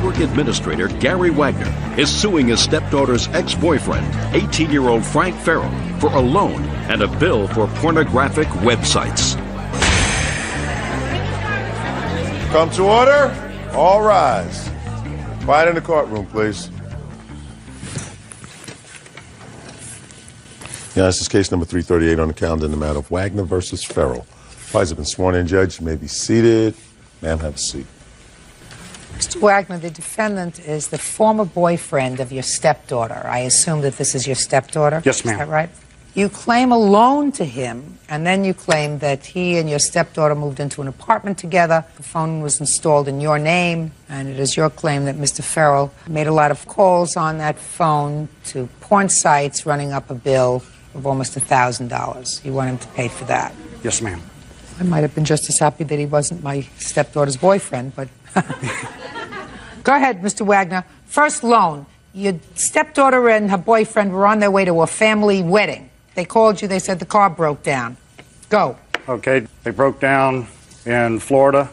network administrator Gary Wagner is suing his stepdaughter's ex-boyfriend, 18-year-old Frank Farrell, for a loan and a bill for pornographic websites. Come to order. All rise. Quiet in the courtroom, please. Yeah, this is case number 338 on the calendar in the matter of Wagner versus Farrell. Parties have been sworn in, Judge. You may be seated. Ma'am, have a seat. Mr. Wagner, the defendant is the former boyfriend of your stepdaughter. I assume that this is your stepdaughter? Yes, ma'am. Is that right? You claim a loan to him, and then you claim that he and your stepdaughter moved into an apartment together. The phone was installed in your name, and it is your claim that Mr. Farrell made a lot of calls on that phone to porn sites, running up a bill of almost $1,000. You want him to pay for that? Yes, ma'am. I might have been just as happy that he wasn't my stepdaughter's boyfriend, but... Go ahead, Mr. Wagner. First loan. Your stepdaughter and her boyfriend were on their way to a family wedding. They called you, they said the car broke down. Go. Okay, they broke down in Florida.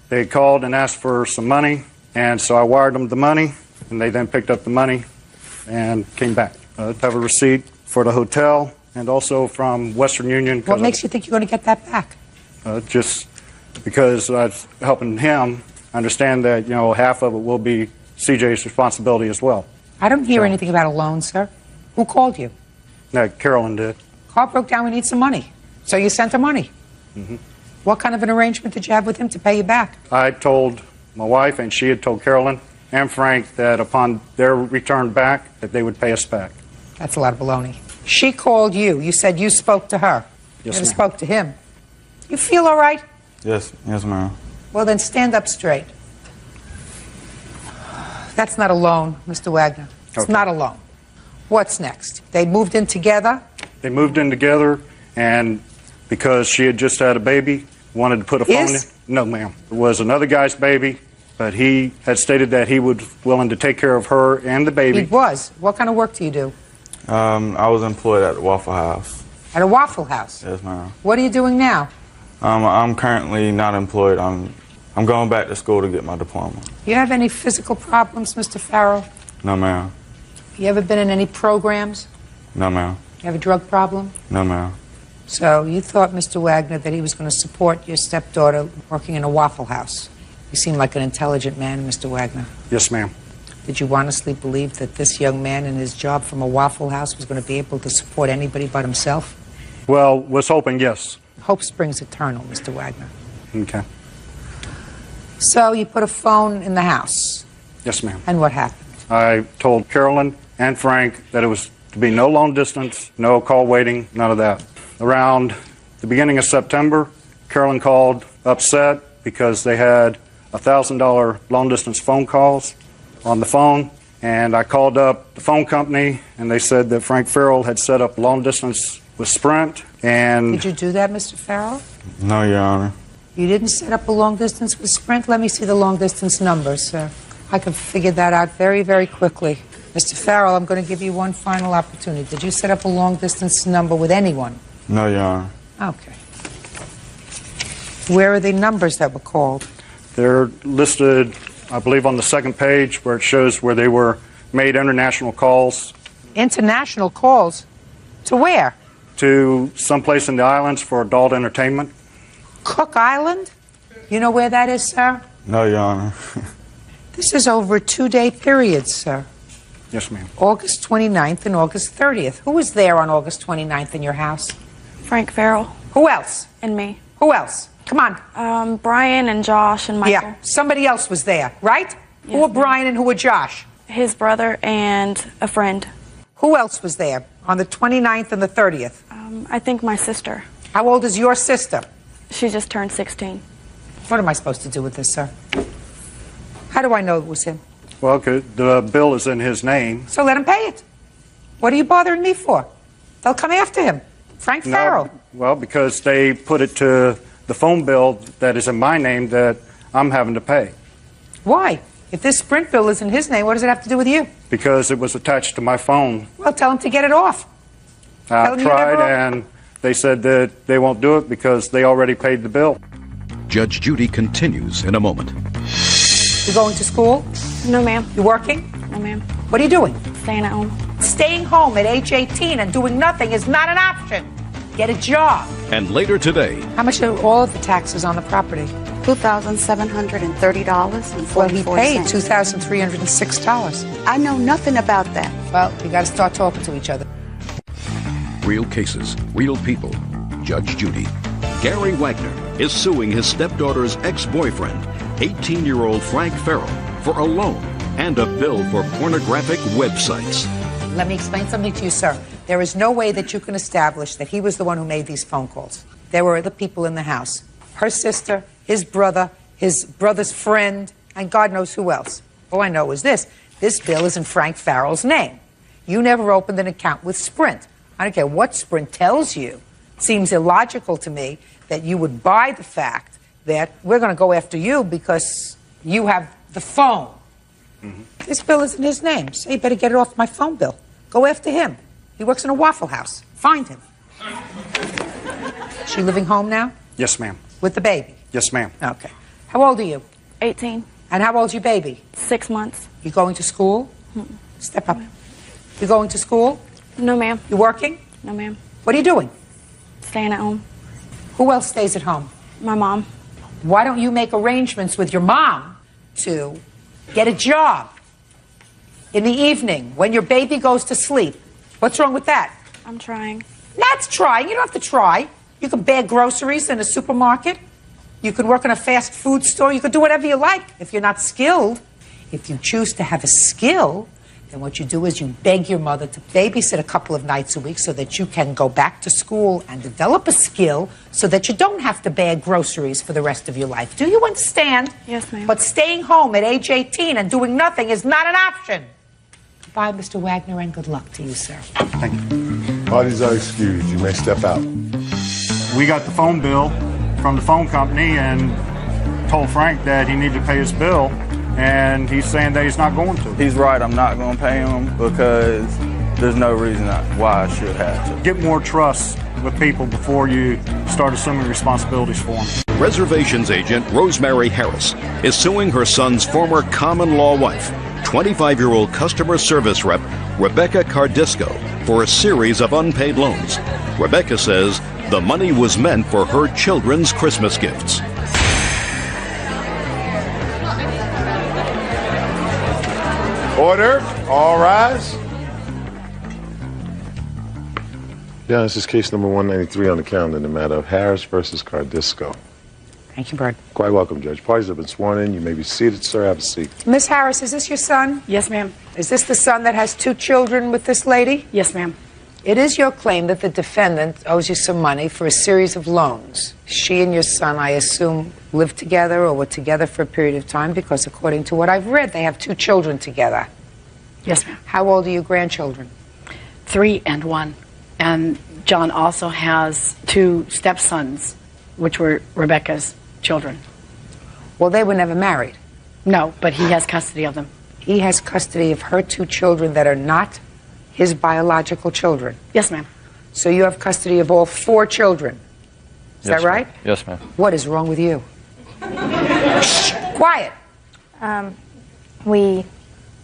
They called and asked for some money, and so I wired them the money, and they then picked up the money and came back. I have a receipt for the hotel and also from Western Union. What makes you think you're going to get that back? Just because I was helping him understand that, half of it will be CJ's responsibility as well. I don't hear anything about a loan, sir. Who called you? Carolyn did. Car broke down, we need some money. So you sent her money. Mm-hmm. What kind of an arrangement did you have with him to pay you back? I told my wife, and she had told Carolyn and Frank that upon their return back, that they would pay us back. That's a lot of baloney. She called you. You said you spoke to her. Yes, you ma'am. spoke to him. You feel all right? Yes, ma'am. Well, then stand up straight. That's not a loan, Mr. Wagner. It's Okay. not a loan. What's next? They moved in together? They moved in together, and because she had just had a baby, wanted to put a phone in. No, ma'am. It was another guy's baby, but he had stated that he was willing to take care of her and the baby. He was. What kind of work do you do? I was employed at the Waffle House. At a Waffle House? Yes, ma'am. What are you doing now? I'm currently not employed. I'm going back to school to get my diploma. You have any physical problems, Mr. Farrell? No, ma'am. You ever been in any programs? No, ma'am. You have a drug problem? No, ma'am. So you thought, Mr. Wagner, that he was going to support your stepdaughter working in a Waffle House. You seem like an intelligent man, Mr. Wagner. Yes, ma'am. Did you honestly believe that this young man in his job from a Waffle House was going to be able to support anybody but himself? Well, was hoping, yes. Hope springs eternal, Mr. Wagner. Okay. So you put a phone in the house. Yes, ma'am. And what happened? I told Carolyn and Frank that it was to be no long distance, no call waiting, none of that. Around the beginning of September, Carolyn called upset because they had $1,000 long distance phone calls on the phone, and I called up the phone company, and they said that Frank Farrell had set up long distance with Sprint. And Did you do that, Mr. Farrell? No, Your Honor. You didn't set up a long distance with Sprint? Let me see the long distance numbers, sir. I can figure that out very, very quickly. Mr. Farrell, I'm going to give you one final opportunity. Did you set up a long distance number with anyone? No, Your Honor. Okay. Where are the numbers that were called? they're listed, I believe, on the second page where it shows where they were made international calls. International calls? To where? To someplace in the islands for adult entertainment. Cook Island? You know where that is, sir? No, Your Honor. This is over a 2-day period, sir. Yes, ma'am. August 29th and August 30th. Who was there on August 29th in your house? Frank Farrell. Who else? And me. Who else? Come on. Brian and Josh and Michael. Yeah, somebody else was there, right? Yes, who were ma'am. Brian and who were Josh? His brother and a friend. Who else was there on the 29th and the 30th? I think my sister. How old is your sister? She just turned 16. What am I supposed to do with this, sir? How do I know it was him? Well, the bill is in his name. So let him pay it. What are you bothering me for? They'll come after him. Frank Farrell. Well, because they put it to the phone bill that is in my name that I'm having to pay. Why? If this Sprint bill is in his name, what does it have to do with you? Because it was attached to my phone. Well, tell him to get it off. I tried, and they said that they won't do it because they already paid the bill. Judge Judy continues in a moment. You going to school? No, ma'am. You working? No, ma'am. What are you doing? Staying at home. Staying home at age 18 and doing nothing is not an option. Get a job. And later today, How much are all of the taxes on the property? $2,730.44. Well, he paid $2,306. I know nothing about that. Well, you got to start talking to each other. real cases, real people. Judge Judy. Gary Wagner is suing his stepdaughter's ex-boyfriend, 18-year-old Frank Farrell, for a loan and a bill for pornographic websites. Let me explain something to you, sir. There is no way that you can establish that he was the one who made these phone calls. There were other people in the house. Her sister, his brother's friend, and God knows who else. All I know is this. This bill is in Frank Farrell's name. You never opened an account with Sprint. I don't care what Sprint tells you. It seems illogical to me that you would buy the fact that we're going to go after you because you have the phone. This bill is in his name, so you better get it off my phone bill. Go after him. He works in a Waffle House. Find him. She living home now? Yes, ma'am. With the baby? Yes, ma'am. Okay. How old are you? 18. And how old's your baby? 6 months. You going to school? Step up. You going to school? No, ma'am. You working? No, ma'am. What are you doing? Staying at home. Who else stays at home? My mom. Why don't you make arrangements with your mom to get a job in the evening when your baby goes to sleep? What's wrong with that? I'm trying. That's trying. You don't have to try. You can bag groceries in a supermarket. You could work in a fast food store. You could do whatever you like if you're not skilled. If you choose to have a skill, then what you do is you beg your mother to babysit a couple of nights a week so that you can go back to school and develop a skill so that you don't have to bag groceries for the rest of your life. Do you understand? Yes, ma'am. But staying home at age 18 and doing nothing is not an option. Goodbye, Mr. Wagner, and good luck to you, sir. Thank you. Parties are excused. You may step out. We got the phone bill from the phone company and told Frank that he needed to pay his bill, and he's saying that he's not going to. He's right, I'm not going to pay him because there's no reason why I should have to. Get more trust with people before you start assuming responsibilities for them. Reservations agent Rosemary Harris is suing her son's former common law wife, 25-year-old customer service rep Rebecca Cardisco, for a series of unpaid loans. Rebecca says the money was meant for her children's Christmas gifts. Order. All rise. Yeah, this is case number 193 on the calendar in the matter of Harris versus Cardisco. Thank you, Bird. Quite welcome, Judge. Parties have been sworn in. You may be seated, sir. Have a seat. Miss Harris, is this your son? Yes, ma'am. Is this the son that has 2 children with this lady? Yes, ma'am. It is your claim that the defendant owes you some money for a series of loans. She and your son, I assume, lived together or were together for a period of time because, according to what I've read, they have 2 children together. Yes, ma'am. How old are your grandchildren? 3 and 1. And John also has 2 stepsons, which were Rebecca's children. Well, they were never married. No, but he has custody of them. He has custody of her 2 children that are not his biological children. Yes, ma'am. So you have custody of all 4 children. Is that right? Yes, ma'am. What is wrong with you? Shh, quiet. We're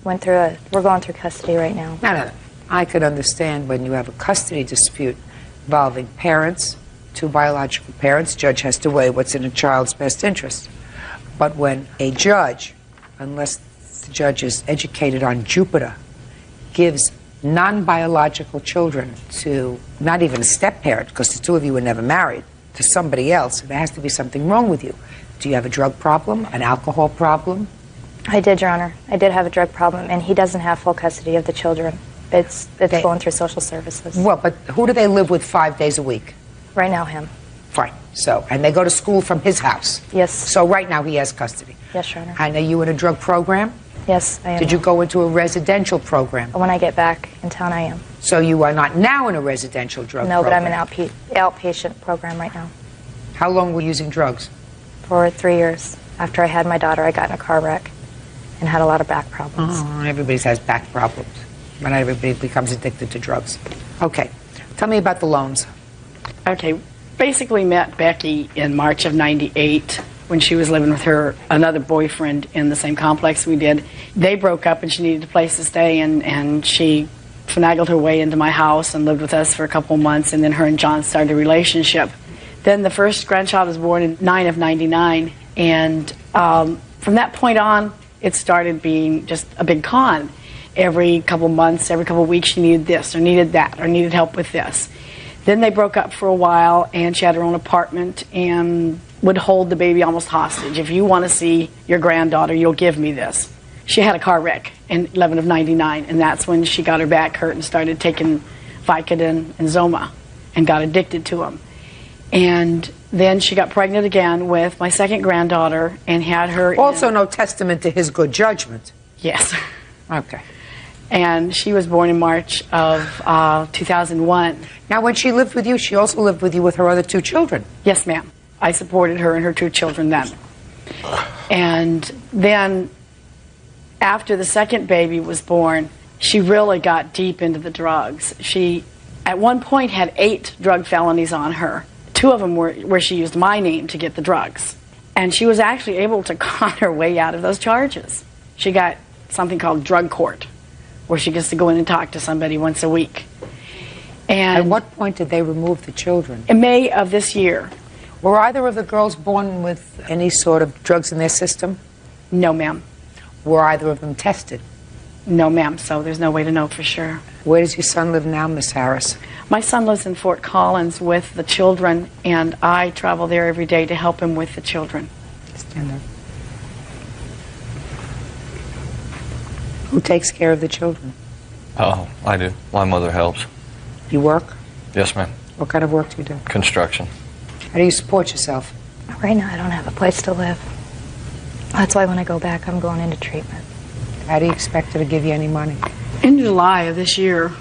going through custody right now. No. I could understand when you have a custody dispute involving parents, 2 biological parents. Judge has to weigh what's in a child's best interest. But when a judge, unless the judge is educated on Jupiter, gives non-biological children to not even a step-parent, because the 2 of you were never married, to somebody else, there has to be something wrong with you. Do you have a drug problem, an alcohol problem? I did, Your Honor. I did have a drug problem, and he doesn't have full custody of the children. It's going through social services. Well, but who do they live with 5 days a week? Right now, him. Fine. So, and they go to school from his house? Yes. So right now he has custody? Yes, Your Honor. And are you in a drug program? Yes, I am. Did you go into a residential program? When I get back in town, I am. So you are not now in a residential drug No, but program? I'm in outpatient program right now. How long were you using drugs? For 3 years. After I had my daughter, I got in a car wreck and had a lot of back problems. Oh, everybody has back problems. But not everybody becomes addicted to drugs. Okay. Tell me about the loans. Okay. Basically met Becky in March of '98. when she was living with her another boyfriend in the same complex we did. They broke up and she needed a place to stay, and she finagled her way into my house and lived with us for a couple of months, and then her and John started a relationship. Then the first grandchild was born in 9 of 99, and from that point on, it started being just a big con. Every couple of months, every couple of weeks, she needed this or needed that or needed help with this. Then they broke up for a while, and she had her own apartment and would hold the baby almost hostage. If you want to see your granddaughter, you'll give me this. She had a car wreck in 11 of 99, and that's when she got her back hurt and started taking Vicodin and Zoma and got addicted to them. And then she got pregnant again with my second granddaughter and had her Also no testament to his good judgment. Yes. Okay. And she was born in March of 2001. Now, when she lived with you, she also lived with you with her other 2 children. Yes, ma'am. I supported her and her 2 children then. And then after the second baby was born, she really got deep into the drugs. She, at one point, had 8 drug felonies on her. 2 of them were where she used my name to get the drugs. And she was actually able to con her way out of those charges. She got something called drug court, where she gets to go in and talk to somebody once a week. And At what point did they remove the children? in May of this year, Were either of the girls born with any sort of drugs in their system? no, ma'am. Were either of them tested? No, ma'am. So there's no way to know for sure. Where does your son live now, Miss Harris? My son lives in Fort Collins with the children, and I travel there every day to help him with the children. Stand there. Who takes care of the children? Oh, I do. My mother helps. You work? Yes, ma'am. What kind of work do you do? Construction. How do you support yourself? Right now, I don't have a place to live. That's why when I go back, I'm going into treatment. How do you expect her to give you any money? In July of this year,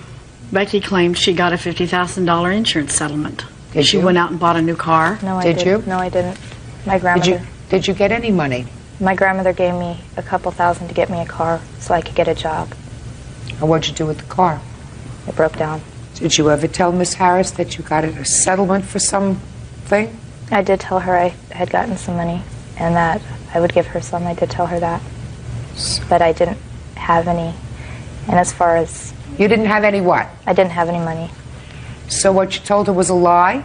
Becky claimed she got a $50,000 insurance settlement. Did She you? went out and bought a new car. No, I Did didn't. you? No, I didn't. My grandmother. Did you get any money? My grandmother gave me a couple thousand to get me a car so I could get a job. And what'd you do with the car? It broke down. Did you ever tell Miss Harris that you got a settlement for something? I did tell her I had gotten some money and that I would give her some. I did tell her that. But I didn't have any. And as far as... You didn't have any what? I didn't have any money. So what you told her was a lie?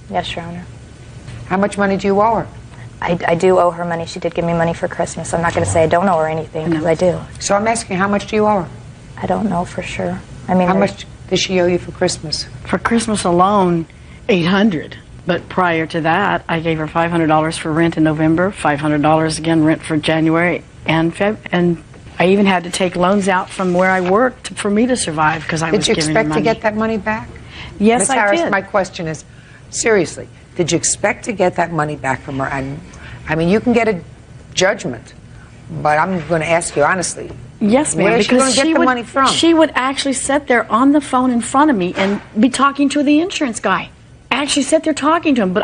Yes, Your Honor. How much money do you owe her? I do owe her money. She did give me money for Christmas. I'm not going to say I don't owe her anything, because I do. So I'm asking, how much do you owe her? I don't know for sure. I mean, How much does she owe you for Christmas? For Christmas alone, $800. But prior to that, I gave her $500 for rent in November, $500 again rent for January and and I even had to take loans out from where I worked for me to survive because I was Did you giving her expect money. to get that money back? Yes, Ms. I Harris, did. my question is, seriously, did you expect to get that money back from her? And I mean, you can get a judgment, but I'm going to ask you honestly. Yes, ma'am. Where is she because going to get the would, money from? She would actually sit there on the phone in front of me and be talking to the insurance guy. Actually sit there talking to him, but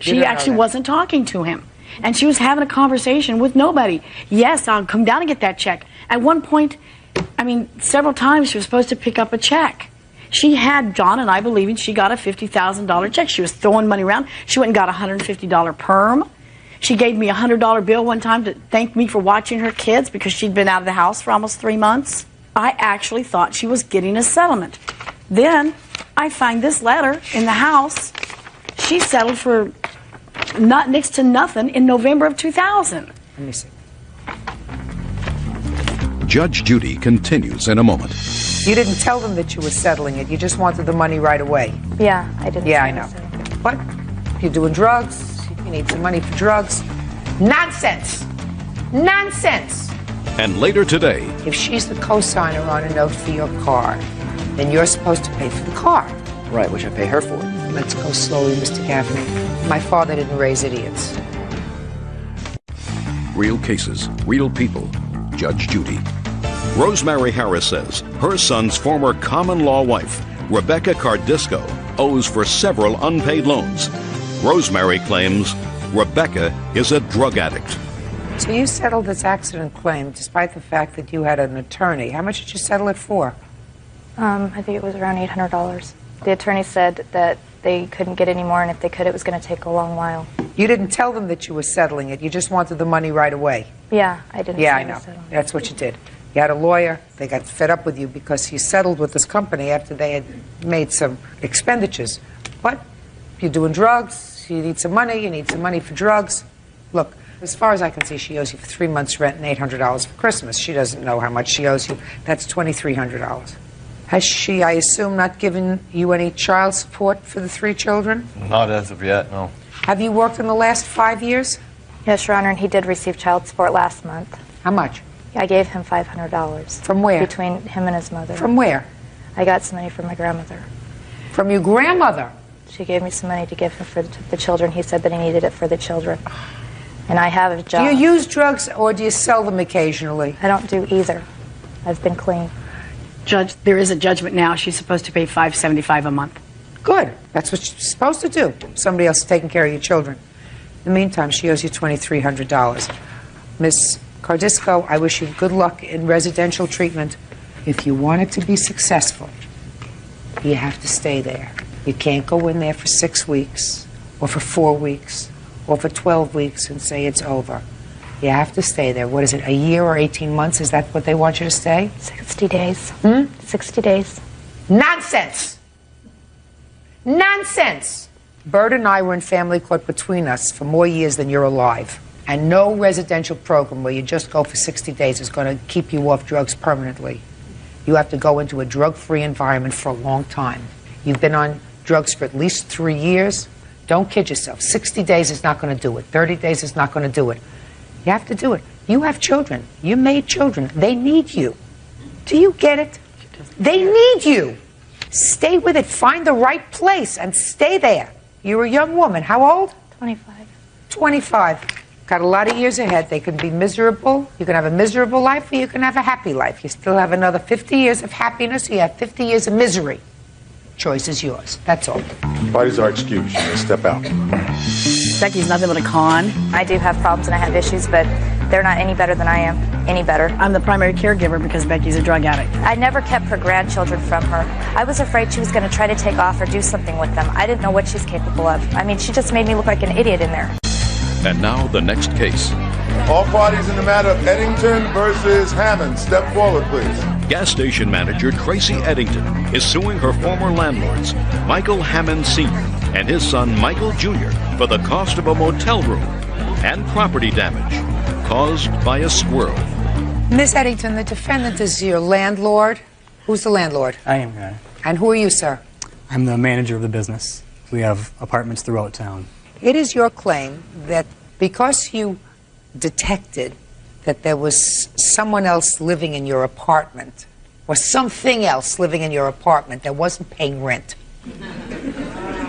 she don't know actually that. wasn't talking to him. And she was having a conversation with nobody. Yes, I'll come down and get that check. At one point, I mean, several times she was supposed to pick up a check. She had John and I believing she got a $50,000 check. She was throwing money around. She went and got a $150 perm. She gave me a $100 bill one time to thank me for watching her kids because she'd been out of the house for almost 3 months. I actually thought she was getting a settlement. Then I find this letter in the house. She settled for next to nothing in November of 2000. Let me see. Judge Judy continues in a moment. You didn't tell them that you were settling it. You just wanted the money right away. Yeah, I didn't. Yeah, say I know. so. But if you're doing drugs, you need some money for drugs. Nonsense! Nonsense! And later today, If she's the co-signer on a note for your car, then you're supposed to pay for the car. Right, which I pay her for. Let's go slowly, Mr. Gaffney. My father didn't raise idiots. real cases, real people. Judge Judy. Rosemary Harris says her son's former common law wife, Rebecca Cardisco, owes for several unpaid loans. Rosemary claims Rebecca is a drug addict. So you settled this accident claim despite the fact that you had an attorney. How much did you settle it for? I think it was around $800. The attorney said that they couldn't get any more, and if they could, it was going to take a long while. You didn't tell them that you were settling it. You just wanted the money right away. Yeah, I didn't. Yeah, say I know. settlement. That's what you did. You had a lawyer. They got fed up with you because you settled with this company after they had made some expenditures. But you're doing drugs. You need some money. You need some money for drugs. Look, as far as I can see, she owes you for 3 months' rent and $800 for Christmas. She doesn't know how much she owes you. That's $2,300. Has she, I assume, not given you any child support for the 3 children? Not as of yet, no. Have you worked in the last 5 years? Yes, Your Honor, and he did receive child support last month. How much? I gave him $500. From where? Between him and his mother. From where? I got some money from my grandmother. From your grandmother? She gave me some money to give him for the children. He said that he needed it for the children. And I have a Do job. you use drugs or do you sell them occasionally? I don't do either. I've been clean. Judge, there is a judgment now. She's supposed to pay $575 a month. Good. That's what she's supposed to do. Somebody else is taking care of your children. In the meantime, she owes you $2,300. Miss Cardisco, I wish you good luck in residential treatment. If you want it to be successful, you have to stay there. You can't go in there for 6 weeks or for 4 weeks or for 12 weeks and say it's over. You have to stay there. What is it, a year or 18 months? Is that what they want you to stay? 60 days. 60 days. Nonsense! Nonsense! Bert and I were in family court between us for more years than you're alive. And no residential program where you just go for 60 days is going to keep you off drugs permanently. You have to go into a drug-free environment for a long time. You've been on drugs for at least 3 years. Don't kid yourself. 60 days is not going to do it. 30 days is not going to do it. You have to do it. You have children. You made children. They need you. Do you get it? They need you. Stay with it. Find the right place and stay there. You're a young woman. How old? 25. 25. Got a lot of years ahead. They can be miserable. You can have a miserable life or you can have a happy life. You still have another 50 years of happiness or you have 50 years of misery. Choice is yours. That's all. Parties are excused. You may step out. Becky's nothing but a con. I do have problems and I have issues, but they're not any better than I am. Any better. I'm the primary caregiver because Becky's a drug addict. I never kept her grandchildren from her. I was afraid she was going to try to take off or do something with them. I didn't know what she's capable of. I mean, she just made me look like an idiot in there. And now the next case. All parties in the matter of Eddington versus Hammond, step forward, please. Gas station manager Tracy Eddington is suing her former landlords, Michael Hammond Sr. and his son Michael Jr. for the cost of a motel room and property damage caused by a squirrel. Miss Eddington, the defendant is your landlord. Who's the landlord? I am, Your Honor. And who are you, sir? I'm the manager of the business. We have apartments throughout town. It is your claim that because you detected that there was someone else living in your apartment, or something else living in your apartment that wasn't paying rent.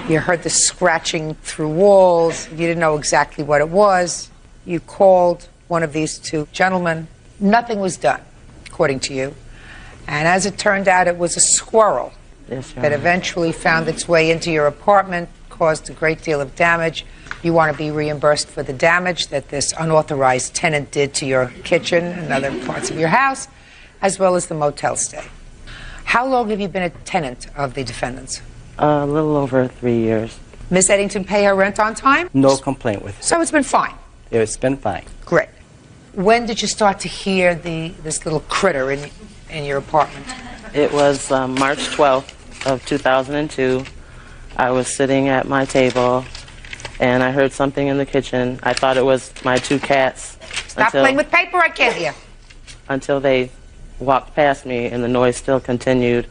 You heard the scratching through walls. You didn't know exactly what it was. You called one of these 2 gentlemen. Nothing was done, according to you. And as it turned out, it was a squirrel that eventually found its way into your apartment, caused a great deal of damage. You want to be reimbursed for the damage that this unauthorized tenant did to your kitchen and other parts of your house, as well as the motel stay. How long have you been a tenant of the defendants? A little over 3 years. Miss Eddington pay her rent on time? No complaint with it. So it's been fine. It's been fine. Great. When did you start to hear this little critter in your apartment? It was March 12th of 2002. I was sitting at my table and I heard something in the kitchen. I thought it was my 2 cats. Stop playing with paper, I can't hear. Until they walked past me and the noise still continued.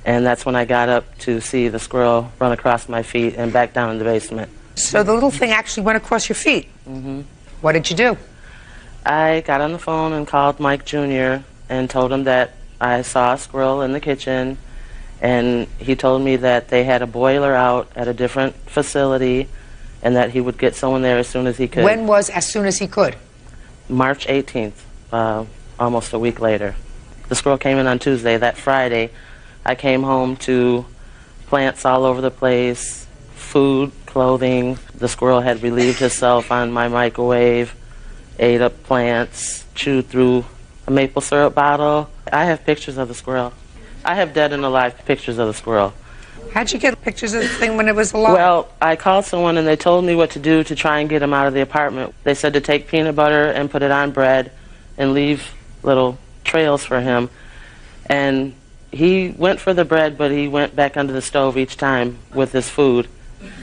And that's when I got up to see the squirrel run across my feet and back down in the basement. So the little thing actually went across your feet? Mm-hmm. What did you do? I got on the phone and called Mike Jr. and told him that I saw a squirrel in the kitchen. And he told me that they had a boiler out at a different facility and that he would get someone there as soon as he could. When was as soon as he could? March 18th, almost a week later. The squirrel came in on Tuesday. That Friday, I came home to plants all over the place, food, clothing. The squirrel had relieved himself on my microwave, ate up plants, chewed through a maple syrup bottle. I have pictures of the squirrel. I have dead and alive pictures of the squirrel. How'd you get pictures of the thing when it was alive? Well, I called someone and they told me what to do to try and get him out of the apartment. They said to take peanut butter and put it on bread and leave little trails for him. And he went for the bread, but he went back under the stove each time with his food.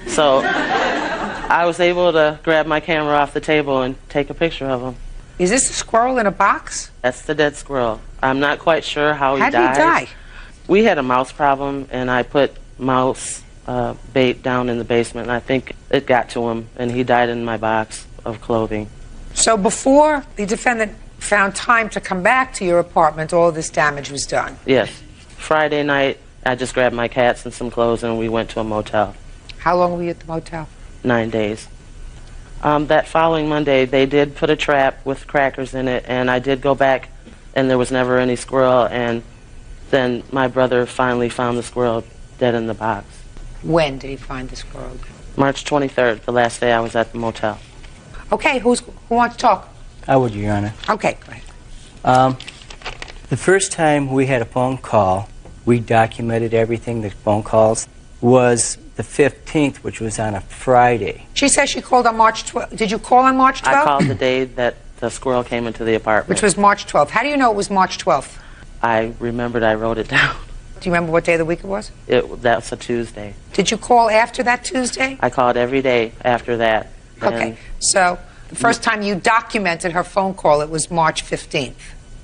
So I was able to grab my camera off the table and take a picture of him. Is this a squirrel in a box? That's the dead squirrel. I'm not quite sure how he died. How did he die? We had a mouse problem, and I put mouse bait down in the basement, and I think it got to him, and he died in my box of clothing. So before the defendant found time to come back to your apartment, all this damage was done? Yes. Friday night, I just grabbed my cats and some clothes, and we went to a motel. How long were you at the motel? 9 days. That following Monday, they did put a trap with crackers in it, and I did go back, and there was never any squirrel, and then my brother finally found the squirrel dead in the box. When did he find the squirrel? March 23rd, the last day I was at the motel. Okay, who wants to talk? I would, Your Honor. Okay, go ahead. The first time we had a phone call, we documented everything, the phone calls, was the 15th, which was on a Friday. She says she called on March 12th. Did you call on March 12th? I called the day that the squirrel came into the apartment. Which was March 12th. How do you know it was March 12th? I remembered I wrote it down. Do you remember what day of the week it was? That's a Tuesday. Did you call after that Tuesday? I called every day after that. Okay, so the first time you documented her phone call, it was March 15th.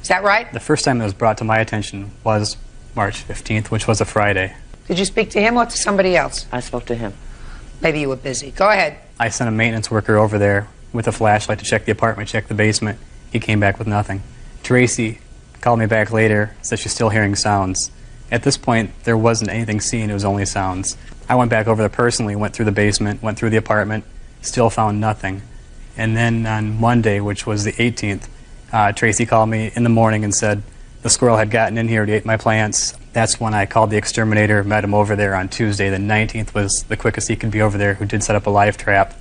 Is that right? The first time it was brought to my attention was March 15th, which was a Friday. Did you speak to him or to somebody else? I spoke to him. Maybe you were busy. Go ahead. I sent a maintenance worker over there with a flashlight to check the apartment, check the basement. He came back with nothing. Tracy called me back later, said she's still hearing sounds. At this point, there wasn't anything seen, it was only sounds. I went back over there personally, went through the basement, went through the apartment, still found nothing. And then on Monday, which was the 18th, Tracy called me in the morning and said the squirrel had gotten in here, he ate my plants. That's when I called the exterminator, met him over there on Tuesday. The 19th was the quickest he could be over there, who did set up a live trap.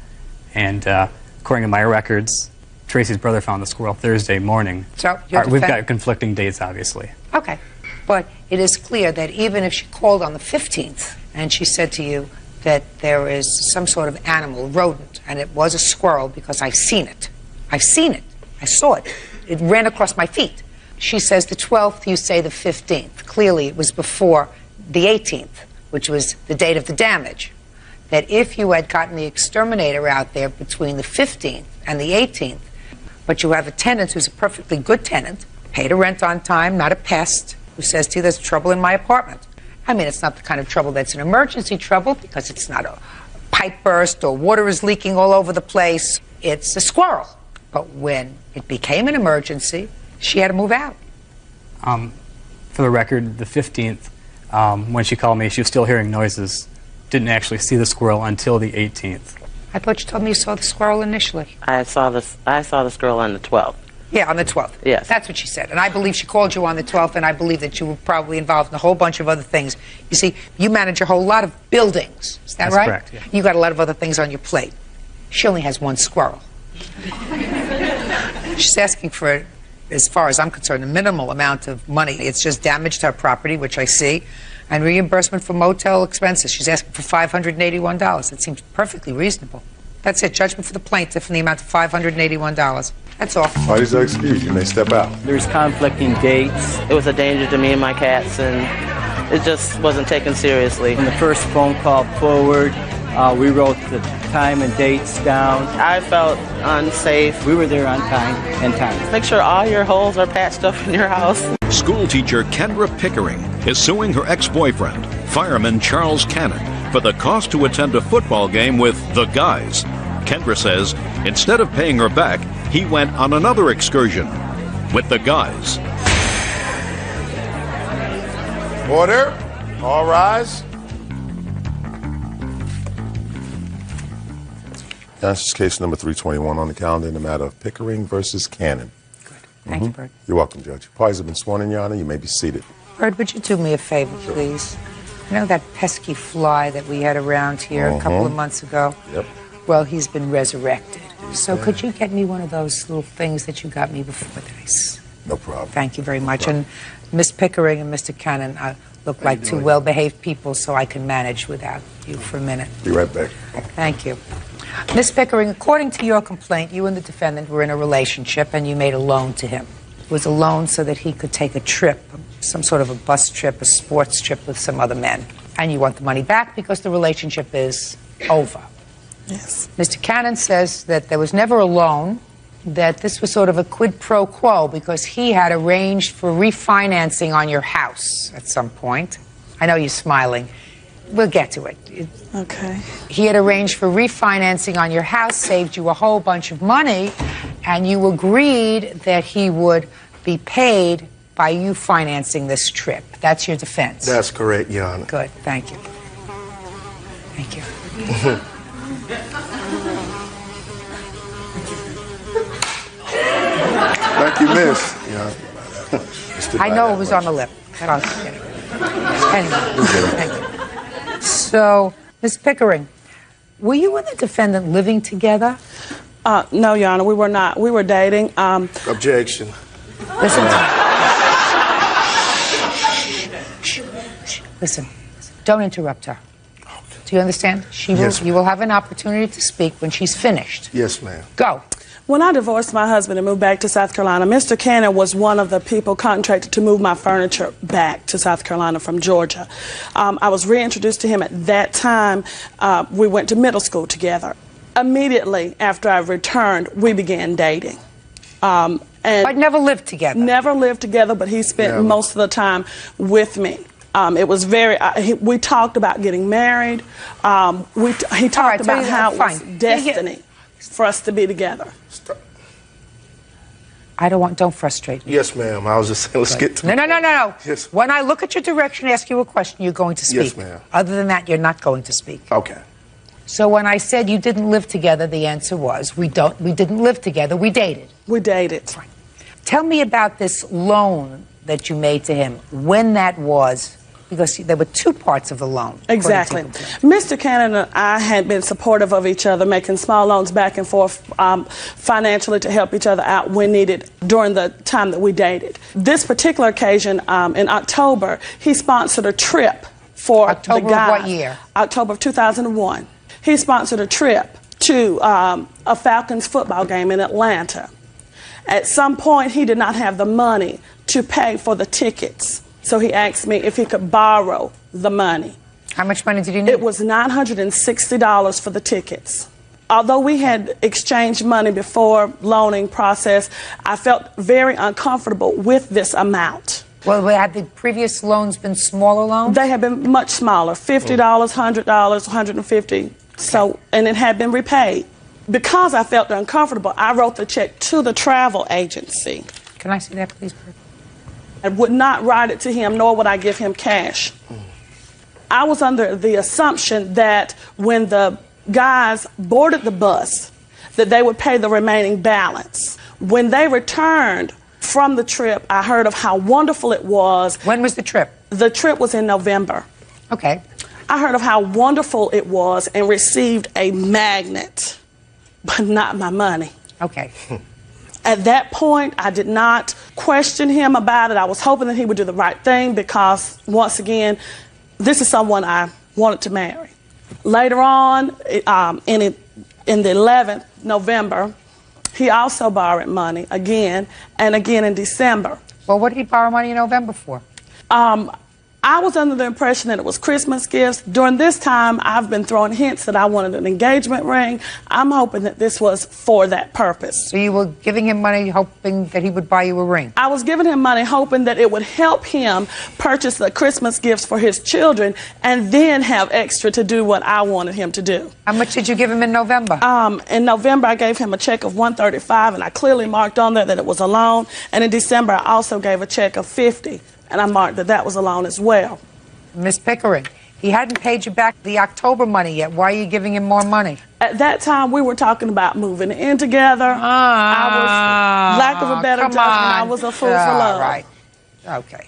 And according to my records, Tracy's brother found the squirrel Thursday morning. So we've got conflicting dates, obviously. Okay. But it is clear that even if she called on the 15th and she said to you that there is some sort of animal, rodent, and it was a squirrel because I've seen it. I've seen it. I saw it. It ran across my feet. She says the 12th, you say the 15th. Clearly it was before the 18th, which was the date of the damage. That if you had gotten the exterminator out there between the 15th and the 18th, but you have a tenant who's a perfectly good tenant, paid a rent on time, not a pest, who says to you, there's trouble in my apartment. I mean, it's not the kind of trouble that's an emergency trouble because it's not a pipe burst or water is leaking all over the place. It's a squirrel. But when it became an emergency, she had to move out. For the record, the 15th, when she called me, she was still hearing noises. Didn't actually see the squirrel until the 18th. I thought you told me you saw the squirrel initially. I saw the squirrel on the 12th. Yeah, on the 12th. Yes. That's what she said. And I believe she called you on the 12th, and I believe that you were probably involved in a whole bunch of other things. You see, you manage a whole lot of buildings. Is that That's right? correct, yeah. You got a lot of other things on your plate. She only has one squirrel. She's asking for, as far as I'm concerned, a minimal amount of money. It's just damage to her property, which I see, and reimbursement for motel expenses. She's asking for $581. That seems perfectly reasonable. That's it. Judgment for the plaintiff in the amount of $581. That's all. Parties are excused. You may step out. There's conflicting dates. It was a danger to me and my cats, and it just wasn't taken seriously. From the first phone call forward, we wrote the time and dates down. I felt unsafe. We were there on time and time. Make sure all your holes are patched up in your house. School teacher Kendra Pickering is suing her ex-boyfriend, fireman Charles Cannon, for the cost to attend a football game with the guys. Kendra says instead of paying her back, he went on another excursion with the guys. Order. All rise. That's just case number 321 on the calendar in the matter of Pickering versus Cannon. Good. Thank you, Bird. You're welcome, Judge. Parties have been sworn in, Your Honor. You may be seated. Bird, would you do me a favor, please? You know that pesky fly that we had around here a couple of months ago? Yep. Well, he's been resurrected. So could you get me one of those little things that you got me before this? No problem. Thank you very much. And Miss Pickering and Mr. Cannon, look like two well-behaved people, so I can manage without you for a minute. Be right back. Thank you. Ms. Pickering, according to your complaint, you and the defendant were in a relationship and you made a loan to him. It was a loan so that he could take a trip, some sort of a bus trip, a sports trip with some other men. And you want the money back because the relationship is over. Yes. Mr. Cannon says that there was never a loan, that this was sort of a quid pro quo because he had arranged for refinancing on your house at some point. I know you're smiling. We'll get to it. Okay. He had arranged for refinancing on your house, saved you a whole bunch of money, and you agreed that he would be paid by you financing this trip. That's your defense. That's correct, Your Honor. Good. Thank you. Thank you. Thank you, miss. Yeah. I know it was on the lip. Anyway, thank you. So, Ms. Pickering, were you and the defendant living together? No, Your Honor, we were not. We were dating. Objection. Listen. Listen. Don't interrupt her. Do you understand? Yes, You will have an opportunity to speak when she's finished. Yes, ma'am. Go. When I divorced my husband and moved back to South Carolina, Mr. Cannon was one of the people contracted to move my furniture back to South Carolina from Georgia. I was reintroduced to him at that time. We went to middle school together. Immediately after I returned, we began dating. But never lived together? Never lived together, but he spent most of the time with me. It was very, we talked about getting married. He talked about how it was destiny for us to be together. Don't frustrate me. Yes, ma'am. I was just saying, let's get to No. Yes. When I look at your direction, ask you a question, you're going to speak. Yes, ma'am. Other than that, you're not going to speak. Okay. So when I said you didn't live together, the answer was we didn't live together, we dated. We dated. Fine. Tell me about this loan that you made to him, when that was, because there were two parts of the loan. Exactly. Mr. Cannon and I had been supportive of each other, making small loans back and forth financially to help each other out when needed during the time that we dated. This particular occasion, in October, he sponsored a trip for October the guys. of what year? October of 2001. He sponsored a trip to a Falcons football game in Atlanta. At some point, he did not have the money to pay for the tickets. So he asked me if he could borrow the money. How much money did he need? It was $960 for the tickets. Although we had exchanged money before loaning process, I felt very uncomfortable with this amount. Well, had the previous loans been smaller loans? They had been much smaller, $50, $100, $150. So, and it had been repaid. Because I felt uncomfortable, I wrote the check to the travel agency. Can I see that, please? I would not write it to him, nor would I give him cash. I was under the assumption that when the guys boarded the bus, that they would pay the remaining balance. When they returned from the trip, I heard of how wonderful it was. When was the trip? The trip was in November. Okay. I heard of how wonderful it was and received a magnet, but not my money. Okay. At that point, I did not question him about it. I was hoping that he would do the right thing because, once again, this is someone I wanted to marry. Later on, in the 11th, November, he also borrowed money again and again in December. Well, what did he borrow money in November for? I was under the impression that it was Christmas gifts. During this time, I've been throwing hints that I wanted an engagement ring. I'm hoping that this was for that purpose. So you were giving him money hoping that he would buy you a ring? I was giving him money hoping that it would help him purchase the Christmas gifts for his children and then have extra to do what I wanted him to do. How much did you give him in November? In November, I gave him a check of $135, and I clearly marked on there that it was a loan. And in December, I also gave a check of $50. And I marked that that was a loan as well. Miss Pickering, he hadn't paid you back the October money yet. Why are you giving him more money? At that time, we were talking about moving in together. I was, lack of a better judgment, I was a fool for love. Right. Okay.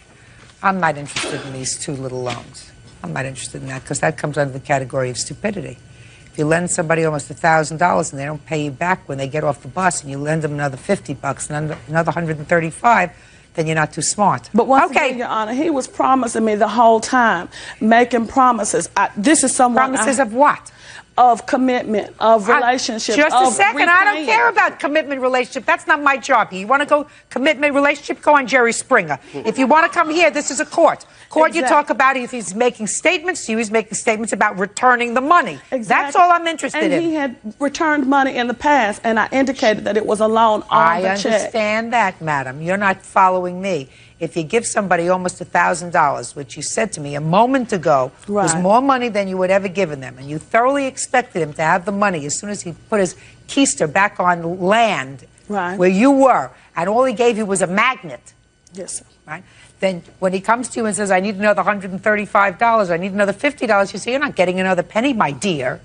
I'm not interested in these two little loans. I'm not interested in that because that comes under the category of stupidity. If you lend somebody almost $1,000 and they don't pay you back when they get off the bus and you lend them another $50 and another $135, then you're not too smart. But once okay. again, Your Honor, he was promising me the whole time, making promises. This is someone. Promises of what? Of commitment, of relationship. Just a of second. I don't repaying. care about commitment relationship. That's not my job. You want to go commitment relationship? Go on Jerry Springer. If you want to come here, this is a court. Court, Exactly. you talk about if he's making statements to you, he's making statements about returning the money. Exactly. That's all I'm interested in. And he had returned money in the past, and I indicated that it was a loan on the check. I understand that, madam. You're not following me. If you give somebody almost $1,000, which you said to me a moment ago was Right. more money than you would ever given them, and you thoroughly expected him to have the money as soon as he put his keister back on land Right. where you were, and all he gave you was a magnet, Yes, sir. right? Then when he comes to you and says, I need another $135, I need another $50, you say, you're not getting another penny, my dear,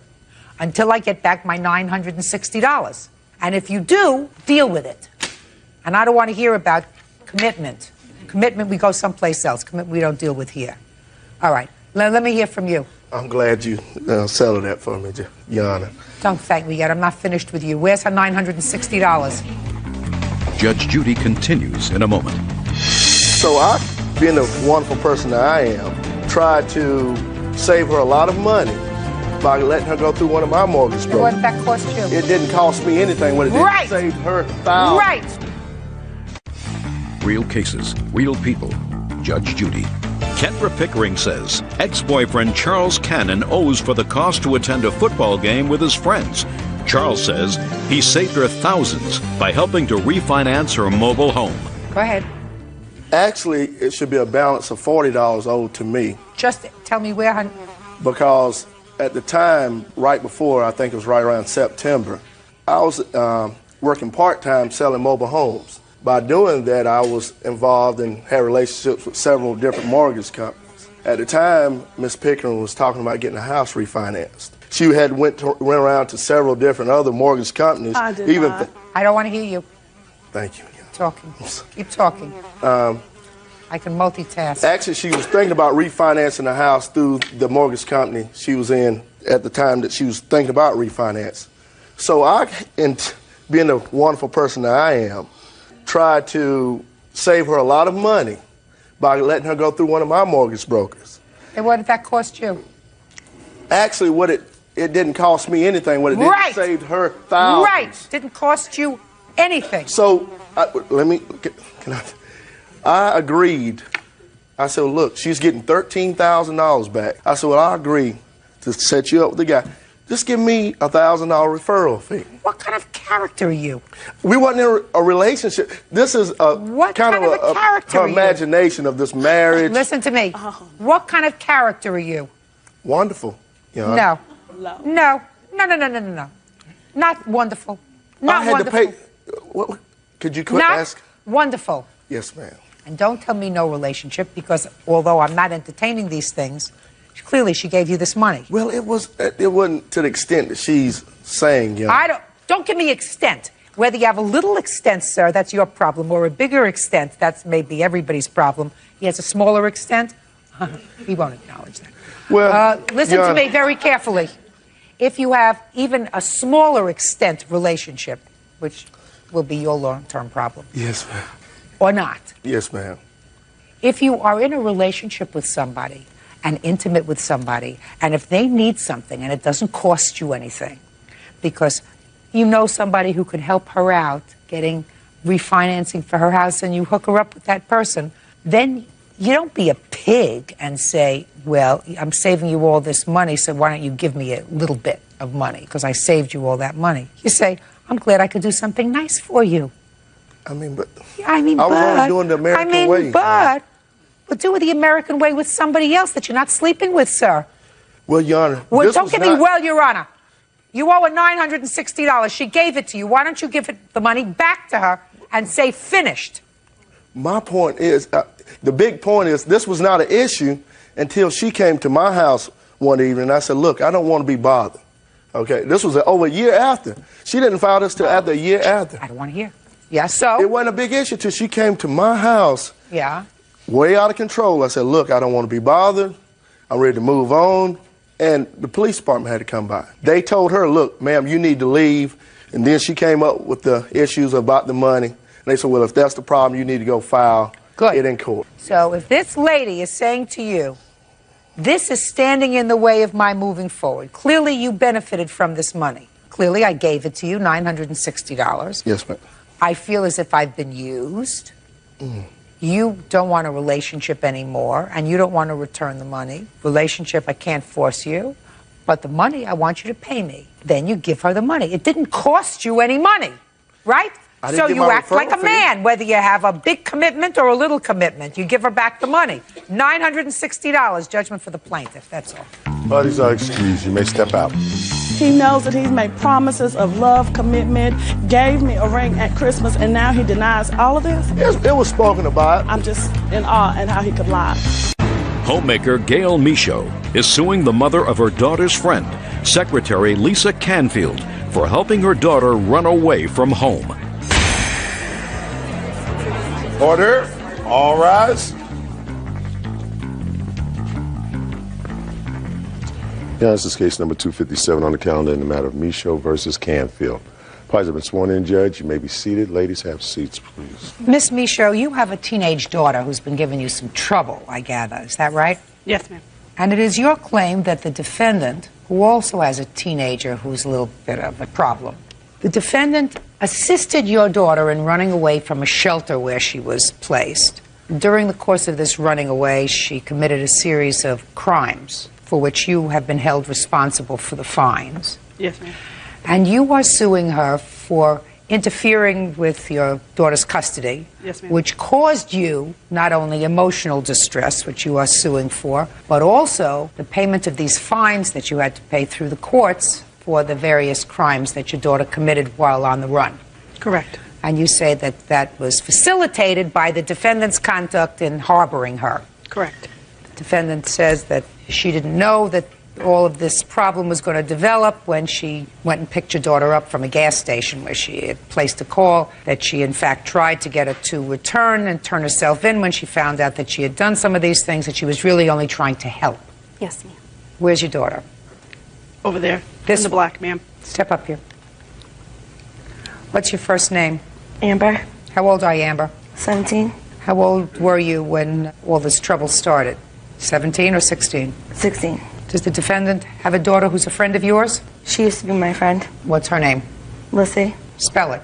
until I get back my $960. And if you do, deal with it. And I don't want to hear about commitment. Commitment, we go someplace else. Commitment, we don't deal with here. All right. Let me hear from you. I'm glad you settled that for me, Your Honor. Don't thank me yet. I'm not finished with you. Where's her $960? Judge Judy continues in a moment. So I, being the wonderful person that I am, tried to save her a lot of money by letting her go through one of my mortgage brokers. What did that cost you? It didn't cost me anything. What it did, Right. it saved her thousands. Right. Real cases, real people. Judge Judy. Kendra Pickering says ex-boyfriend Charles Cannon owes for the cost to attend a football game with his friends. Charles says he saved her thousands by helping to refinance her mobile home. Go ahead. Actually, it should be a balance of $40 owed to me Just tell me where, hon. because at the time, right before, I think it was right around September, I was working part-time selling mobile homes. By doing that, I was involved and had relationships with several different mortgage companies. At the time, Ms. Pickering was talking about getting a house refinanced. She had went around to several different other mortgage companies. I did not. I don't want to hear you. Thank you. Talking. Keep talking. I can multitask. Actually, she was thinking about refinancing the house through the mortgage company she was in at the time that she was thinking about refinance. So I, being the wonderful person that I am, tried to save her a lot of money by letting her go through one of my mortgage brokers. And what did that cost you? Actually, what it didn't cost me anything. What it did, Right. it saved her thousands. Right. Didn't cost you anything. So I agreed. I said, well, look, she's getting $13,000 back. I said, well, I agree to set you up with the guy. Just give me a $1,000 referral fee. What kind of character are you? We wasn't in a relationship. This is What kind of a character her are you? imagination of this marriage. Listen to me. What kind of character are you? Wonderful. You know, No. No. Not wonderful. Not I had wonderful. to pay. What, could you quit Not asking? wonderful. Yes, ma'am. And don't tell me no relationship, because although I'm not entertaining these things, clearly she gave you this money. Well, it wasn't to the extent that she's saying, you know. Don't give me extent. Whether you have a little extent, sir, that's your problem, or a bigger extent, that's maybe everybody's problem. He has a smaller extent, he won't acknowledge that. Well, listen to me very carefully. If you have even a smaller extent relationship, which will be your long-term problem, Yes, ma'am. or not, Yes, ma'am. if you are in a relationship with somebody and intimate with somebody, and if they need something and it doesn't cost you anything, because you know somebody who could help her out getting refinancing for her house and you hook her up with that person, then you don't be a pig and say, well, I'm saving you all this money, so why don't you give me a little bit of money because I saved you all that money. You say, I'm glad I could do something nice for you. I mean, but I was only doing the American way. But do it the American way with somebody else that you're not sleeping with, sir. Well, Your Honor, Well, this don't was give not, me, well, Your Honor. You owe her $960. She gave it to you. Why don't you give the money back to her and say finished? My point is, the big point is, this was not an issue until she came to my house one evening. And I said, look, I don't want to be bothered. Okay, this was over a year after. She didn't file this till after a year after. I don't want to hear. Yeah, so? It wasn't a big issue till she came to my house. Yeah. Way out of control. I said, look, I don't want to be bothered. I'm ready to move on. And the police department had to come by. They told her, look, ma'am, you need to leave. And then she came up with the issues about the money. And they said, well, if that's the problem, you need to go file Good. it in court. So if this lady is saying to you, this is standing in the way of my moving forward, clearly you benefited from this money. Clearly I gave it to you, $960. Yes, ma'am. I feel as if I've been used. You don't want a relationship anymore, and you don't want to return the money. Relationship, I can't force you, but the money, I want you to pay me. Then you give her the money. It didn't cost you any money, right? I didn't So get you my act like a referral fee. man, whether you have a big commitment or a little commitment. You give her back the money. $960, judgment for the plaintiff, that's all. Parties are excused. You may step out. He knows that he's made promises of love, commitment, gave me a ring at Christmas, and now he denies all of this? It was spoken about. I'm just in awe at how he could lie. Homemaker Gail Michaud is suing the mother of her daughter's friend, Secretary Lisa Canfield, for helping her daughter run away from home. Order. All rise. Yeah, this is case number 257 on the calendar in the matter of Michaud versus Canfield. Parties have been sworn in, Judge. You may be seated. Ladies, have seats, please. Miss Michaud, you have a teenage daughter who's been giving you some trouble, I gather. Is that right? Yes, ma'am. And it is your claim that the defendant, who also has a teenager who's a little bit of a problem, the defendant assisted your daughter in running away from a shelter where she was placed. During the course of this running away, she committed a series of crimes for which you have been held responsible for the fines. Yes, ma'am. And you are suing her for interfering with your daughter's custody, Yes, ma'am. which caused you not only emotional distress, which you are suing for, but also the payment of these fines that you had to pay through the courts for the various crimes that your daughter committed while on the run. Correct. And you say that that was facilitated by the defendant's conduct in harboring her. Correct. The defendant says that she didn't know that all of this problem was going to develop when she went and picked your daughter up from a gas station where she had placed a call, that she in fact tried to get her to return and turn herself in when she found out that she had done some of these things, that she was really only trying to help. Yes, ma'am. Where's your daughter? Over there. This in the black, ma'am. Step up here. What's your first name? Amber, How old are you, Amber? 17, How old were you when all this trouble started? 17 or 16? 16. Does the defendant have a daughter who's a friend of yours? She used to be my friend. What's her name? Lissy, Spell it.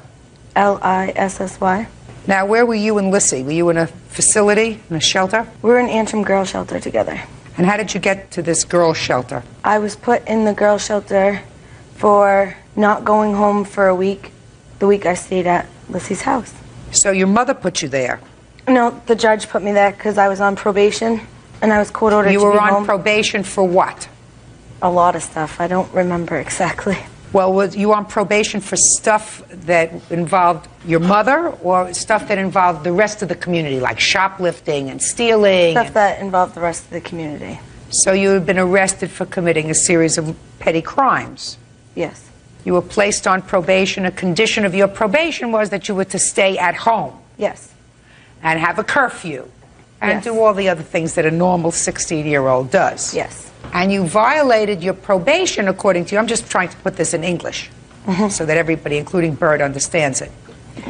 Lissy. Now, where were you and Lissy? Were you in a facility, in a shelter? We were in Antrim Girls Shelter together. And how did you get to this girls' shelter? I was put in the girls' shelter for not going home for a week, the week I stayed at Lissy's house. So your mother put you there? No, the judge put me there because I was on probation and I was court ordered You to were be on home. probation for what? A lot of stuff. I don't remember exactly. Well, was you on probation for stuff that involved your mother or stuff that involved the rest of the community, like shoplifting and stealing? Stuff that involved the rest of the community. So you had been arrested for committing a series of petty crimes? Yes. You were placed on probation. A condition of your probation was that you were to stay at home. Yes. And have a curfew. And Yes. do all the other things that a normal 16-year-old does. Yes. And you violated your probation according to you. I'm just trying to put this in English so that everybody, including Bird, understands it.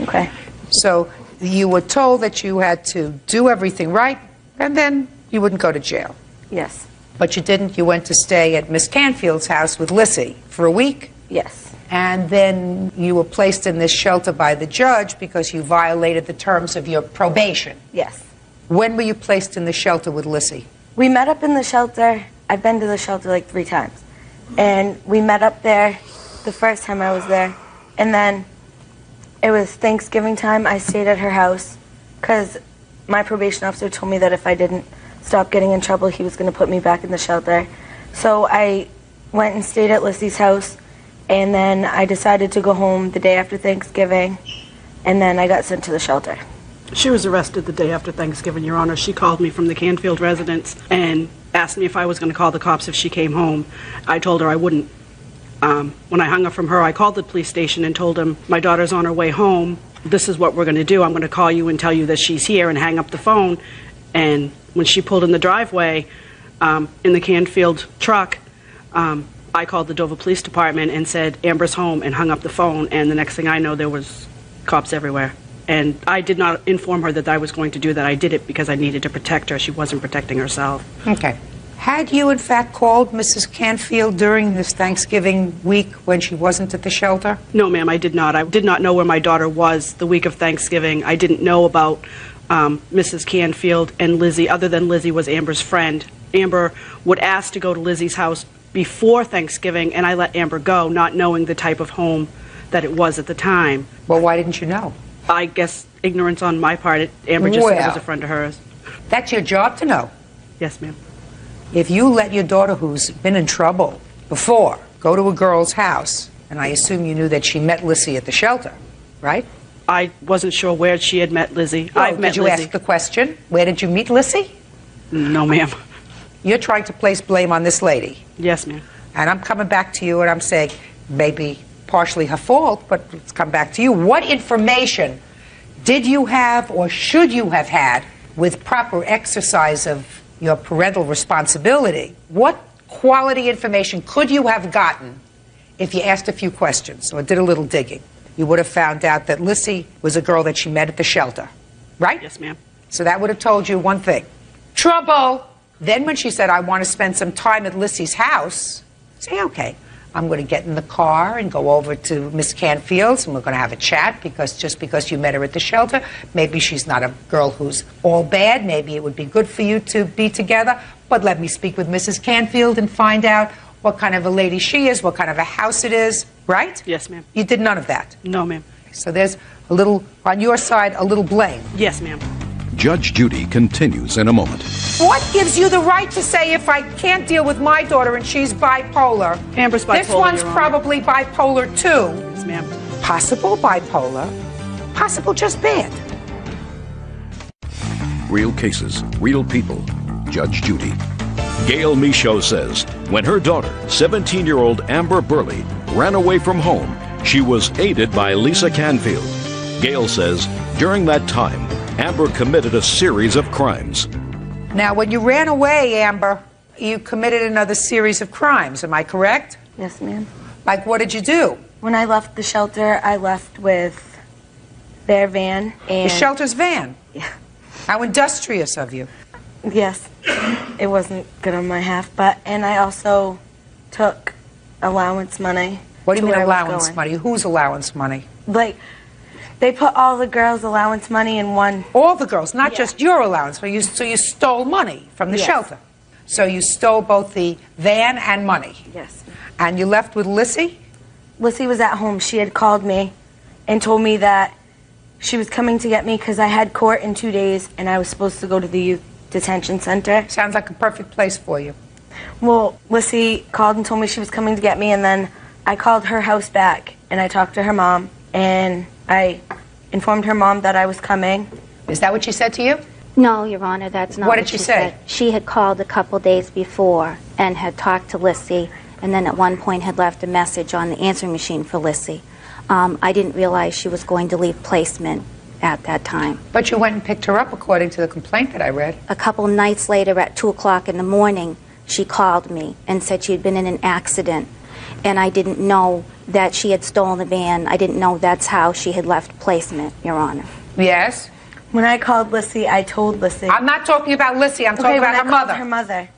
Okay. So you were told that you had to do everything right, and then you wouldn't go to jail. Yes. But you didn't. You went to stay at Miss Canfield's house with Lissy for a week. Yes. And then you were placed in this shelter by the judge because you violated the terms of your probation. Yes. When were you placed in the shelter with Lissy? We met up in the shelter. I've been to the shelter like 3 times. And we met up there the first time I was there. And then it was Thanksgiving time. I stayed at her house because my probation officer told me that if I didn't stop getting in trouble, he was going to put me back in the shelter. So I went and stayed at Lissy's house. And then I decided to go home the day after Thanksgiving. And then I got sent to the shelter. She was arrested the day after Thanksgiving, Your Honor. She called me from the Canfield residence and asked me if I was going to call the cops if she came home. I told her I wouldn't. When I hung up from her, I called the police station and told them, my daughter's on her way home. This is what we're going to do. I'm going to call you and tell you that she's here, and hang up the phone. And when she pulled in the driveway in the Canfield truck, I called the Dover Police Department and said, Amber's home, and hung up the phone. And the next thing I know, there was cops everywhere. And I did not inform her that I was going to do that. I did it because I needed to protect her. She wasn't protecting herself. Okay. Had you, in fact, called Mrs. Canfield during this Thanksgiving week when she wasn't at the shelter? No, ma'am, I did not. I did not know where my daughter was the week of Thanksgiving. I didn't know about Mrs. Canfield and Lizzie, other than Lizzie was Amber's friend. Amber would ask to go to Lizzie's house before Thanksgiving, and I let Amber go, not knowing the type of home that it was at the time. Well, why didn't you know? I guess ignorance on my part. Amber just said it was a friend of hers. That's your job to know. Yes, ma'am. If you let your daughter, who's been in trouble before, go to a girl's house, and I assume you knew that she met Lizzie at the shelter, right? I wasn't sure where she had met Lizzie. Well, I've met did you Lizzie. ask the question? Where did you meet Lizzie? No, ma'am. You're trying to place blame on this lady. Yes, ma'am. And I'm coming back to you and I'm saying maybe partially her fault, but let's come back to you. What information did you have or should you have had with proper exercise of your parental responsibility? What quality information could you have gotten if you asked a few questions or did a little digging? You would have found out that Lizzie was a girl that she met at the shelter, right? Yes, ma'am. So that would have told you one thing. Trouble! Then when she said, I want to spend some time at Lizzie's house, say, okay, I'm going to get in the car and go over to Miss Canfield's and we're going to have a chat because just because you met her at the shelter, maybe she's not a girl who's all bad. Maybe it would be good for you to be together. But let me speak with Mrs. Canfield and find out what kind of a lady she is, what kind of a house it is, right? Yes, ma'am. You did none of that? No, ma'am. So there's a little, on your side, a little blame. Yes, ma'am. Judge Judy continues in a moment. What gives you the right to say if I can't deal with my daughter and she's bipolar? Amber's bipolar, This one's Your Honor. probably bipolar too. Yes, ma'am. Possible bipolar, possible just bad. Real cases, real people. Judge Judy. Gail Michaud says when her daughter, 17-year-old Amber Burley, ran away from home, she was aided by Lisa Canfield. Gail says during that time, Amber committed a series of crimes. Now, when you ran away, Amber, you committed another series of crimes, am I correct? Yes, ma'am. Like, what did you do? When I left the shelter, I left with their van and... The shelter's van? Yeah. How industrious of you. Yes. It wasn't good on my half, and I also took allowance money. What do you to mean where I was allowance going. money? Whose allowance money? Like, they put all the girls' allowance money in one. All the girls, not Yeah. just your allowance. So you stole money from the Yes. shelter. So you stole both the van and money. Yes. And you left with Lissy? Lissy was at home. She had called me and told me that she was coming to get me because I had court in 2 days and I was supposed to go to the youth detention center. Sounds like a perfect place for you. Well, Lissy called and told me she was coming to get me, and then I called her house back and I talked to her mom and I informed her mom that I was coming. Is that what she said to you? No, Your Honor, that's not What what did she say? said. She had called a couple days before and had talked to Lissy, and then at one point had left a message on the answering machine for Lissy. I didn't realize she was going to leave placement at that time. But you went and picked her up according to the complaint that I read. A couple nights later at 2 o'clock in the morning, she called me and said she had been in an accident, and I didn't know that she had stolen the van. I didn't know that's how she had left placement, Your Honor. Yes? When I called Lissy, I told Lissy. I'm not talking about Lissy, I'm talking when about I her called mother. her mother,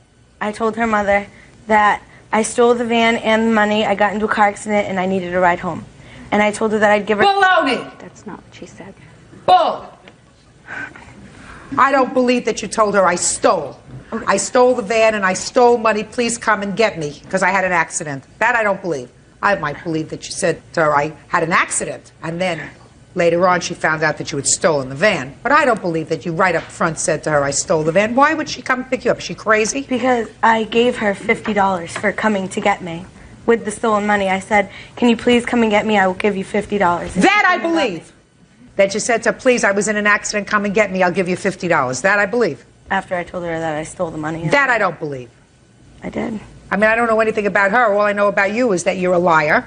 I told her mother that I stole the van and the money. I got into a car accident and I needed a ride home. And I told her that I'd give her... Baloney! That's not what she said. Bull! I don't believe that you told her I stole. Okay. I stole the van and I stole money. Please come and get me because I had an accident. That I don't believe. I might believe that you said to her I had an accident and then later on she found out that you had stolen the van. But I don't believe that you right up front said to her I stole the van. Why would she come pick you up? Is she crazy? Because I gave her $50 for coming to get me. With the stolen money, I said, can you please come and get me? I will give you $50. That I believe. That you said to her, please, I was in an accident, come and get me, I'll give you $50. That I believe. After I told her that I stole the money. That I don't believe. I did. I mean, I don't know anything about her. All I know about you is that you're a liar,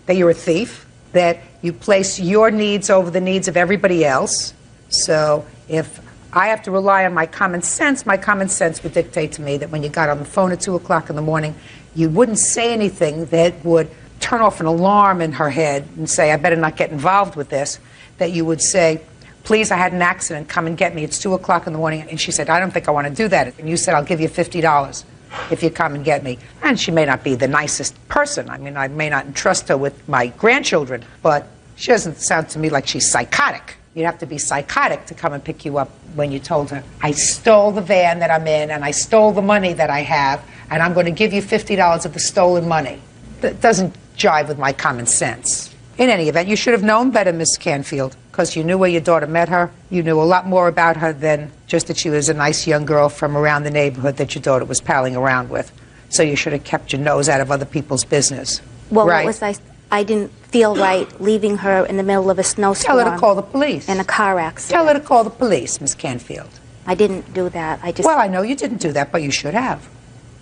that you're a thief, that you place your needs over the needs of everybody else. So if I have to rely on my common sense would dictate to me that when you got on the phone at 2 o'clock in the morning, you wouldn't say anything that would turn off an alarm in her head and say, I better not get involved with this. That you would say, please, I had an accident, come and get me. It's 2 o'clock in the morning. And she said, I don't think I want to do that. And you said, I'll give you $50 if you come and get me. And she may not be the nicest person. I mean, I may not entrust her with my grandchildren, but she doesn't sound to me like she's psychotic. You'd have to be psychotic to come and pick you up when you told her, I stole the van that I'm in, and I stole the money that I have, and I'm going to give you $50 of the stolen money. That doesn't jive with my common sense. In any event, you should have known better, Miss Canfield, because you knew where your daughter met her. You knew a lot more about her than just that she was a nice young girl from around the neighborhood that your daughter was palling around with. So you should have kept your nose out of other people's business. Well, right? what was I didn't feel right leaving her in the middle of a snowstorm. Tell her to call the police. In a car accident. Tell her to call the police, Miss Canfield. I didn't do that. I just. Well, I know you didn't do that, but you should have.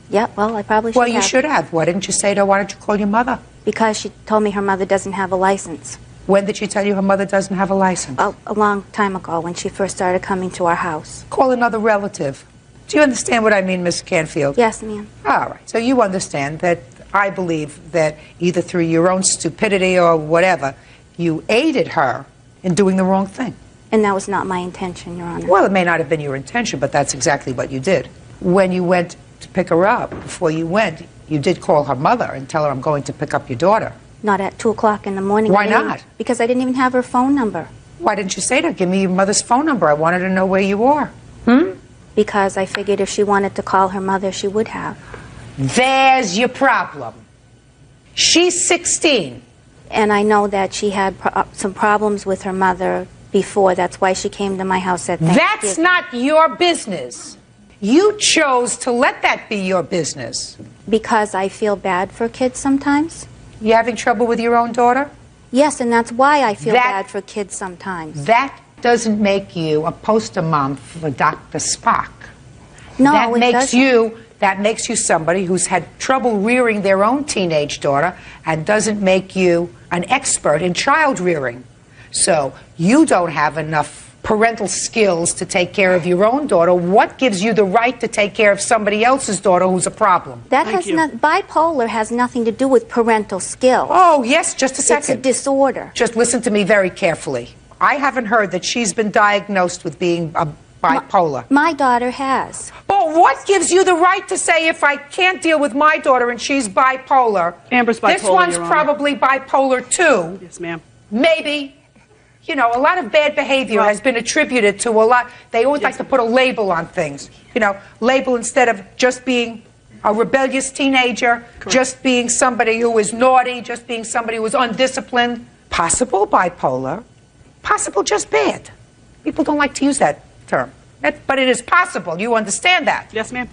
Yeah, well, I probably should have. Well, you should have. Why didn't you say to her, why don't you call your mother? Because she told me her mother doesn't have a license. When did she tell you her mother doesn't have a license? A long time ago, when she first started coming to our house. Call another relative. Do you understand what I mean, Miss Canfield? Yes, ma'am. All right. So you understand that I believe that either through your own stupidity or whatever, you aided her in doing the wrong thing. And that was not my intention, Your Honor. Well, it may not have been your intention, but that's exactly what you did. When you went to pick her up, before you went, you did call her mother and tell her, I'm going to pick up your daughter. Not at 2 o'clock in the morning. Why not? Because I didn't even have her phone number. Why didn't you say to her, give me your mother's phone number? I wanted to know where you are. Because I figured if she wanted to call her mother, she would have. There's your problem. She's 16. And I know that she had some problems with her mother before. That's why she came to my house at Thanksgiving. That's not your business. You chose to let that be your business. Because I feel bad for kids sometimes. You having trouble with your own daughter? Yes, and that's why I feel bad for kids sometimes. That doesn't make you a poster mom for Dr. Spock. No, that it makes doesn't. That makes you somebody who's had trouble rearing their own teenage daughter and doesn't make you an expert in child rearing. So you don't have enough parental skills to take care of your own daughter. What gives you the right to take care of somebody else's daughter who's a problem? That has bipolar has nothing to do with parental skill. Oh, yes, just a second. It's a disorder. Just listen to me very carefully. I haven't heard that she's been diagnosed with being a bipolar. My daughter has. But what gives you the right to say if I can't deal with my daughter and she's bipolar? Amber's bipolar, This one's Your Honor. probably bipolar too. Yes, ma'am. Maybe. You know, a lot of bad behavior has been attributed to a lot. They always like to put a label on things. You know, label instead of just being a rebellious teenager, just being somebody who is naughty, just being somebody who is undisciplined. Possible bipolar, possible just bad. People don't like to use that term. But it is possible. You understand that? Yes, ma'am.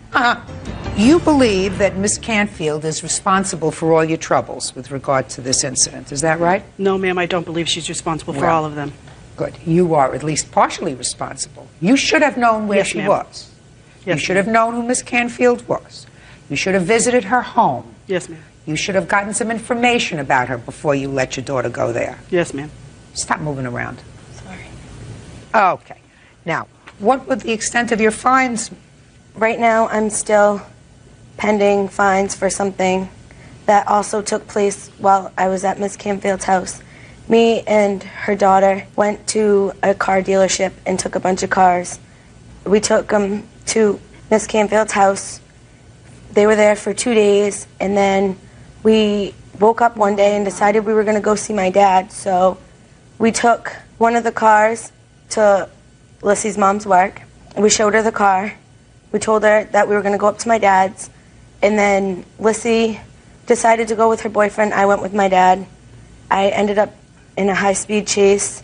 You believe that Miss Canfield is responsible for all your troubles with regard to this incident. Is that right? No, ma'am, I don't believe she's responsible for Well, all of them. Good. You are at least partially responsible. You should have known where Yes, she ma'am. was. Yes, You should have known who Miss Canfield was. You should have visited her home. Yes, ma'am. You should have gotten some information about her before you let your daughter go there. Yes, ma'am. Stop moving around. Sorry. Okay. Now, what would the extent of your fines? Right now, I'm still pending fines for something that also took place while I was at Miss Canfield's house. Me and her daughter went to a car dealership and took a bunch of cars. We took them to Miss Canfield's house. They were there for 2 days, and then we woke up one day and decided we were going to go see my dad. So we took one of the cars to Lissy's mom's work. We showed her the car. We told her that we were going to go up to my dad's. And then Lissy decided to go with her boyfriend. I went with my dad. I ended up in a high-speed chase.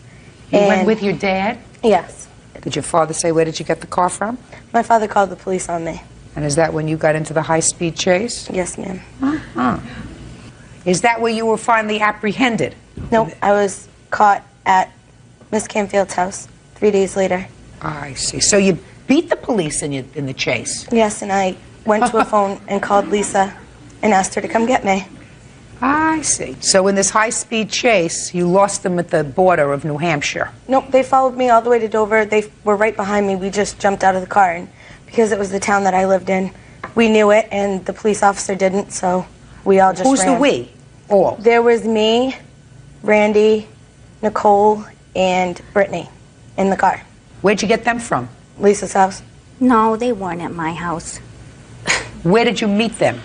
You went with your dad? Yes. Did your father say, where did you get the car from? My father called the police on me. And is that when you got into the high-speed chase? Yes, ma'am. Is that where you were finally apprehended? Nope, I was caught at Miss Canfield's house 3 days later. I see. So you beat the police in the chase? Yes, and I went to a phone and called Lisa and asked her to come get me. I see. So in this high-speed chase, you lost them at the border of New Hampshire. Nope, they followed me all the way to Dover. They were right behind me. We just jumped out of the car, and because it was the town that I lived in, we knew it, and the police officer didn't, so we all just Who's ran. the we? All. There was me, Randy, Nicole, and Brittany. in the car. Where'd you get them from? Lisa's house. No, they weren't at my house. Where did you meet them?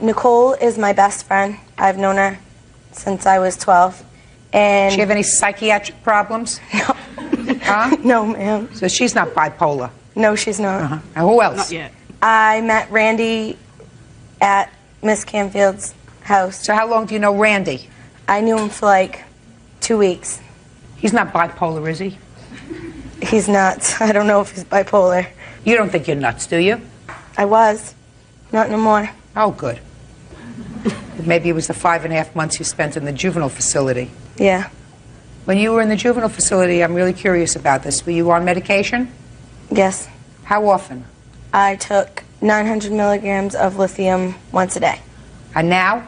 Nicole is my best friend. I've known her since I was 12. And Does she have any psychiatric problems? No. Huh? No, ma'am. So she's not bipolar? No, she's not. And who else? Not yet. I met Randy at Miss Canfield's house. So how long do you know Randy? I knew him for like 2 weeks. He's not bipolar, is he? He's nuts. I don't know if he's bipolar. You don't think you're nuts, do you? I was. Not no more. Oh, good. Maybe it was the 5.5 months you spent in the juvenile facility. Yeah. When you were in the juvenile facility, I'm really curious about this. Were you on medication? Yes. How often? I took 900 milligrams of lithium once a day. And now?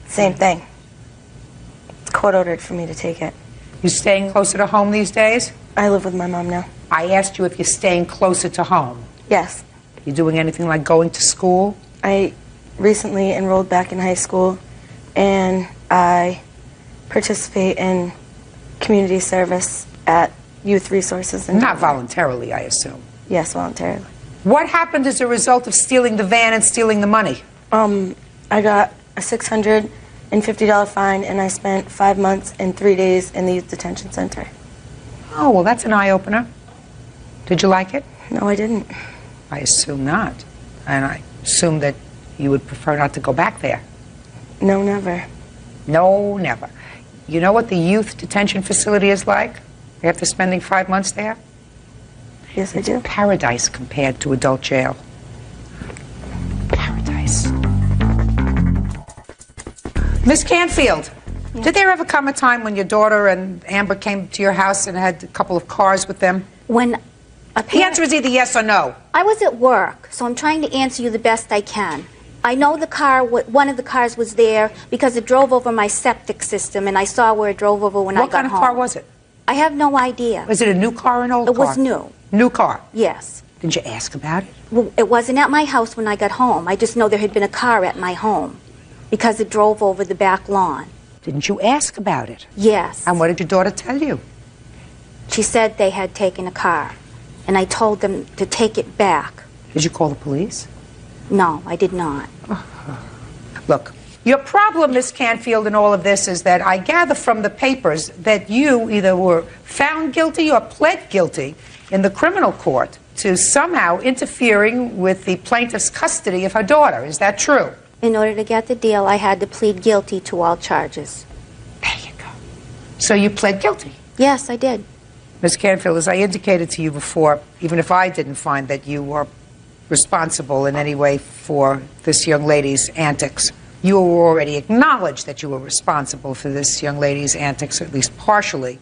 Same thing. It's court ordered for me to take it. You staying closer to home these days? I live with my mom now. I asked you if you're staying closer to home. Yes. You doing anything like going to school? I recently enrolled back in high school, and I participate in community service at youth resources. Not voluntarily, I assume. Yes, voluntarily. What happened as a result of stealing the van and stealing the money? I got a $650 fine, and I spent 5 months and 3 days in the youth detention center. Oh, well, that's an eye-opener. Did you like it? No, I didn't. I assume not. And I assume that you would prefer not to go back there. No, never. No, never. You know what the youth detention facility is like after spending 5 months there? Yes, I do. It's paradise compared to adult jail. Paradise. Miss Canfield, did there ever come a time when your daughter and Amber came to your house and had a couple of cars with them? When The answer is either yes or no. I was at work, so I'm trying to answer you the best I can. I know the car, one of the cars was there because it drove over my septic system, and I saw where it drove over when I got home. What kind of car was it? I have no idea. Was it a new car or an old car? It was new. New car? Yes. Didn't you ask about it? Well, it wasn't at my house when I got home. I just know there had been a car at my home because it drove over the back lawn. Didn't you ask about it? Yes. And what did your daughter tell you? She said they had taken a car, and I told them to take it back. Did you call the police? No, I did not. Look, your problem, Miss Canfield, in all of this is that I gather from the papers that you either were found guilty or pled guilty in the criminal court to somehow interfering with the plaintiff's custody of her daughter. Is that true? In order to get the deal, I had to plead guilty to all charges. There you go. So you pled guilty? Yes, I did. Ms. Canfield, as I indicated to you before, even if I didn't find that you were responsible in any way for this young lady's antics, you already acknowledged that you were responsible for this young lady's antics, or at least partially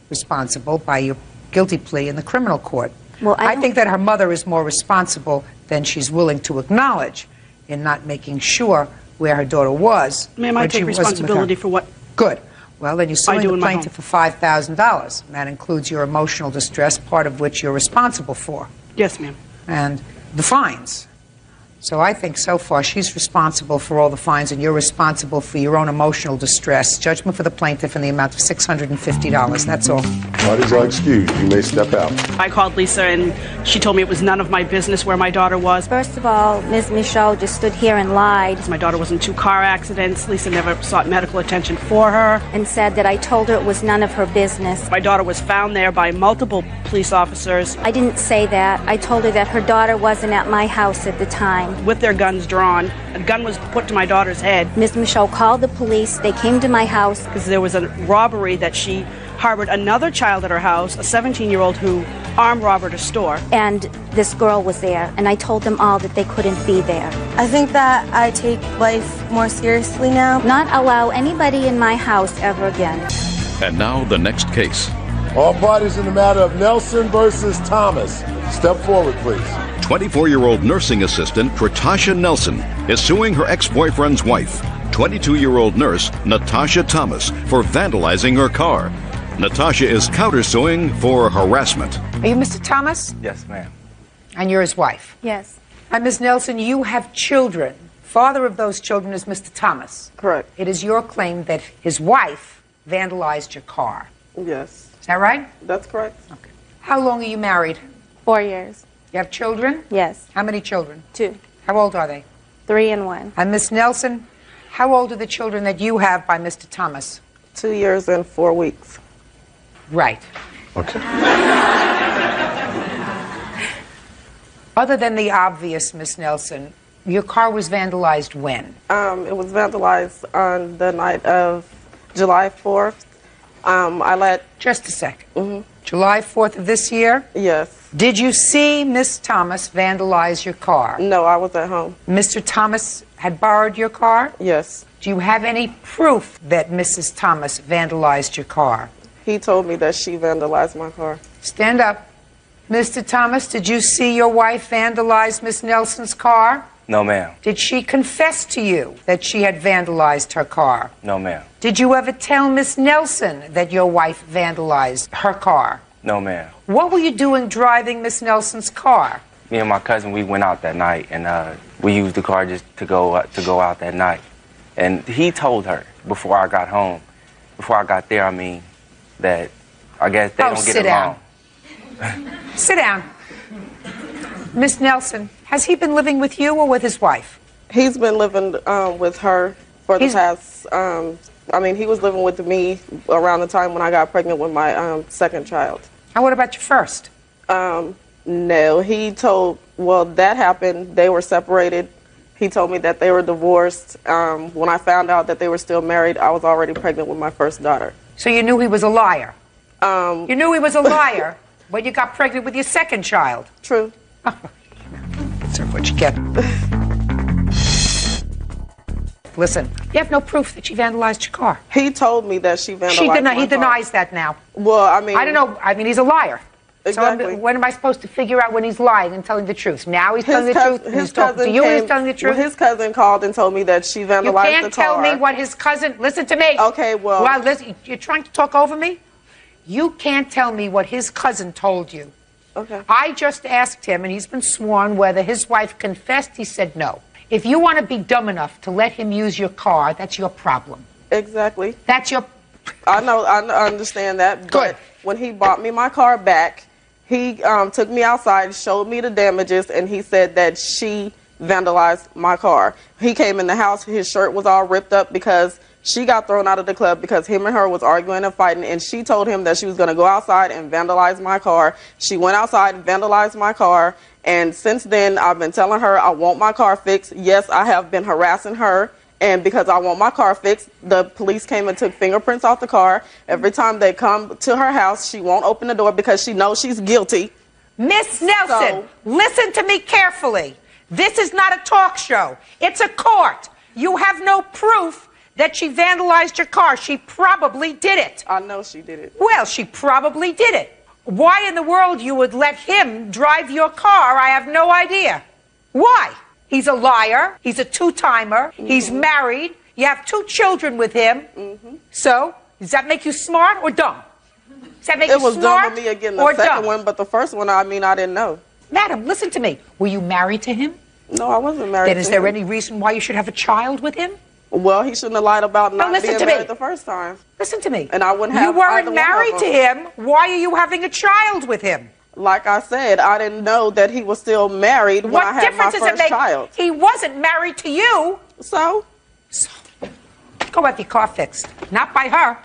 responsible by your guilty plea in the criminal court. Well, I think that her mother is more responsible than she's willing to acknowledge in not making sure where her daughter was. Ma'am, I when she take wasn't with her. responsibility for what Good. Well, then you're suing do the in my plaintiff for $5,000. That includes your emotional distress, part of which you're responsible for, Yes, ma'am. and the fines. So I think so far she's responsible for all the fines, and you're responsible for your own emotional distress. Judgment for the plaintiff in the amount of $650. That's all. Parties are excused. You may step out. I called Lisa, and she told me it was none of my business where my daughter was. First of all, Ms. Michaud just stood here and lied. My daughter was in 2 car accidents. Lisa never sought medical attention for her. And said that I told her it was none of her business. My daughter was found there by multiple police officers I didn't say that. I told her that her daughter wasn't at my house at the time. with their guns drawn. A gun was put to my daughter's head Ms. Michaud called the police. They came to my house. because there was a robbery that she harbored another child at her house, a 17-year-old who armed robbed a store. And this girl was there, and I told them all that they couldn't be there. I think that I take life more seriously now. Not allow anybody in my house ever again. And now the next case. All parties in the matter of Nelson versus Thomas. Step forward, please. 24-year-old nursing assistant Natasha Nelson is suing her ex-boyfriend's wife, 22-year-old nurse Natasha Thomas, for vandalizing her car. Natasha is countersuing for harassment. Are you Mr. Thomas? Yes, ma'am. And you're his wife? Yes. And Ms. Nelson, you have children. Father of those children is Mr. Thomas. Correct. It is your claim that his wife vandalized your car. Yes. Is Is that right? That's correct. Okay. How long are you married? 4 years. You have children? Yes. How many children? 2. How old are they? 3 and 1. And Miss Nelson, how old are the children that you have by Mr. Thomas? 2 years and 4 weeks. Right. Okay. Other than the obvious, Miss Nelson, your car was vandalized when? It was vandalized on the night of July 4th. Just a second. July 4th of this year? Yes. Did you see Miss Thomas vandalize your car? No, I was at home. Mr. Thomas had borrowed your car? Yes. Do you have any proof that Mrs. Thomas vandalized your car? He told me that she vandalized my car. Stand up. Mr. Thomas, did you see your wife vandalize Miss Nelson's car? No, ma'am. Did she confess to you that she had vandalized her car? No, ma'am. Did you ever tell Miss Nelson that your wife vandalized her car? No, ma'am. What were you doing driving Miss Nelson's car? Me and my cousin, we went out that night, and we used the car just to go out that night. And he told her before I got home, before I got there, I mean, that I guess they don't get along. Sit down. Miss Nelson, has he been living with you or with his wife? He's been living with her for the past, he was living with me around the time when I got pregnant with my second child. And what about your first? No, he told, well, that happened. They were separated. He told me that they were divorced. When I found out that they were still married, I was already pregnant with my first daughter. So you knew he was a liar? You knew he was a liar when you got pregnant with your second child? True. That's what you get. Listen, you have no proof that she vandalized your car. He told me that she vandalized my car. He denies that now. Well, I mean... I don't know. I mean, he's a liar. Exactly. So when am I supposed to figure out when he's lying and telling the truth? Now he's telling the truth? He's talking to you and he's telling the truth? Well, his cousin called and told me that she vandalized the car. You can't tell me what his cousin... Listen to me. Okay, well... Well, listen, you're trying to talk over me? You can't tell me what his cousin told you. Okay. I just asked him, and he's been sworn, whether his wife confessed. He said no. If you want to be dumb enough to let him use your car, that's your problem. Exactly. That's your... I know, I understand that. Good. But when he bought me my car back, he took me outside, showed me the damages, and he said that she vandalized my car. He came in the house, his shirt was all ripped up because she got thrown out of the club because him and her was arguing and fighting, and she told him that she was going to go outside and vandalize my car. She went outside and vandalized my car, and since then I've been telling her I want my car fixed. Yes, I have been harassing her, and because I want my car fixed, the police came and took fingerprints off the car. Every time they come to her house, she won't open the door because she knows she's guilty. Miss Nelson, listen to me carefully. This is not a talk show. It's a court. You have no proof that she vandalized your car. She probably did it. I know she did it. Well, she probably did it. Why in the world you would let him drive your car, I have no idea. Why? He's a liar. He's a two-timer. He's married. You have 2 children with him. So, does that make you smart or dumb? Does that make you smart or dumb? It was dumb of me again, the second one, but the first one, I didn't know. Madam, listen to me. Were you married to him? No, I wasn't married to him. Then is there any reason why you should have a child with him? Well, he shouldn't have lied about not being married the first time. Listen to me. And I wouldn't have. You weren't married to him. Why are you having a child with him? Like I said, I didn't know that he was still married when I had my first child. He wasn't married to you. So? Go have your car fixed. Not by her.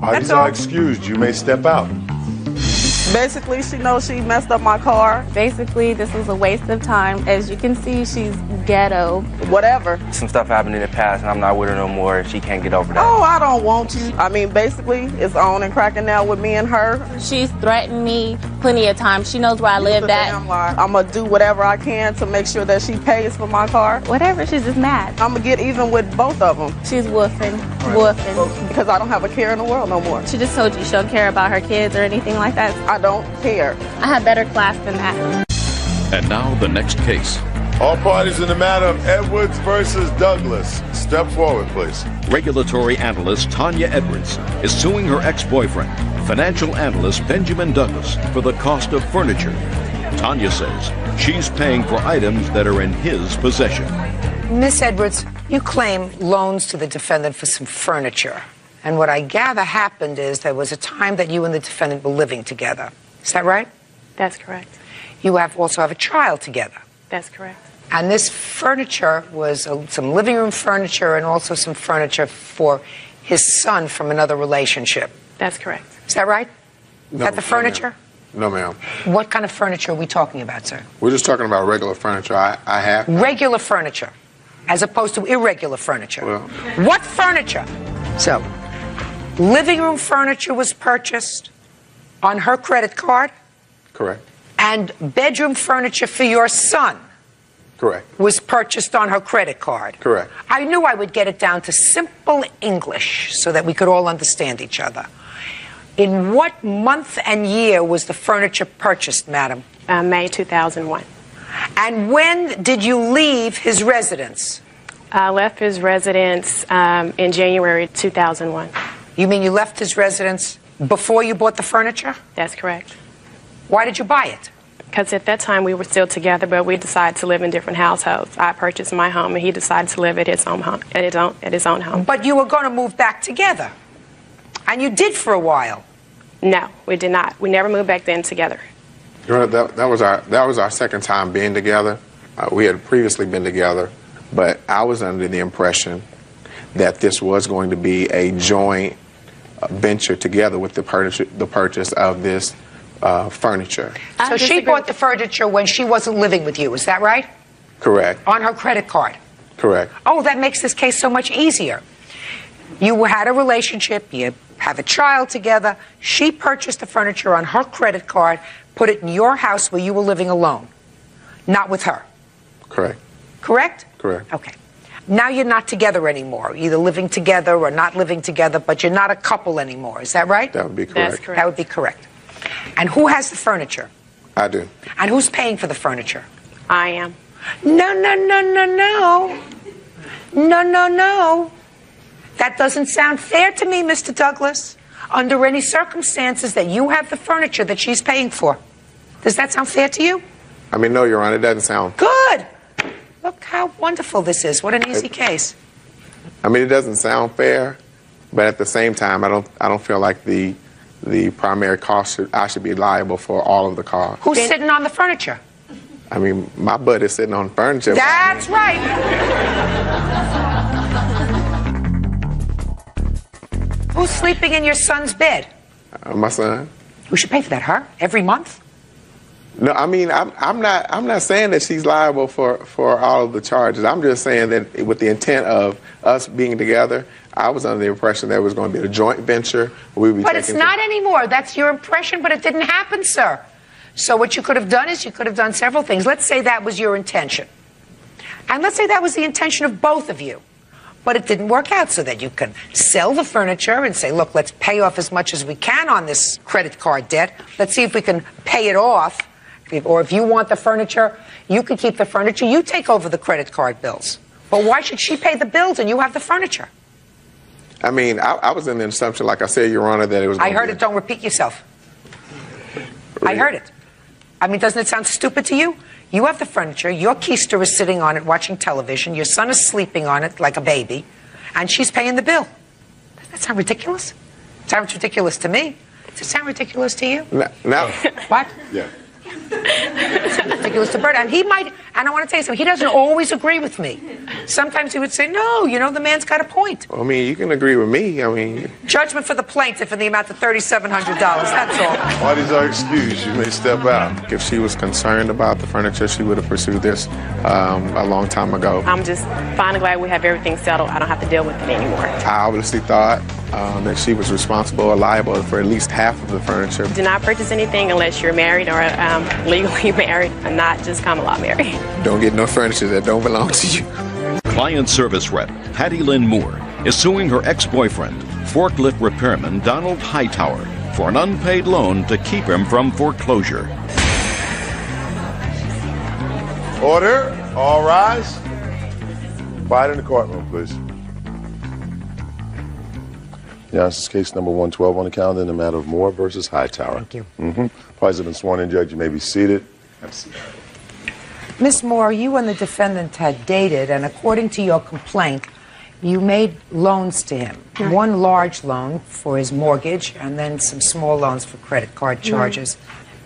Parties are excused. You may step out. Basically, she knows she messed up my car. Basically, this was a waste of time. As you can see, she's ghetto. Whatever. Some stuff happened in the past, and I'm not with her no more. She can't get over that. Oh, I don't want you. Basically, it's on and cracking now with me and her. She's threatened me plenty of times. She knows where I live at. I'm going to do whatever I can to make sure that she pays for my car. Whatever, she's just mad. I'm going to get even with both of them. She's woofing. Because I don't have a care in the world no more. She just told you she don't care about her kids or anything like that. I don't care. I have better class than that. And now the next case. All parties in the matter of Edwards versus Douglas. Step forward, please. Regulatory analyst Tanya Edwards is suing her ex-boyfriend, financial analyst Benjamin Douglas, for the cost of furniture. Tanya says she's paying for items that are in his possession. Miss Edwards, you claim loans to the defendant for some furniture. And what I gather happened is there was a time that you and the defendant were living together. Is that right? That's correct. You also have a child together. That's correct. And this furniture was some living room furniture and also some furniture for his son from another relationship. That's correct. Is that right? Is that the furniture? No, ma'am. What kind of furniture are we talking about, sir? We're just talking about regular furniture. I have. Regular furniture, as opposed to irregular furniture. Well, what furniture? So, living room furniture was purchased on her credit card, correct. and bedroom furniture for your son Correct. was purchased on her credit card. Correct. I knew I would get it down to simple English so that we could all understand each other. In what month and year was the furniture purchased, madam? May 2001. And when did you leave his residence? I left his residence in January 2001. You mean you left his residence before you bought the furniture? That's correct. Why did you buy it? Because at that time we were still together, but we decided to live in different households. I purchased my home, and he decided to live at his own home. At his own home. But you were going to move back together, and you did for a while. No, we did not. We never moved back then together. Your Honor, that was our second time being together. We had previously been together, but I was under the impression that this was going to be a joint venture together with the purchase of this furniture. So she bought the furniture when she wasn't living with you, is that right? Correct. On her credit card? Correct. Oh, that makes this case so much easier. You had a relationship, you have a child together. She purchased the furniture on her credit card, put it in your house where you were living alone, not with her. Correct. Correct? Correct. Okay. Now you're not together anymore, either living together or not living together, but you're not a couple anymore. Is that right? That would be correct. That's correct. That would be correct. And who has the furniture? I do. And who's paying for the furniture? I am. No, no, no, no, no. No, no, no. That doesn't sound fair to me, Mr. Douglas. Under any circumstances that you have the furniture that she's paying for. Does that sound fair to you? I mean, no, Your Honor, it doesn't sound. Good. Look how wonderful this is. What an easy case. I mean, it doesn't sound fair, but at the same time, I don't feel like the primary cost I should be liable for all of the costs. Who's sitting on the furniture? I mean, my butt is sitting on furniture. That's right. Who's sleeping in your son's bed? My son. Who should pay for that? Her? Every month? No, I mean, I'm not saying that she's liable for all of the charges. I'm just saying that with the intent of us being together, I was under the impression that it was going to be a joint venture. But it's not anymore. That's your impression, but it didn't happen, sir. So what you could have done is you could have done several things. Let's say that was your intention. And let's say that was the intention of both of you. But it didn't work out, so that you can sell the furniture and say, look, let's pay off as much as we can on this credit card debt. Let's see if we can pay it off. Or if you want the furniture, you can keep the furniture. You take over the credit card bills. But why should she pay the bills and you have the furniture? I mean, I was in the assumption, like I said, Your Honor, that it was. I heard it. Don't repeat yourself. I heard it. I mean, doesn't it sound stupid to you? You have the furniture. Your keister is sitting on it watching television. Your son is sleeping on it like a baby. And she's paying the bill. Doesn't that sound ridiculous? It sounds ridiculous to me. Does it sound ridiculous to you? No. What? Yeah. It's ridiculous to Bert. And he might, and I want to tell you something, he doesn't always agree with me. Sometimes he would say, no, you know, the man's got a point. I mean, you can agree with me. I mean. Judgment for the plaintiff in the amount of $3,700. That's all. What is our excuse? You may step out. If she was concerned about the furniture, she would have pursued this a long time ago. I'm just finally glad we have everything settled. I don't have to deal with it anymore. I obviously thought that she was responsible or liable for at least half of the furniture. Do not purchase anything unless you're married or legally married, and not just common law married. Don't get no furniture that don't belong to you. Client service rep Hattie Lynn Moore is suing her ex-boyfriend, forklift repairman Donald Hightower, for an unpaid loan to keep him from foreclosure. Order. All rise. Quiet in the courtroom, please. Yeah, this is case number 112 on the calendar in the matter of Moore versus Hightower. Thank you. Parties have been sworn in, Judge. You may be seated. Miss Moore, you and the defendant had dated, and according to your complaint, You made loans to him. Right. One large loan for his mortgage and then some small loans for credit card charges.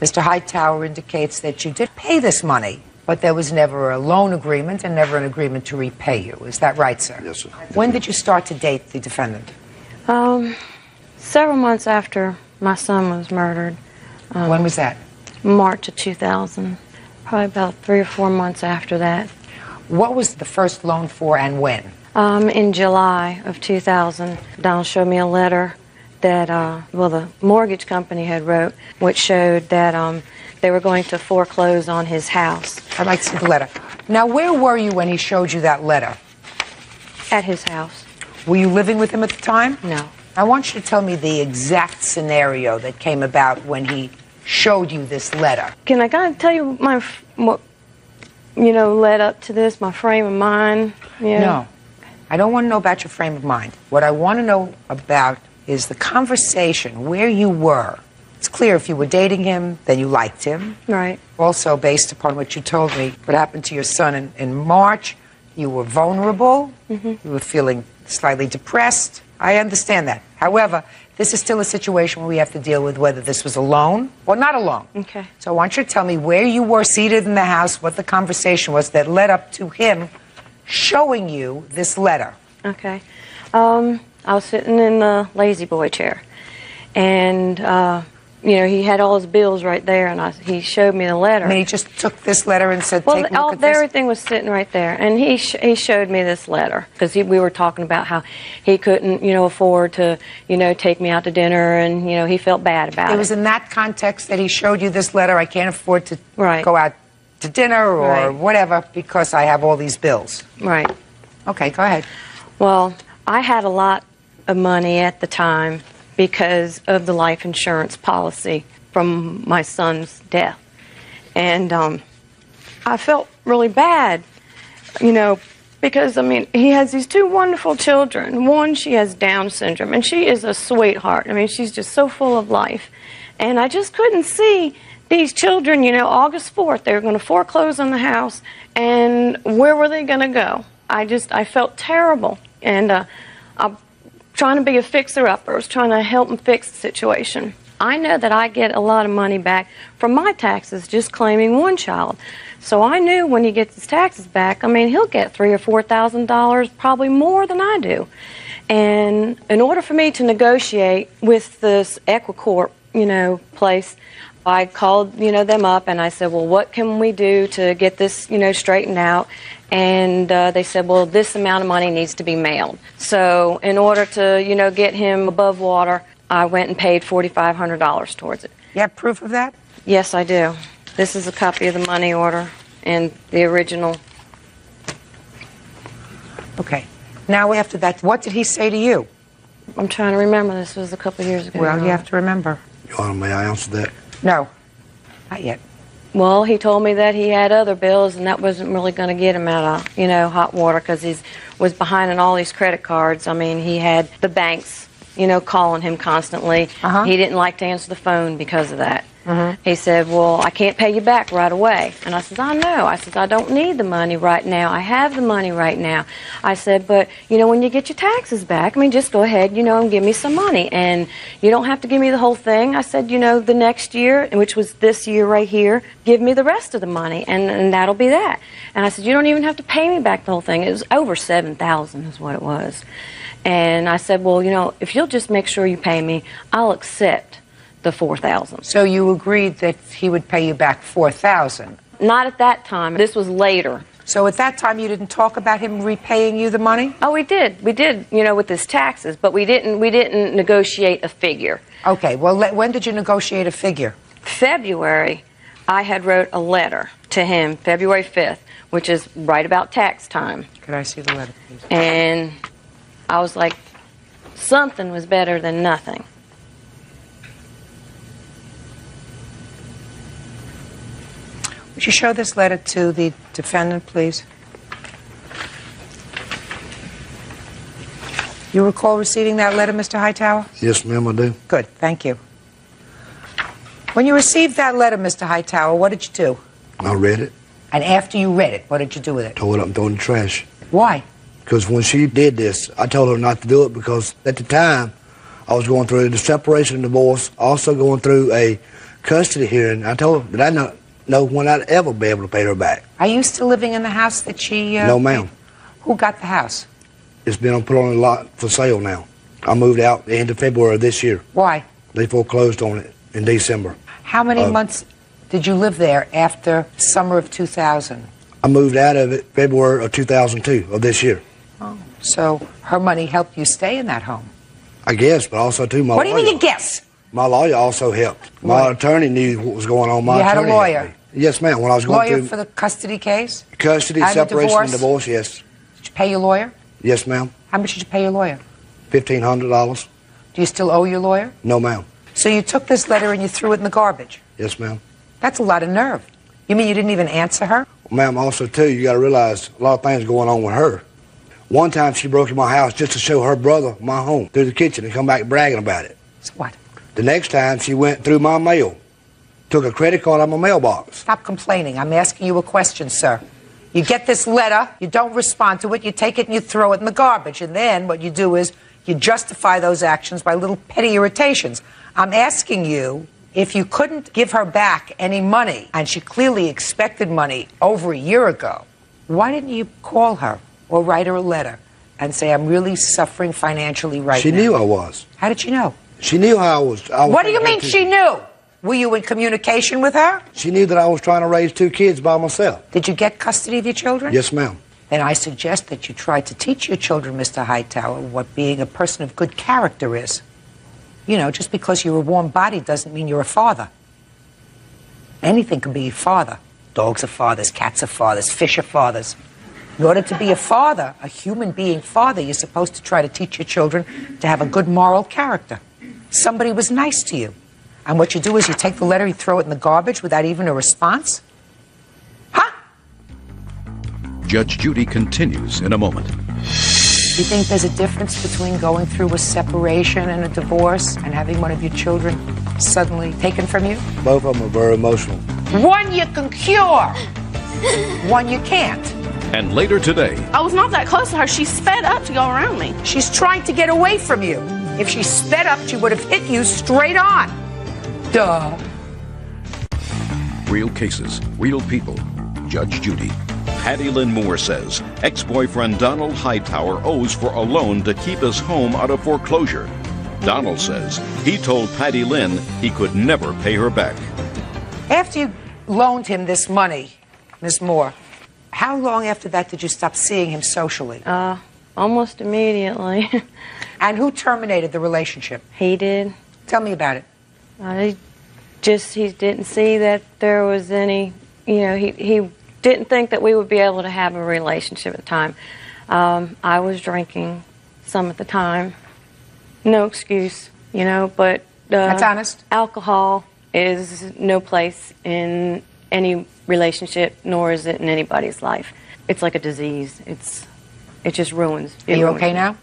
Mr. Hightower indicates that you did pay this money, but there was never a loan agreement and never an agreement to repay you. Is that right, sir? Yes, sir. When did you start to date the defendant? Several months after my son was murdered. When was that? March of 2000. Probably about 3 or 4 months after that. What was the first loan for and when? In July of 2000, Donald showed me a letter that, the mortgage company had wrote, which showed that they were going to foreclose on his house. I'd like to see the letter. Now, where were you when he showed you that letter? At his house. Were you living with him at the time? No. I want you to tell me the exact scenario that came about when he showed you this letter. Can I kind of tell you what led up to this, my frame of mind? Yeah. No. I don't want to know about your frame of mind. What I want to know about is the conversation, where you were. It's clear if you were dating him, then you liked him. Right. Also, based upon what you told me, what happened to your son in March, you were vulnerable. You were feeling slightly depressed. I understand that. However, this is still a situation where we have to deal with whether this was a loan or not a loan. Okay. So I want you to tell me where you were seated in the house, what the conversation was that led up to him showing you this letter. Okay. I was sitting in the lazy boy chair, and he had all his bills right there, and he showed me the letter. And he just took this letter and said, "Take a look at this." Everything was sitting right there, and he showed me this letter because we were talking about how he couldn't, afford to, take me out to dinner, and he felt bad about it. It was in that context that he showed you this letter. I can't afford to Right. go out to dinner or Right. whatever because I have all these bills. Right. Okay, go ahead. Well, I had a lot of money at the time because of the life insurance policy from my son's death. And I felt really bad, because, he has these 2 wonderful children. One, she has Down syndrome, and she is a sweetheart. She's just so full of life. And I just couldn't see these children, August 4th, they were going to foreclose on the house, and where were they going to go? I felt terrible. And I'm trying to be a fixer-upper. I was trying to help him fix the situation. I know that I get a lot of money back from my taxes just claiming one child. So I knew when he gets his taxes back, he'll get $3,000 or $4,000, probably more than I do. And in order for me to negotiate with this Equicorp, place, I called, them up and I said, well, what can we do to get this, straightened out? And they said, well, this amount of money needs to be mailed. So in order to, get him above water, I went and paid $4,500 towards it. You have proof of that? Yes, I do. This is a copy of the money order and the original. Okay. Now after that, what did he say to you? I'm trying to remember. This was a couple of years ago. Well, you have to remember. Your Honor, may I answer that? No, not yet. Well, he told me that he had other bills, and that wasn't really going to get him out of, hot water because he was behind on all these credit cards. He had the banks, calling him constantly. He didn't like to answer the phone because of that. He said, well, I can't pay you back right away. And I said, I know. I said, I don't need the money right now. I have the money right now. I said, but, when you get your taxes back, just go ahead, and give me some money. And you don't have to give me the whole thing. I said, the next year, which was this year right here, give me the rest of the money, and that'll be that. And I said, you don't even have to pay me back the whole thing. It was over $7,000 is what it was. And I said, well, if you'll just make sure you pay me, I'll accept the $4,000. So you agreed that he would pay you back $4,000? Not at that time. This was later. So at that time you didn't talk about him repaying you the money? Oh, we did. We did, with his taxes, but we didn't negotiate a figure. Okay. Well, when did you negotiate a figure? February. I had wrote a letter to him, February 5th, which is right about tax time. Could I see the letter, please? And I was like, something was better than nothing. Would you show this letter to the defendant, please? You recall receiving that letter, Mr. Hightower? Yes, ma'am, I do. Good, thank you. When you received that letter, Mr. Hightower, what did you do? I read it. And after you read it, what did you do with it? Tore it up and throw it in the trash. Why? Because when she did this, I told her not to do it because at the time I was going through the separation and divorce, also going through a custody hearing. I told her that I don't know when I'd ever be able to pay her back. Are you still living in the house that she... No, ma'am. Who got the house? It's been put on a lot for sale now. I moved out the end of February of this year. Why? They foreclosed on it in December. How many months did you live there after summer of 2000? I moved out of it February of 2002 of this year. Oh, so her money helped you stay in that home? I guess, but also too my What do you lawyer. mean you guess? My lawyer also helped. My attorney knew what was going on. My You had a attorney helped lawyer? me. Yes, ma'am. When I was going Lawyer through for the custody case? custody, And the separation, and divorce? divorce, yes. Did you pay your lawyer? Yes, ma'am. How much did you pay your lawyer? $1,500. Do you still owe your lawyer? No, ma'am. So you took this letter and you threw it in the garbage? Yes, ma'am. That's a lot of nerve. You mean you didn't even answer her? Ma'am, also, too, you got to realize a lot of things going on with her. One time she broke in my house just to show her brother my home through the kitchen and come back bragging about it. So what? The next time she went through my mail, took a credit card out of my mailbox. Stop complaining. I'm asking you a question, sir. You get this letter, you don't respond to it, you take it and you throw it in the garbage. And then what you do is you justify those actions by little petty irritations. I'm asking you, if you couldn't give her back any money, and she clearly expected money over a year ago, why didn't you call her or write her a letter and say, I'm really suffering financially right now? She knew I was. How did she know? She knew how I was. What do you mean she knew? Were you in communication with her? She knew that I was trying to raise 2 kids by myself. Did you get custody of your children? Yes, ma'am. Then I suggest that you try to teach your children, Mr. Hightower, what being a person of good character is. You know, just because you're a warm body doesn't mean you're a father. Anything can be a father. Dogs are fathers, cats are fathers, fish are fathers. In order to be a father, a human being father, you're supposed to try to teach your children to have a good moral character. Somebody was nice to you. And what you do is you take the letter, you throw it in the garbage without even a response? Judge Judy continues in a moment. Do you think there's a difference between going through a separation and a divorce and having one of your children suddenly taken from you? Both of them are very emotional. One you can cure, one you can't. And later today, I was not that close to her. She sped up to go around me. She's trying to get away from you. If she sped up, she would have hit you straight on. Duh. real cases, real people. Judge Judy. Patty Lynn Moore says ex-boyfriend Donald Hightower owes for a loan to keep his home out of foreclosure. Donald says he told Patty Lynn he could never pay her back. After you loaned him this money, Ms. Moore, how long after that did you stop seeing him socially? Almost immediately. And who terminated the relationship? He did. Tell me about it. He didn't see that there was any, he didn't think that we would be able to have a relationship at the time. I was drinking some at the time. No excuse, but... That's honest. Alcohol is no place in any relationship, nor is it in anybody's life. It's like a disease. It just ruins. Are you okay now?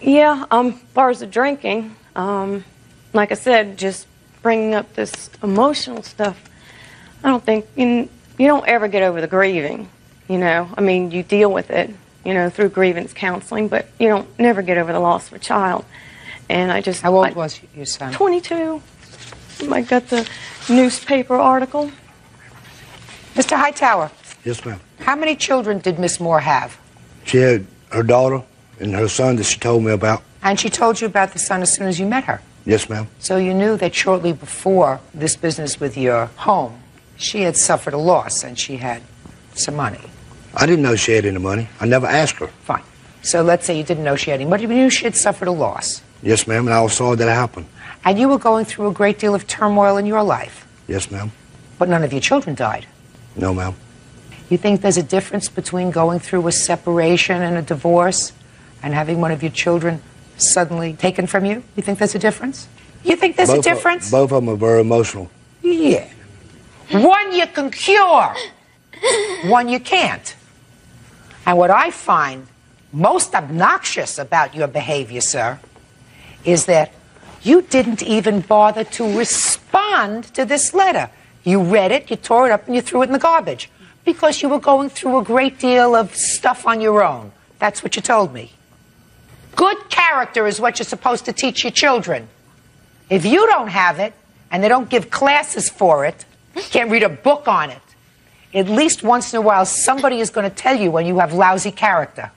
Yeah, as far as the drinking, like I said, just bringing up this emotional stuff, I don't think, you don't ever get over the grieving, you deal with it, through grievance counseling, but you don't never get over the loss of a child. And How old was your son? 22. I got the newspaper article. Mr. Hightower. Yes, ma'am. How many children did Miss Moore have? She had her daughter and her son that she told me about. And she told you about the son as soon as you met her? Yes, ma'am. So you knew that shortly before this business with your home, she had suffered a loss and she had some money. I didn't know she had any money. I never asked her. Fine. So let's say you didn't know she had any money, but you knew she had suffered a loss. Yes, ma'am, and I was sorry that happened. And you were going through a great deal of turmoil in your life. Yes, ma'am. But none of your children died. No, ma'am. You think there's a difference between going through a separation and a divorce and having one of your children suddenly taken from you? You think there's a difference? You think there's a difference? Both of them are very emotional. Yeah. One you can cure, one you can't. And what I find most obnoxious about your behavior, sir, is that you didn't even bother to respond to this letter. You read it, you tore it up, and you threw it in the garbage. Because you were going through a great deal of stuff on your own. That's what you told me. Good character is what you're supposed to teach your children. If you don't have it, and they don't give classes for it, can't read a book on it, at least once in a while somebody is going to tell you when you have lousy character.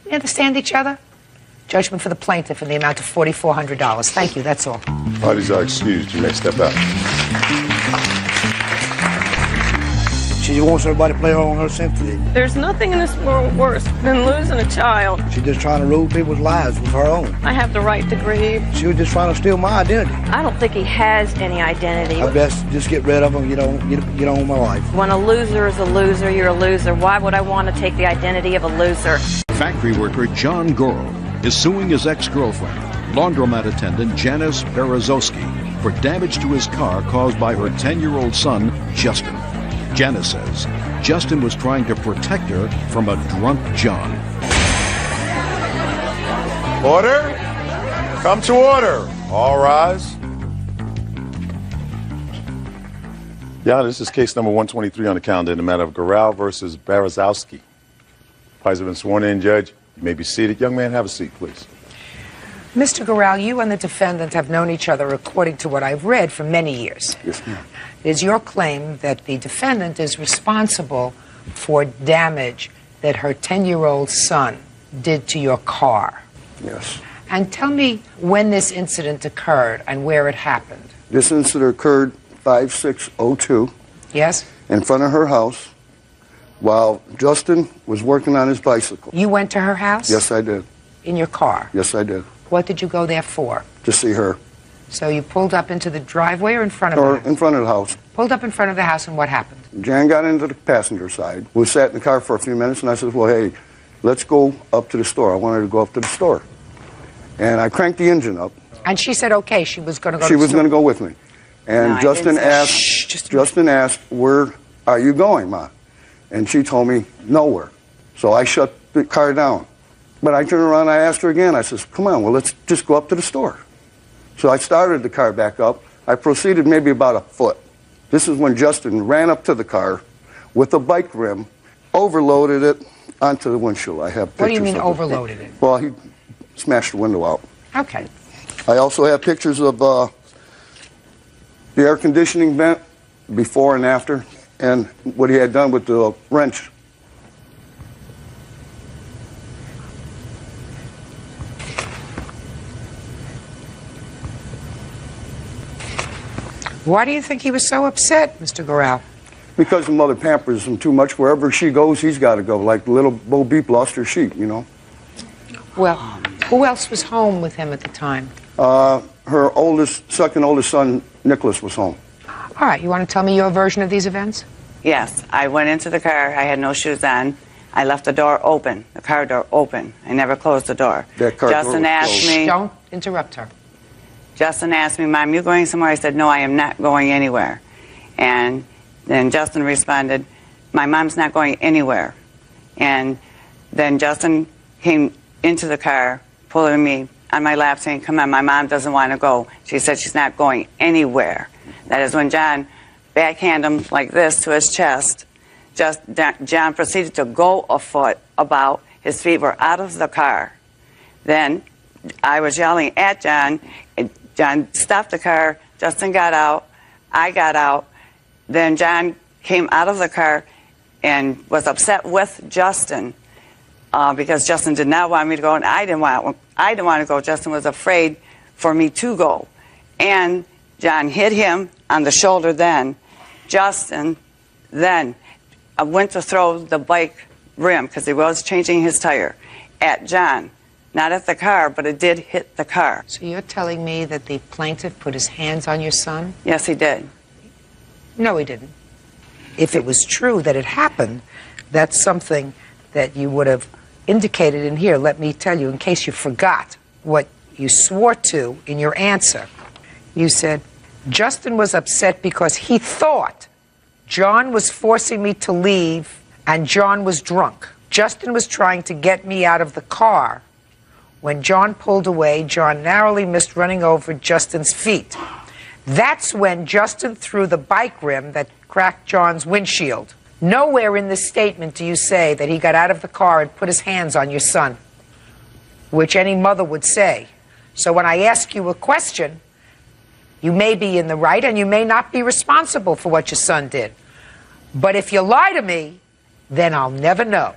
You understand each other? Judgment for the plaintiff in the amount of $4,400. Thank you, that's all. Parties are excused. You may step out. She wants everybody to play her on her symphony. There's nothing in this world worse than losing a child. She's just trying to rule people's lives with her own. I have the right to grieve. She was just trying to steal my identity. I don't think he has any identity. I best just get rid of him, get on with my life. When a loser is a loser, you're a loser. Why would I want to take the identity of a loser? Factory worker John Goro is suing his ex-girlfriend, laundromat attendant Janice Berezowski, for damage to his car caused by her 10-year-old son, Justin. Janice says Justin was trying to protect her from a drunk John. Order! Come to order. All rise. Yeah, this is case number 123 on the calendar in the matter of Goral versus Berezowski. Parties have been sworn in, Judge. You may be seated. Young man, have a seat, please. Mr. Goral, you and the defendant have known each other, according to what I've read, for many years. Yes, ma'am. It is your claim that the defendant is responsible for damage that her 10-year-old son did to your car. Yes. And tell me when this incident occurred and where it happened. This incident occurred 5/6/02. Yes? In front of her house while Justin was working on his bicycle. You went to her house? Yes, I did. In your car? Yes, I did. What did you go there for? To see her. So you pulled up into the driveway or in front of Or her? in front of the house. Pulled up in front of the house, and what happened? Jan got into the passenger side. We sat in the car for a few minutes, and I said, well, hey, let's go up to the store. I wanted to go up to the store. And I cranked the engine up. And she said, okay, she was going to go She to the was store. going to go with me. And No, Justin asked, where are you going, Ma? And she told me, nowhere. So I shut the car down. But I turned around and I asked her again. I says, come on, well, let's just go up to the store. So I started the car back up. I proceeded maybe about a foot. This is when Justin ran up to the car with a bike rim, overloaded it onto the windshield. I have pictures. What do you mean of overloaded it? Well, he smashed the window out. Okay. I also have pictures of the air conditioning vent before and after, and what he had done with the wrench. Why do you think he was so upset, Mr. Goral? Because the mother pampers him too much. Wherever she goes, he's got to go. Like little Bo Beep lost her sheep, you know. Well, who else was home with him at the time? Her second oldest son, Nicholas, was home. All right, you want to tell me your version of these events? Yes, I went into the car. I had no shoes on. I left the door open, the car door open. I never closed the door. That car Justin door was asked closed. me. Don't interrupt her. Justin asked me, Mom, you going somewhere? I said, no, I am not going anywhere. And then Justin responded, my mom's not going anywhere. And then Justin came into the car, pulling me on my lap, saying, come on, my mom doesn't want to go. She said she's not going anywhere. That is when John backhanded him like this to his chest. John proceeded to go a foot about. His feet were out of the car. Then I was yelling at John. John stopped the car. Justin got out. I got out. Then John came out of the car and was upset with Justin because Justin did not want me to go, and I didn't want to go. Justin was afraid for me to go. And John hit him on the shoulder then. Justin then went to throw the bike rim, because he was changing his tire, at John. Not at the car, but it did hit the car. So you're telling me that the plaintiff put his hands on your son? Yes, he did. No, he didn't. If it was true that it happened, that's something that you would have indicated in here. Let me tell you, in case you forgot what you swore to in your answer. You said, Justin was upset because he thought John was forcing me to leave and John was drunk. Justin was trying to get me out of the car. When John pulled away, John narrowly missed running over Justin's feet. That's when Justin threw the bike rim that cracked John's windshield. Nowhere in this statement do you say that he got out of the car and put his hands on your son, which any mother would say. So when I ask you a question, you may be in the right and you may not be responsible for what your son did. But if you lie to me, then I'll never know.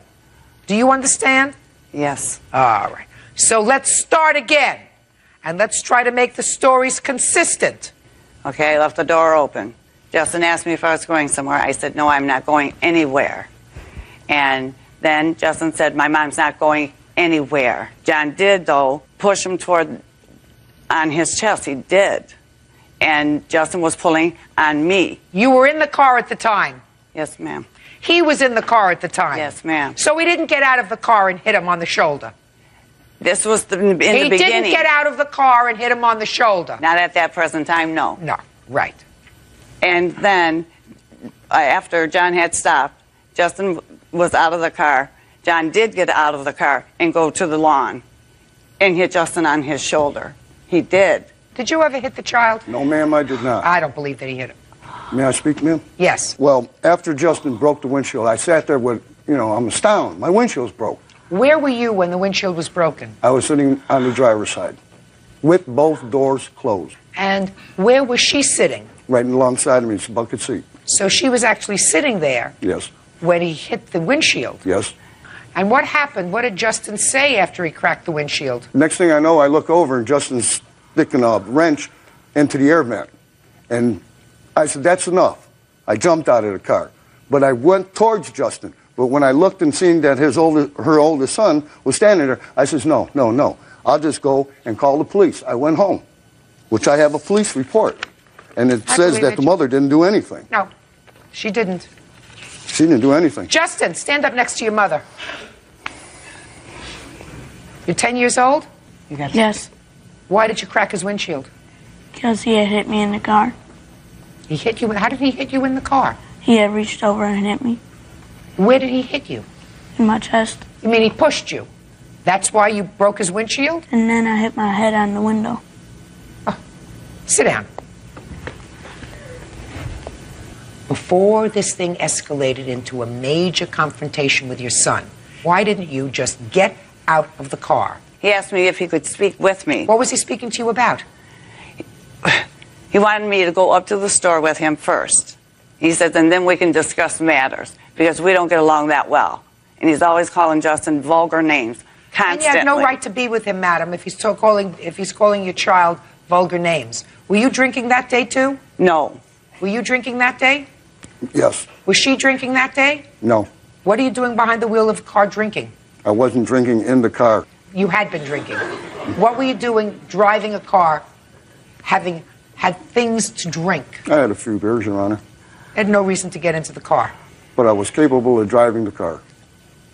Do you understand? Yes. All right. So let's start again. And let's try to make the stories consistent. Okay, I left the door open. Justin asked me if I was going somewhere. I said, no, I'm not going anywhere. And then Justin said, my mom's not going anywhere. John did, though, push him toward on his chest. He did. And Justin was pulling on me. You were in the car at the time? Yes, ma'am. He was in the car at the time? Yes, ma'am. So he didn't get out of the car and hit him on the shoulder? This was in the beginning. He didn't get out of the car and hit him on the shoulder? Not at that present time, no. No, right. And then, after John had stopped, Justin was out of the car. John did get out of the car and go to the lawn and hit Justin on his shoulder. He did. Did you ever hit the child? No, ma'am, I did not. I don't believe that he hit him. May I speak, ma'am? Yes. Well, after Justin broke the windshield, I sat there with, I'm astounded. My windshield's broke. Where were you when the windshield was broken? I was sitting on the driver's side with both doors closed. And where was she sitting? Right alongside of me, it's a bucket seat. So she was actually sitting there Yes, when he hit the windshield. yes. And what happened? What did Justin say after he cracked the windshield? Next thing I know, I look over and Justin's sticking a wrench into the air vent. And I said, that's enough. I jumped out of the car. But I went towards Justin. But when I looked and seen that her oldest son was standing there, I says, no. I'll just go and call the police. I went home, which I have a police report. And it says that the mother didn't do anything. No, she didn't. She didn't do anything. Justin, stand up next to your mother. You're 10 years old? Yes, Why did you crack his windshield? because he had hit me in the car. He hit you? How did he hit you in the car? He had reached over and hit me Where did he hit you? in my chest. You mean he pushed you? That's why you broke his windshield? And then I hit my head on the window. Sit down. Before this thing escalated into a major confrontation with your son, why didn't you just get out of the car? He asked me if he could speak with me. What was he speaking to you about? He wanted me to go up to the store with him first. He said, and then we can discuss matters, because we don't get along that well. And he's always calling Justin vulgar names, constantly. And you have no right to be with him, madam, if he's calling your child vulgar names. Were you drinking that day, too? No. Were you drinking that day? Yes. Was she drinking that day? No. What are you doing behind the wheel of the car drinking? I wasn't drinking in the car. You had been drinking. What were you doing driving a car, having had things to drink? I had a few beers, Your Honor. Had no reason to get into the car. But I was capable of driving the car,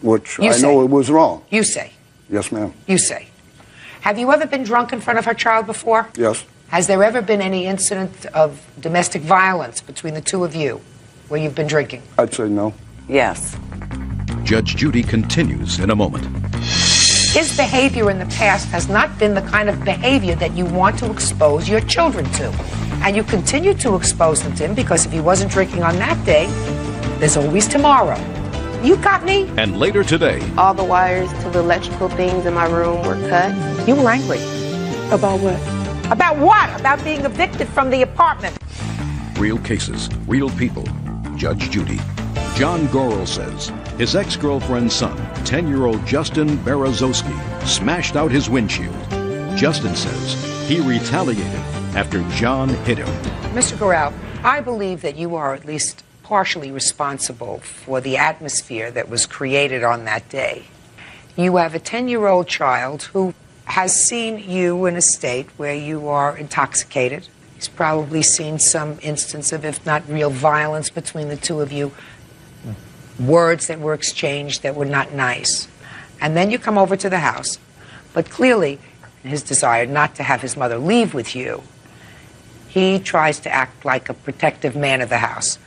which You I say. know it was wrong. You say. Yes, ma'am. You say. Have you ever been drunk in front of her child before? Yes. Has there ever been any incident of domestic violence between the two of you where you've been drinking? I'd say no. Yes. Judge Judy continues in a moment. His behavior in the past has not been the kind of behavior that you want to expose your children to. And you continue to expose them to him because if he wasn't drinking on that day, there's always tomorrow. You got me? And later today, All the wires to the electrical things in my room were cut. You were angry. About what? About what? About being evicted from the apartment. real cases, real people. Judge Judy. John Gorel says his ex-girlfriend's son, 10-year-old Justin Berezowski, smashed out his windshield. Justin says he retaliated after John hit him. Mr. Gorel, I believe that you are at least partially responsible for the atmosphere that was created on that day. You have a 10-year-old child who has seen you in a state where you are intoxicated. He's probably seen some instance of, if not real violence between the two of you, words that were exchanged that were not nice. And then you come over to the house. But clearly, his desire not to have his mother leave with you, he tries to act like a protective man of the house.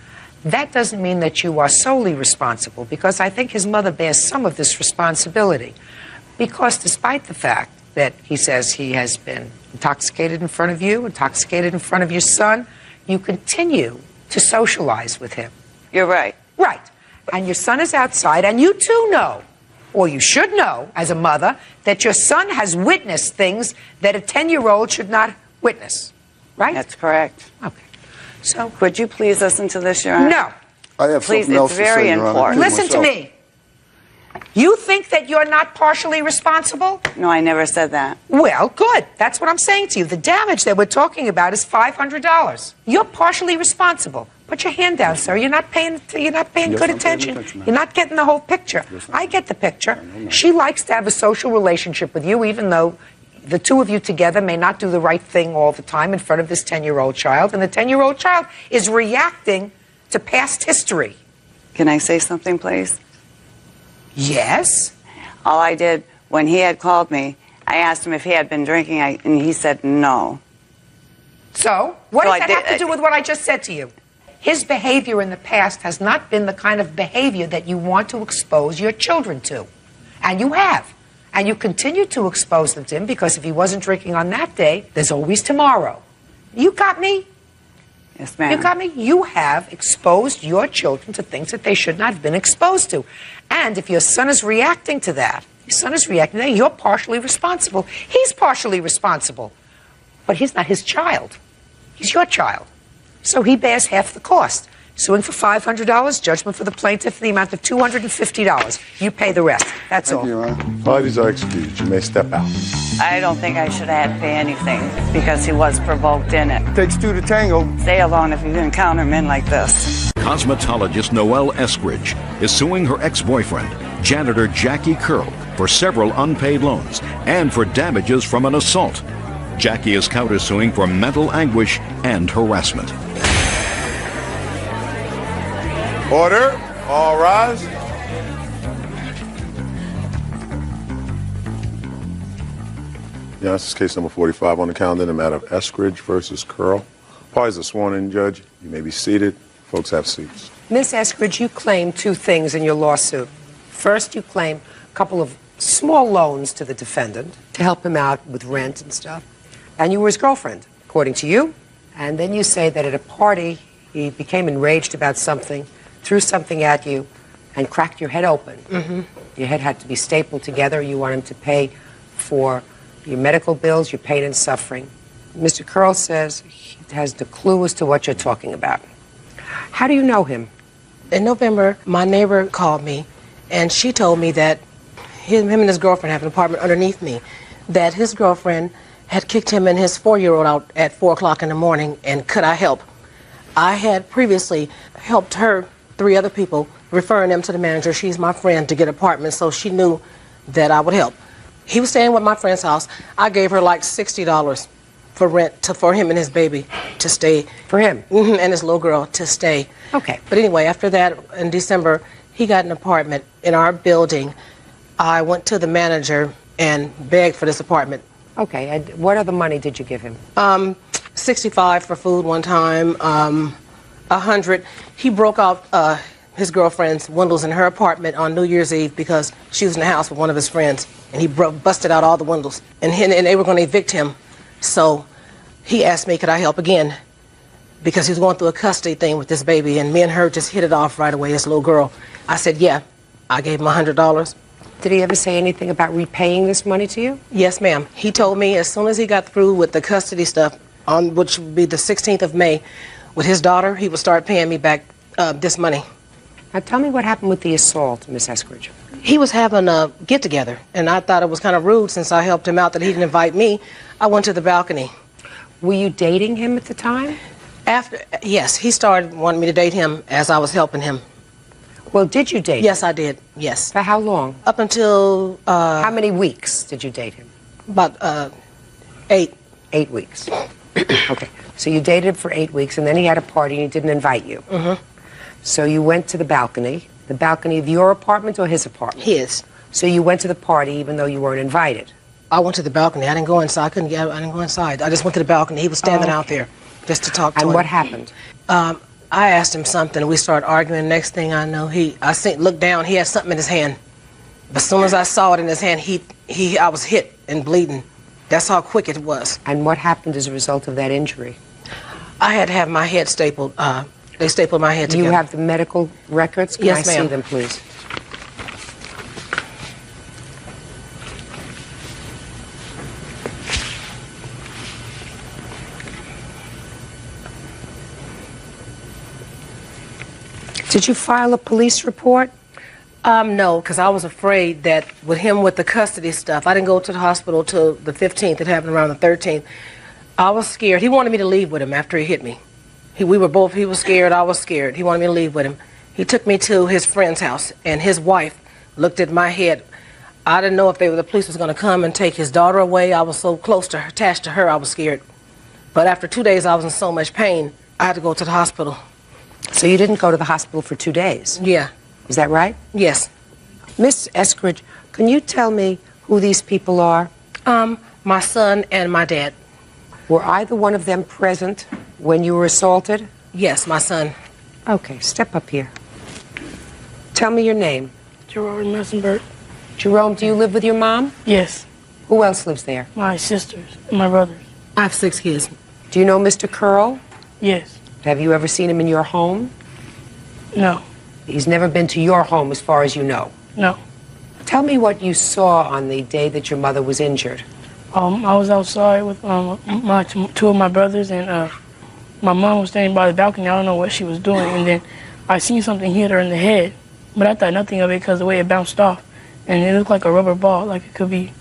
That doesn't mean that you are solely responsible, because I think his mother bears some of this responsibility. Because despite the fact that he says he has been intoxicated in front of you, intoxicated in front of your son, you continue to socialize with him. You're right. Right. and your son is outside, and you too know, or you should know as a mother, that your son has witnessed things that a 10-year-old should not witness, right? That's correct. Okay. So, would you please listen to this, Your Honor? No. I have Please, something else it's to very say, Your Honor, important. Listen to myself. me. You think that you're not partially responsible? No, I never said that. Well, good. That's what I'm saying to you. The damage that we're talking about is $500. You're partially responsible. Put your hand down, sir. You're not paying good attention. You're not getting the whole picture. I get the picture. She likes to have a social relationship with you, even though the two of you together may not do the right thing all the time in front of this 10-year-old child, and the 10-year-old child is reacting to past history. Can I say something, please? Yes. All I did, when he had called me, I asked him if he had been drinking, and he said no. So, what So does I that did- have to do with what I just said to you? His behavior in the past has not been the kind of behavior that you want to expose your children to. And you have. And you continue to expose them to him because if he wasn't drinking on that day, there's always tomorrow. You got me? Yes, ma'am. You got me? You have exposed your children to things that they should not have been exposed to. And if your son is reacting to that, you're partially responsible. He's partially responsible. But he's not his child. He's your child. So he bears half the cost. Suing for $500, judgment for the plaintiff in the amount of $250. You pay the rest. That's all. Thank you, Your Honor. Parties are excused. You may step out. I don't think I should have had to pay anything because he was provoked in it. Takes two to tango. Stay alone if you encounter men like this. Cosmetologist Noelle Eskridge is suing her ex-boyfriend, janitor Jackie Curl, for several unpaid loans and for damages from an assault. Jackie is countersuing for mental anguish and harassment. Order. All rise. Yeah, this is case number 45 on the calendar in the matter of Eskridge versus Curl. Parties are sworn in, Judge. You may be seated. Folks have seats. Miss Eskridge, you claim two things in your lawsuit. First, you claim a couple of small loans to the defendant to help him out with rent and stuff. And you were his girlfriend, according to you. And then you say that at a party, he became enraged about something, threw something at you, and cracked your head open. Mm-hmm. Your head had to be stapled together. You want him to pay for your medical bills, your pain and suffering. Mr. Curl says he has the clue as to what you're talking about. How do you know him? In November, my neighbor called me, and she told me that him and his girlfriend have an apartment underneath me, that his girlfriend had kicked him and his 4-year-old out at 4 o'clock in the morning, and could I help? I had previously helped her, 3 other people, referring them to the manager. She's my friend, to get apartments, so she knew that I would help. He was staying with my friend's house. I gave her like $60 for rent for him and his baby to stay. For him? Mm-hmm, and his little girl to stay. Okay. But anyway, after that, in December, he got an apartment in our building. I went to the manager and begged for this apartment. Okay, and what other money did you give him? $65 for food one time, $100. He broke out his girlfriend's windows in her apartment on New Year's Eve because she was in the house with one of his friends, and he busted out all the windows, and they were going to evict him. So he asked me, could I help again? Because he was going through a custody thing with this baby, and me and her just hit it off right away, this little girl. I said, yeah. I gave him $100. Did he ever say anything about repaying this money to you? Yes, ma'am. He told me as soon as he got through with the custody stuff, on which would be the 16th of May, with his daughter, he would start paying me back this money. Now tell me what happened with the assault, Miss Eskridge. He was having a get-together, and I thought it was kind of rude since I helped him out that he didn't invite me. I went to the balcony. Were you dating him at the time? Yes, he started wanting me to date him as I was helping him. Well, did you date him? Yes, I did, yes. For how long? Up until... how many weeks did you date him? About 8. 8 weeks. Okay, so you dated him for 8 weeks, and then he had a party and he didn't invite you. Mm-hmm. So you went to the balcony of your apartment or his apartment? His. So you went to the party even though you weren't invited? I went to the balcony. I didn't go inside. I didn't go inside. I just went to the balcony. He was standing out there just to talk to him. And what happened? I asked him something, and we started arguing. Next thing I know, I looked down. He had something in his hand. But as soon as I saw it in his hand, I was hit and bleeding. That's how quick it was. And what happened as a result of that injury? I had to have my head stapled They stapled my head Do together. you have the medical records? Can Yes, I see ma'am. them, please? Did you file a police report? No, because I was afraid that with him with the custody stuff, I didn't go to the hospital till the 15th. It happened around the 13th. I was scared. He wanted me to leave with him after he hit me. He was scared, I was scared. He wanted me to leave with him. He took me to his friend's house, and his wife looked at my head. I didn't know if the police was going to come and take his daughter away. I was so close to her, attached to her, I was scared. But after 2 days, I was in so much pain, I had to go to the hospital. So you didn't go to the hospital for 2 days? Yeah. Is that right? Yes. Miss Eskridge, can you tell me who these people are? My son and my dad. Were either one of them present when you were assaulted? Yes, my son. Okay, step up here. Tell me your name. Jerome Messenberg. Jerome, do you live with your mom? Yes. Who else lives there? My sisters and my brothers. I have 6 kids. Do you know Mr. Curl? Yes. Have you ever seen him in your home? No. He's never been to your home as far as you know? No. Tell me what you saw on the day that your mother was injured. I was outside with two of my brothers, and my mom was standing by the balcony. I don't know what she was doing, and then I seen something hit her in the head, but I thought nothing of it because the way it bounced off, and it looked like a rubber ball, like it could be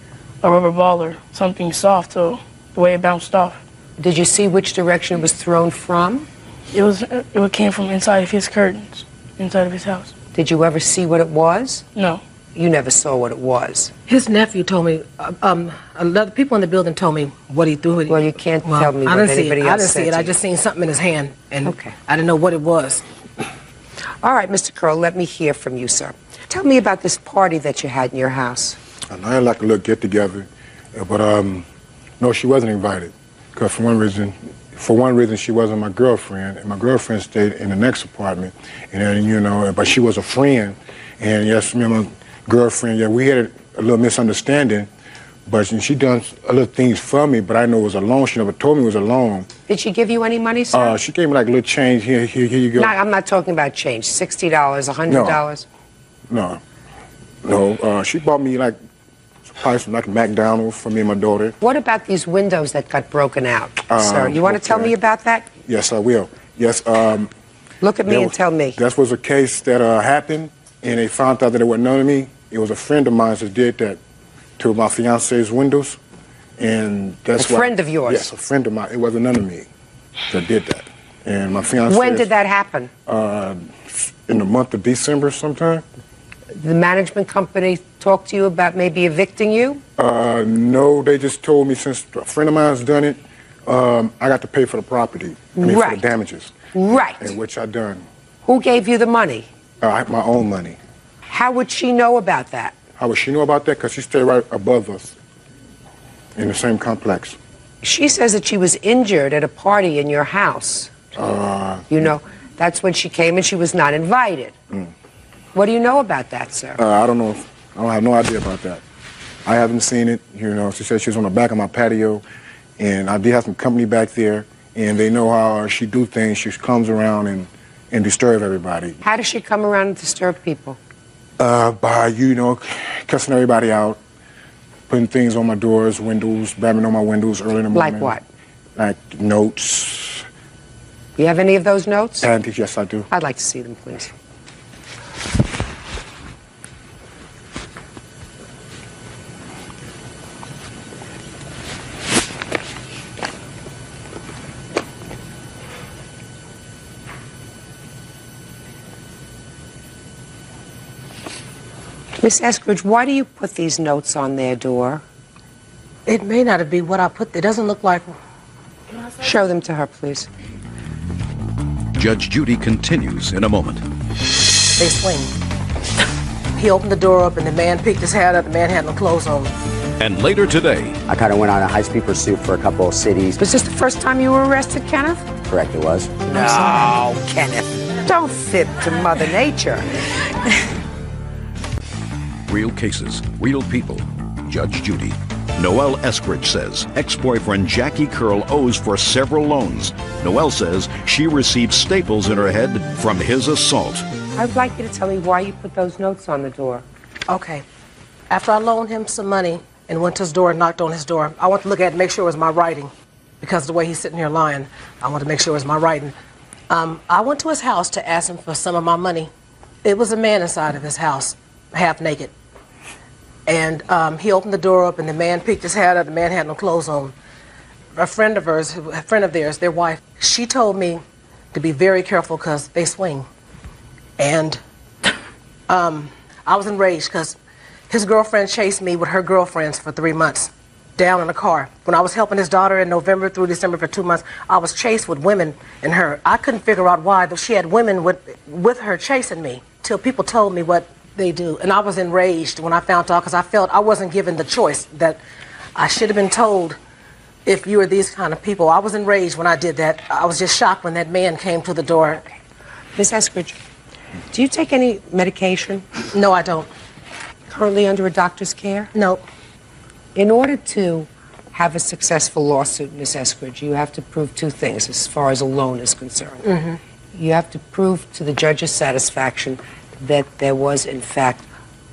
a rubber ball or something soft, so the way it bounced off. Did you see which direction it was thrown from? It came from inside of his curtains, inside of his house. Did you ever see what it was? No. You never saw what it was? His nephew told me, other people in the building told me what he threw. Well, you can't tell me I what didn't see anybody it. else I didn't said see it. to I you. just seen something in his hand, and Okay. I didn't know what it was. All right, Mr. Curl, let me hear from you, sir. Tell me about this party that you had in your house. And I had like a little get-together, but no, she wasn't invited. Because for one reason, she wasn't my girlfriend, and my girlfriend stayed in the next apartment. And then, but she was a friend, and yes, me and my girlfriend, yeah, we had a little misunderstanding, but she done a little things for me, but I know it was a loan. She never told me it was a loan. Did she give you any money, sir? She gave me like a little change. Here you go. No, I'm not talking about change. $60, $100? No. She bought me like probably some like McDonald's for me and my daughter. What about these windows that got broken out, sir? You want to tell me about that? Yes, I will. Yes. Look at me and tell me. That was a case that happened, and they found out that it wasn't none of me. It was a friend of mine that did that to my fiance's windows, and that's A friend of yours? Yes, a friend of mine. It wasn't none of me that did that. And my fiance. When did that happen? In the month of December sometime. The management company talked to you about maybe evicting you? No, they just told me since a friend of mine's done it, I got to pay for the property. For the damages. Right. And which I done. Who gave you the money? My own money. How would she know about that? How would she know about that? Because she stayed right above us in the same complex. She says that she was injured at a party in your house. That's when she came and she was not invited. What do you know about that, sir? I don't know. I don't have no idea about that. I haven't seen it. She said she was on the back of my patio, and I did have some company back there, and they know how she do things. She comes around and disturb everybody. How does she come around and disturb people? By, cussing everybody out, putting things on my doors, windows, banging on my windows early in the morning. Like what? Like notes. You have any of those notes? Antiques, yes, I do. I'd like to see them, please. Miss Eskridge, why do you put these notes on their door? It may not be what I put. It doesn't look like. Show them to her, please. Judge Judy continues in a moment. They swing. He opened the door up, and the man picked his hat up. The man had no clothes on. And later today, I kind of went on a high-speed pursuit for a couple of cities. Was this the first time you were arrested, Kenneth? Correct, it was. No, Kenneth. Don't fib to Mother Nature. real cases, real people. Judge Judy. Noelle Eskridge says ex-boyfriend Jackie Curl owes for several loans. Noelle says she received staples in her head from his assault. I'd like you to tell me why you put those notes on the door. Okay. After I loaned him some money and went to his door and knocked on his door, I want to look at it and make sure it was my writing. Because the way he's sitting here lying, I want to make sure it was my writing. I went to his house to ask him for some of my money. It was a man inside of his house, half naked. And he opened the door up, and the man peeked his head up. The man had no clothes on. A friend of theirs, their wife, she told me to be very careful because they swing. And I was enraged because his girlfriend chased me with her girlfriends for 3 months down in a car. When I was helping his daughter in November through December for 2 months, I was chased with women and her. I couldn't figure out why, though she had women with her chasing me, till people told me what they do. And I was enraged when I found out because I felt I wasn't given the choice, that I should have been told if you were these kind of people. I was enraged when I did that. I was just shocked when that man came to the door. Miss Eskridge, do you take any medication? No, I don't. Currently under a doctor's care? No. In order to have a successful lawsuit, Miss Eskridge, you have to prove two things as far as a loan is concerned. Mm-hmm. You have to prove to the judge's satisfaction that there was, in fact,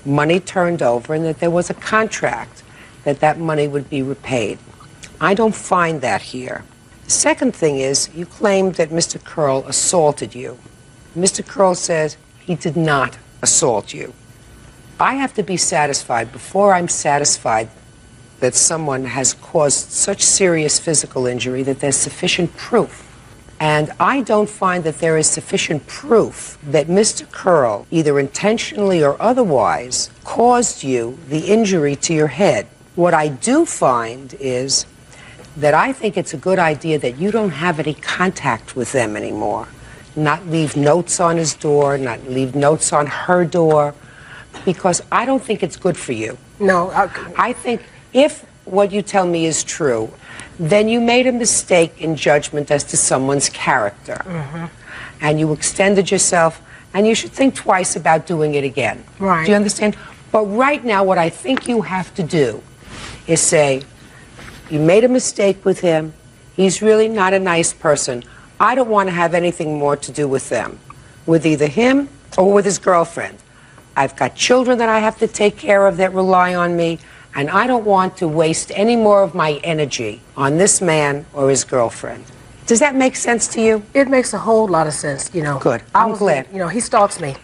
money turned over and that there was a contract that that money would be repaid. I don't find that here. The second thing is you claimed that Mr. Curl assaulted you. Mr. Curl says he did not assault you. I have to be satisfied before I'm satisfied that someone has caused such serious physical injury that there's sufficient proof. And I don't find that there is sufficient proof that Mr. Curl, either intentionally or otherwise, caused you the injury to your head. What I do find is that I think it's a good idea that you don't have any contact with them anymore. Not leave notes on his door, not leave notes on her door, because I don't think it's good for you. No. I think if what you tell me is true, then you made a mistake in judgment as to someone's character. Mm-hmm. And you extended yourself, and you should think twice about doing it again. Right. Do you understand? But right now, what I think you have to do is say, you made a mistake with him. He's really not a nice person. I don't want to have anything more to do with them, with either him or with his girlfriend. I've got children that I have to take care of that rely on me, and I don't want to waste any more of my energy on this man or his girlfriend. Does that make sense to you? It makes a whole lot of sense, you know. Good. I'm glad. You know, he stalks me.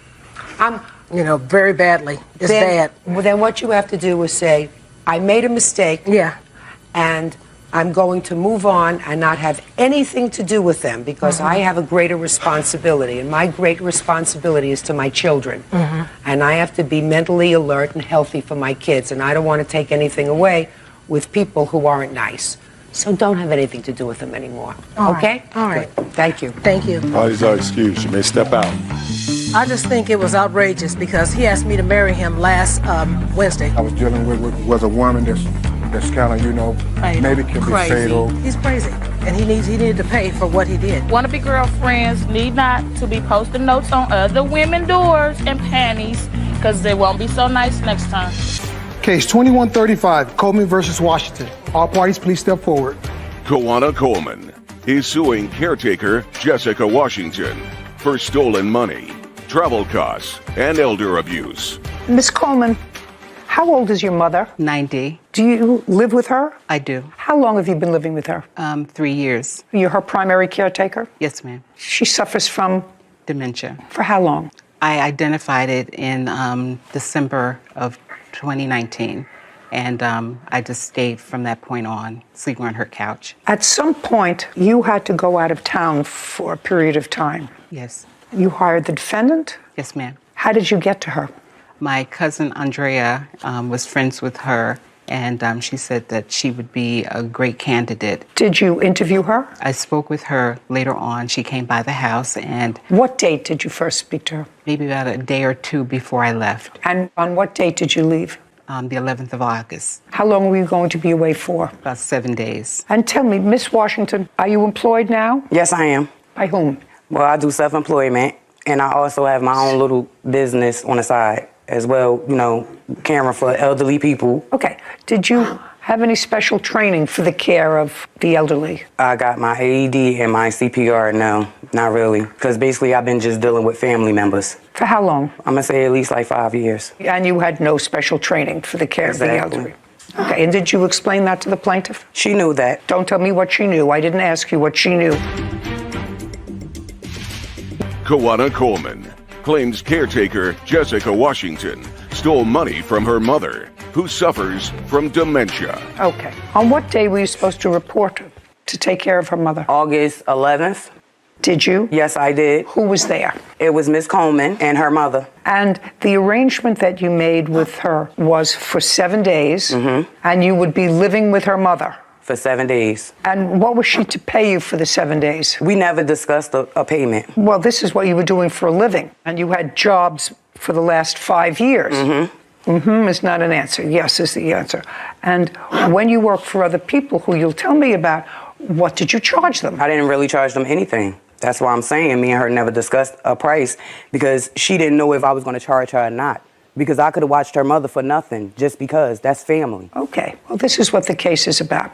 Very badly. It's bad. Well, then what you have to do is say, I made a mistake. Yeah. And I'm going to move on and not have anything to do with them because I have a greater responsibility, and my great responsibility is to my children. And I have to be mentally alert and healthy for my kids, and I don't want to take anything away with people who aren't nice. So don't have anything to do with them anymore. Okay? All right. Good. Thank you. Thank you. Parties are excused. You may step out. I just think it was outrageous because he asked me to marry him last Wednesday. I was dealing with a woman that's kind of, maybe can be fatal. He's crazy, and he needed to pay for what he did. Wanna-be girlfriends need not to be posting notes on other women's doors and panties, because they won't be so nice next time. Case 2135, Coleman versus Washington. All parties, please step forward. Koana Coleman is suing caretaker Jessica Washington for stolen money, travel costs, and elder abuse. Miss Coleman, how old is your mother? 90. Do you live with her? I do. How long have you been living with her? 3 years. You're her primary caretaker? Yes, ma'am. She suffers from? Dementia. For how long? I identified it in December of 2019. And I just stayed from that point on, sleeping on her couch. At some point, you had to go out of town for a period of time. Yes. You hired the defendant? Yes, ma'am. How did you get to her? My cousin Andrea was friends with her, and she said that she would be a great candidate. Did you interview her? I spoke with her later on. She came by the house, and... What date did you first speak to her? Maybe about a day or two before I left. And on what date did you leave? The 11th of August. How long were you going to be away for? About 7 days. And tell me, Miss Washington, are you employed now? Yes, I am. By whom? Well, I do self-employment, and I also have my own little business on the side as well, caring for elderly people. Okay. Did you have any special training for the care of the elderly? I got my AED and my CPR. No, not really. Because basically I've been just dealing with family members. For how long? I'm going to say at least like 5 years. And you had no special training for the care of the elderly? Okay, and did you explain that to the plaintiff? She knew that. Don't tell me what she knew. I didn't ask you what she knew. Kawana Coleman claims caretaker Jessica Washington stole money from her mother, who suffers from dementia. Okay. On what day were you supposed to report to take care of her mother? August 11th. Did you? Yes, I did. Who was there? It was Miss Coleman and her mother. And the arrangement that you made with her was for 7 days, and you would be living with her mother. For 7 days. And what was she to pay you for the 7 days? We never discussed a payment. Well, this is what you were doing for a living, and you had jobs for the last 5 years. Is not an answer. Yes is the answer. And when you work for other people who you'll tell me about, what did you charge them? I didn't really charge them anything. That's why I'm saying me and her never discussed a price, because she didn't know if I was going to charge her or not. Because I could have watched her mother for nothing, just because. That's family. Okay. Well, this is what the case is about.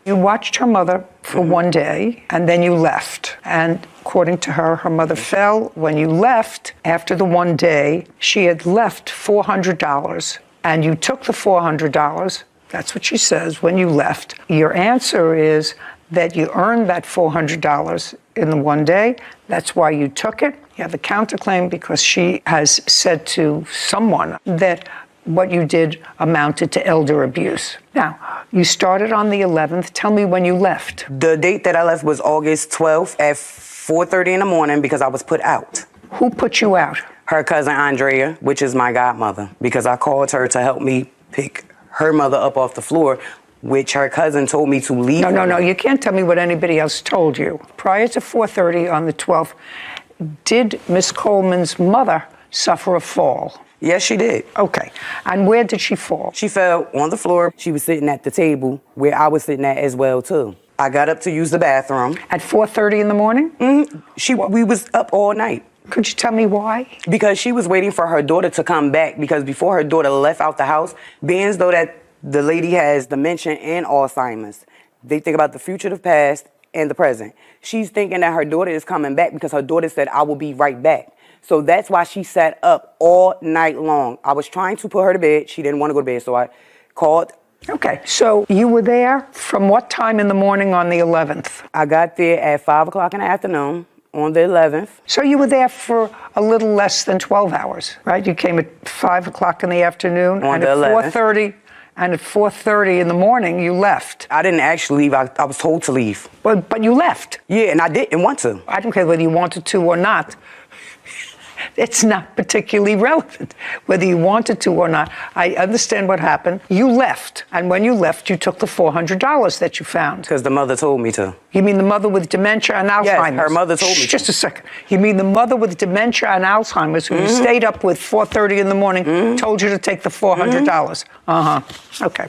You watched her mother for 1 day, and then you left. And according to her, her mother fell. When you left, after the 1 day, she had left $400, and you took the $400. That's what she says when you left. Your answer is that you earned that $400 in the 1 day. That's why you took it. You have a counterclaim because she has said to someone that what you did amounted to elder abuse. Now, you started on the 11th. Tell me when you left. The date that I left was August 12th at 4:30 in the morning because I was put out. Who put you out? Her cousin Andrea, which is my godmother, because I called her to help me pick her mother up off the floor, which her cousin told me to leave. No, you can't tell me what anybody else told you. Prior to 4:30 on the 12th, did Miss Coleman's mother suffer a fall? Yes, she did. Okay. And where did she fall? She fell on the floor. She was sitting at the table where I was sitting at as well, too. I got up to use the bathroom. At 4:30 in the morning? We was up all night. Could you tell me why? Because she was waiting for her daughter to come back, because before her daughter left out the house, being as though that the lady has dementia and Alzheimer's, they think about the future, the past, and the present. She's thinking that her daughter is coming back because her daughter said, "I will be right back." So that's why she sat up all night long. I was trying to put her to bed. She didn't want to go to bed, so I called. Okay, so you were there from what time in the morning on the 11th? I got there at 5 o'clock in the afternoon on the 11th. So you were there for a little less than 12 hours, right? You came at 5 o'clock in the afternoon, on and the at 11th. 4:30, and at 4:30 in the morning, you left. I didn't actually leave. I was told to leave. But you left. Yeah, and I didn't want to. I don't care whether you wanted to or not. It's not particularly relevant whether you wanted to or not. I understand what happened. You left, and when you left, you took the $400 that you found. Because the mother told me to. You mean the mother with dementia and Alzheimer's? Yes, her mother told me to. Just a second. You mean the mother with dementia and Alzheimer's who you stayed up with 4:30 in the morning told you to take the $400? Okay.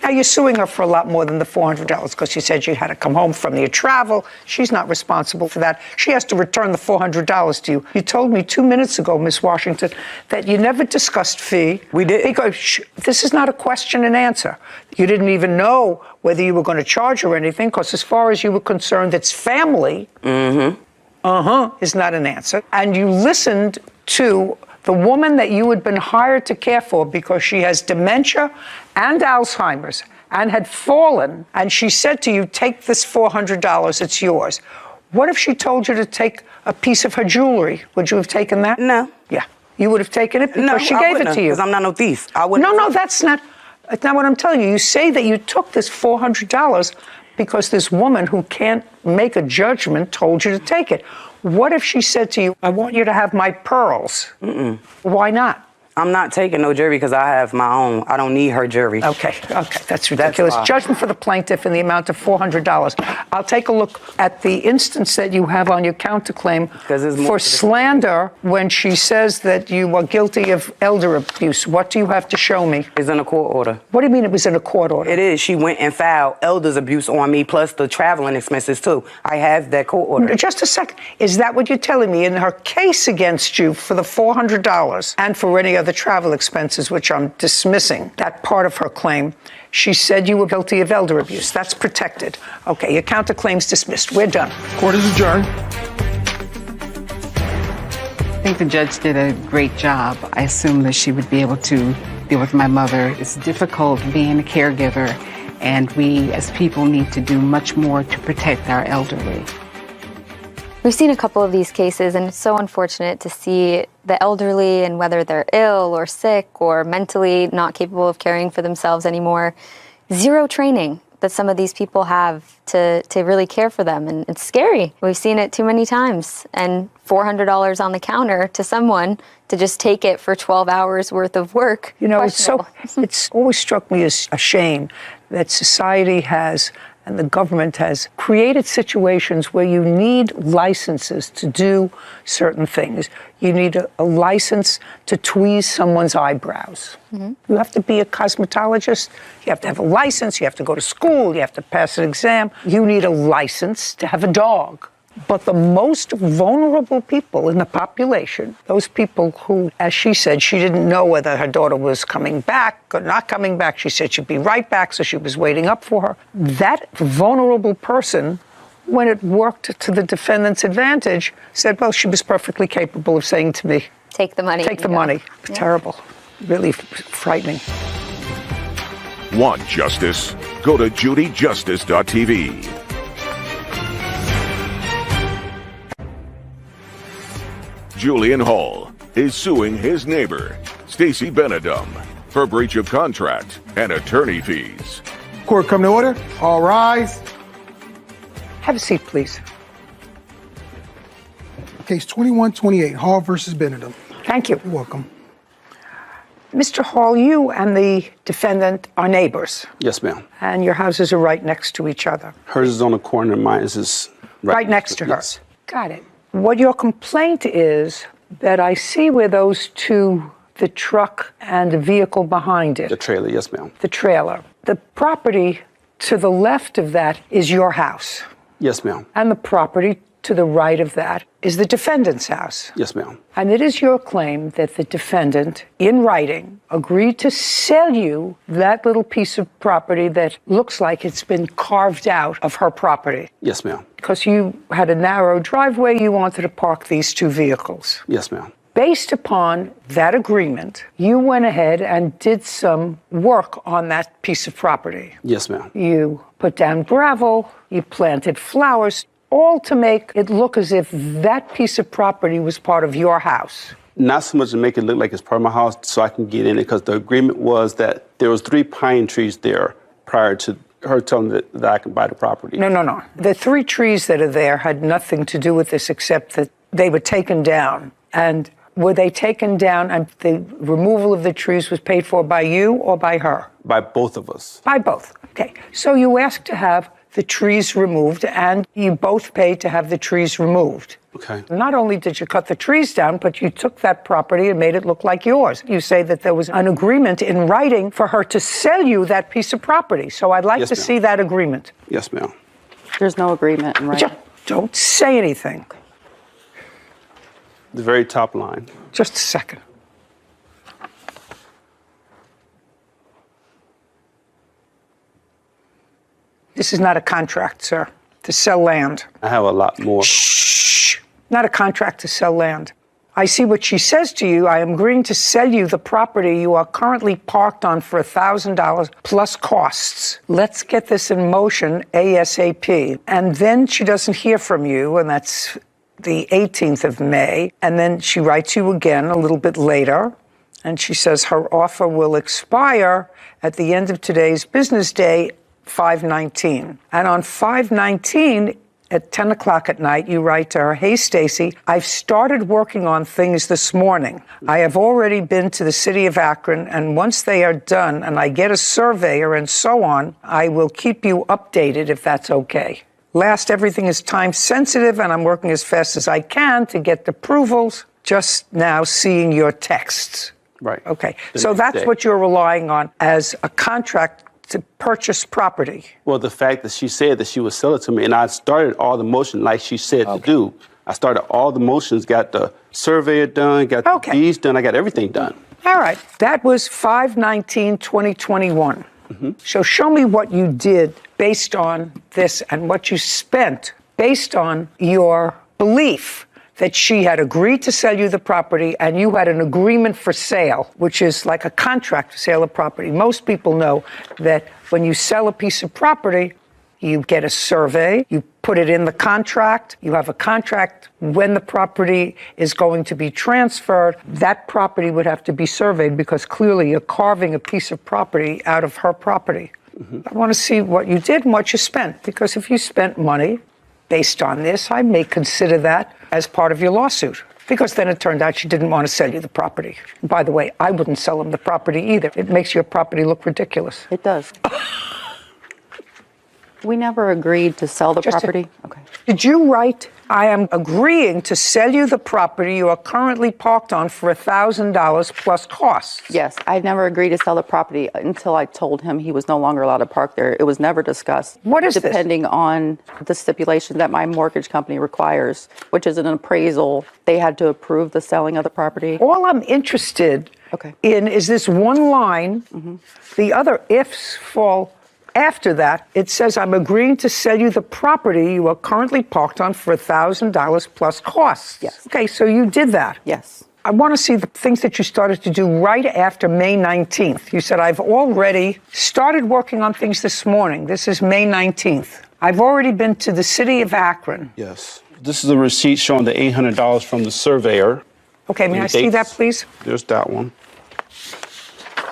Now you're suing her for a lot more than the $400 because you said you had to come home from your travel. She's not responsible for that. She has to return the $400 to you. You told me 2 minutes ago, Miss Washington, that you never discussed fee. We did. Because this is not a question and answer. You didn't even know whether you were going to charge her anything, because as far as you were concerned, it's family. Is not an answer. And you listened to the woman that you had been hired to care for because she has dementia and Alzheimer's and had fallen, and she said to you, take this $400, it's yours. What if she told you to take a piece of her jewelry? Would you have taken that? No. Yeah. You would have taken it because No, she I gave it wouldn't, to you. because I'm not no thief. I wouldn't. No, that's not what I'm telling you. You say that you took this $400 because this woman who can't make a judgment told you to take it. What if she said to you, I want you to have my pearls? Why not? I'm not taking no jury because I have my own. I don't need her jury. Okay, that's ridiculous. Judgment for the plaintiff in the amount of $400. I'll take a look at the instance that you have on your counterclaim for slander when she says that you are guilty of elder abuse. What do you have to show me? It's in a court order. What do you mean it was in a court order? It is. She went and filed elder's abuse on me, plus the traveling expenses, too. I have that court order. Just a second. Is that what you're telling me? In her case against you for the $400 and for any other travel expenses, which I'm dismissing, that part of her claim. She said you were guilty of elder abuse. That's protected. Okay, your counterclaim's dismissed. We're done. Court is adjourned. I think the judge did a great job. I assume that she would be able to deal with my mother. It's difficult being a caregiver, and we as people need to do much more to protect our elderly. We've seen a couple of these cases, and it's so unfortunate to see the elderly, and whether they're ill or sick or mentally not capable of caring for themselves anymore, zero training that some of these people have to really care for them, and it's scary. We've seen it too many times, and $400 on the counter to someone to just take it for 12 hours worth of work. You know, it's always struck me as a shame that society has and the government has created situations where you need licenses to do certain things. You need a license to tweeze someone's eyebrows. Mm-hmm. You have to be a cosmetologist. You have to have a license. You have to go to school. You have to pass an exam. You need a license to have a dog. But the most vulnerable people in the population, those people who, as she said, she didn't know whether her daughter was coming back or not coming back. She said she'd be right back, so she was waiting up for her. That vulnerable person, when it worked to the defendant's advantage, said, well, she was perfectly capable of saying to me, take the money. Take the money. Yeah. Terrible. Really frightening. Want justice? Go to judyjustice.tv. Julian Hall is suing his neighbor, Stacey Benedum, for breach of contract and attorney fees. Court come to order. All rise. Have a seat, please. Case 2128, Hall versus Benedum. Thank you. You're welcome. Mr. Hall, you and the defendant are neighbors. Yes, ma'am. And your houses are right next to each other. Hers is on the corner, mine is right next to her. Yes. Got it. What your complaint is that I see where those two, the truck and the vehicle behind it. The trailer, yes, ma'am. The trailer. The property to the left of that is your house. Yes, ma'am. And the property to the right of that is the defendant's house. Yes, ma'am. And it is your claim that the defendant, in writing, agreed to sell you that little piece of property that looks like it's been carved out of her property. Yes, ma'am. Because you had a narrow driveway, you wanted to park these two vehicles. Yes, ma'am. Based upon that agreement, you went ahead and did some work on that piece of property. Yes, ma'am. You put down gravel, you planted flowers, all to make it look as if that piece of property was part of your house. Not so much to make it look like it's part of my house so I can get in it, because the agreement was that there was 3 pine trees there prior to her telling me that I could buy the property. No. The 3 trees that are there had nothing to do with this except that they were taken down. And were they taken down and the removal of the trees was paid for by you or by her? By both of us. By both. Okay. So you asked to have the trees removed, and you both paid to have the trees removed. Okay. Not only did you cut the trees down, but you took that property and made it look like yours. You say that there was an agreement in writing for her to sell you that piece of property. So I'd like to see that agreement. Yes, ma'am. There's no agreement in writing. Don't say anything. The very top line. Just a second. This is not a contract, sir, to sell land. I have a lot more. Shh. Not a contract to sell land. I see what she says to you. I am agreeing to sell you the property you are currently parked on for $1,000 plus costs. Let's get this in motion ASAP. And then she doesn't hear from you, and that's the 18th of May. And then she writes you again a little bit later, and she says her offer will expire at the end of today's business day, 5/19. And on 5/19, at 10 o'clock at night, you write to her, hey, Stacey, I've started working on things this morning. I have already been to the city of Akron, and once they are done and I get a surveyor and so on, I will keep you updated if that's okay. Last, everything is time sensitive, and I'm working as fast as I can to get the approvals. Just now seeing your texts. Right. Okay. So that's what you're relying on as a contract to purchase property. Well, the fact that she said that she would sell it to me, and I started all the motion like she said to do. I started all the motions, got the surveyor done, got the deeds done, I got everything done. All right. That was 5/19/2021. So show me what you did based on this and what you spent based on your belief that she had agreed to sell you the property and you had an agreement for sale, which is like a contract for sale of property. Most people know that when you sell a piece of property, you get a survey, you put it in the contract, you have a contract when the property is going to be transferred. That property would have to be surveyed because clearly you're carving a piece of property out of her property. I want to see what you did and what you spent, because if you spent money based on this, I may consider that as part of your lawsuit. Because then it turned out she didn't want to sell you the property. By the way, I wouldn't sell them the property either. It makes your property look ridiculous. It does. We never agreed to sell the property. Okay. Did you write, I am agreeing to sell you the property you are currently parked on for $1,000 plus costs? Yes, I never agreed to sell the property until I told him he was no longer allowed to park there. It was never discussed. What is Depending on the stipulation that my mortgage company requires, which is an appraisal, they had to approve the selling of the property. All I'm interested in is this one line. The other ifs fall after that. It says, I'm agreeing to sell you the property you are currently parked on for $1,000 plus costs. Yes. Okay, so you did that. Yes. I want to see the things that you started to do right after May 19th. You said, I've already started working on things this morning. This is May 19th. I've already been to the city of Akron. Yes. This is a receipt showing the $800 from the surveyor. Okay, may I see that, please? There's that one.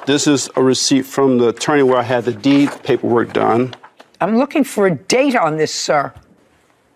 This is a receipt from the attorney where I had the deed paperwork done. I'm looking for a date on this, sir.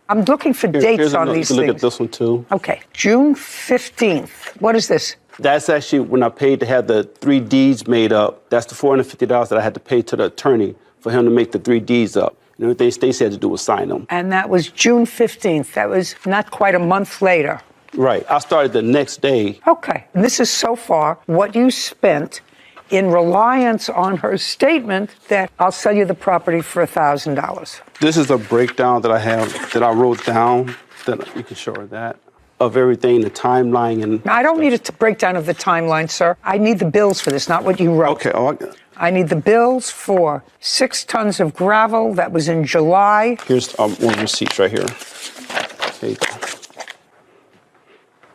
I'm looking for dates on these things. Look at this one, too. Okay, June 15th. What is this? That's actually when I paid to have the 3 deeds made up. That's the $450 that I had to pay to the attorney for him to make the 3 deeds up. And everything Stacey had to do was sign them. And that was June 15th. That was not quite a month later. Right. I started the next day. Okay. And this is so far what you spent in reliance on her statement that I'll sell you the property for $1,000. This is a breakdown that I have, that I wrote down, that you can show her that, of everything, the timeline. And I don't need a breakdown of the timeline, sir. I need the bills for this, not what you wrote. Okay. I need the bills for 6 tons of gravel. That was in July. Here's one receipt right here. Okay.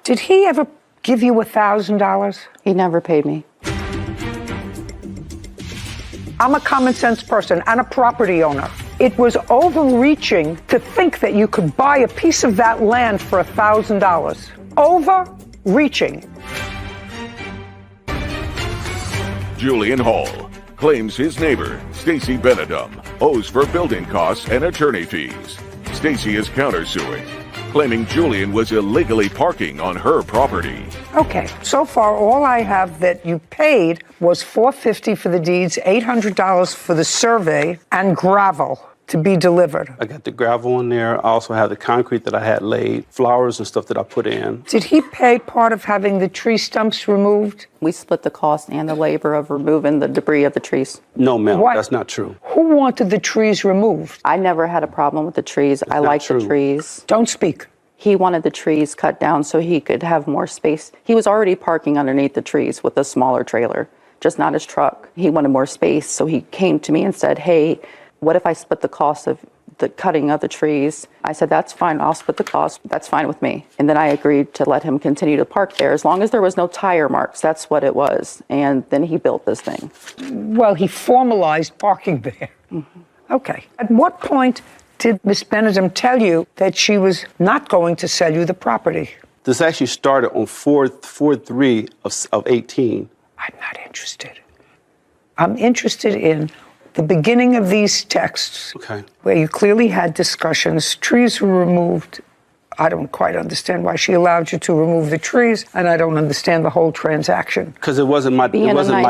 Did he ever give you $1,000? He never paid me. I'm a common sense person and a property owner. It was overreaching to think that you could buy a piece of that land for $1,000. Overreaching. Julian Hall claims his neighbor, Stacey Benedum, owes for building costs and attorney fees. Stacey is countersuing, claiming Julian was illegally parking on her property. Okay, so far all I have that you paid was $450 for the deeds, $800 for the survey, and gravel to be delivered. I got the gravel in there. I also have the concrete that I had laid, flowers and stuff that I put in. Did he pay part of having the tree stumps removed? We split the cost and the labor of removing the debris of the trees. No, ma'am, that's not true. Who wanted the trees removed? I never had a problem with the trees. I like the trees. Don't speak. He wanted the trees cut down so he could have more space. He was already parking underneath the trees with a smaller trailer, just not his truck. He wanted more space, so he came to me and said, hey, what if I split the cost of the cutting of the trees? I said, that's fine, I'll split the cost, that's fine with me. And then I agreed to let him continue to park there as long as there was no tire marks, that's what it was. And then he built this thing. Well, he formalized parking there. Okay. At what point did Miss Benedum tell you that she was not going to sell you the property? This actually started on 4/3 of 18. I'm not interested. I'm interested in the beginning of these texts, where you clearly had discussions, trees were removed. I don't quite understand why she allowed you to remove the trees, and I don't understand the whole transaction. Because it wasn't my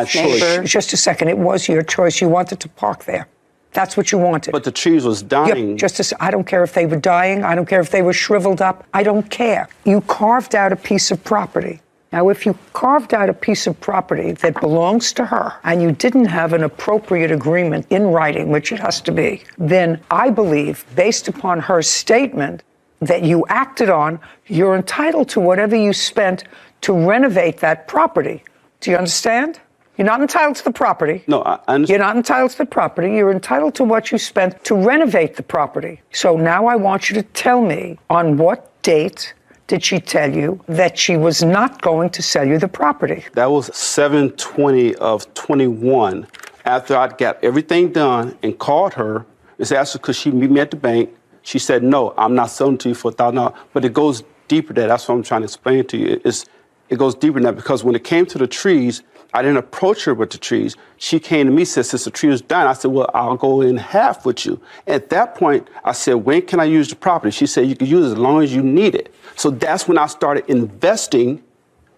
choice. Just a second, it was your choice. You wanted to park there. That's what you wanted. But the trees was dying. I don't care if they were dying. I don't care if they were shriveled up. I don't care. You carved out a piece of property. Now, if you carved out a piece of property that belongs to her and you didn't have an appropriate agreement in writing, which it has to be, then I believe, based upon her statement that you acted on, you're entitled to whatever you spent to renovate that property. Do you understand? You're not entitled to the property. No, I understand. You're not entitled to the property. You're entitled to what you spent to renovate the property. So now I want you to tell me, on what date did she tell you that she was not going to sell you the property? That was 7/20 of 21. After I got everything done and called her and asked her, could she meet me at the bank? She said, no, I'm not selling to you for $1,000. But it goes deeper than that. That's what I'm trying to explain to you. It goes deeper than that because when it came to the trees, I didn't approach her with the trees. She came to me and said, since the tree was done, I said, well, I'll go in half with you. At that point, I said, when can I use the property? She said, you can use it as long as you need it. So that's when I started investing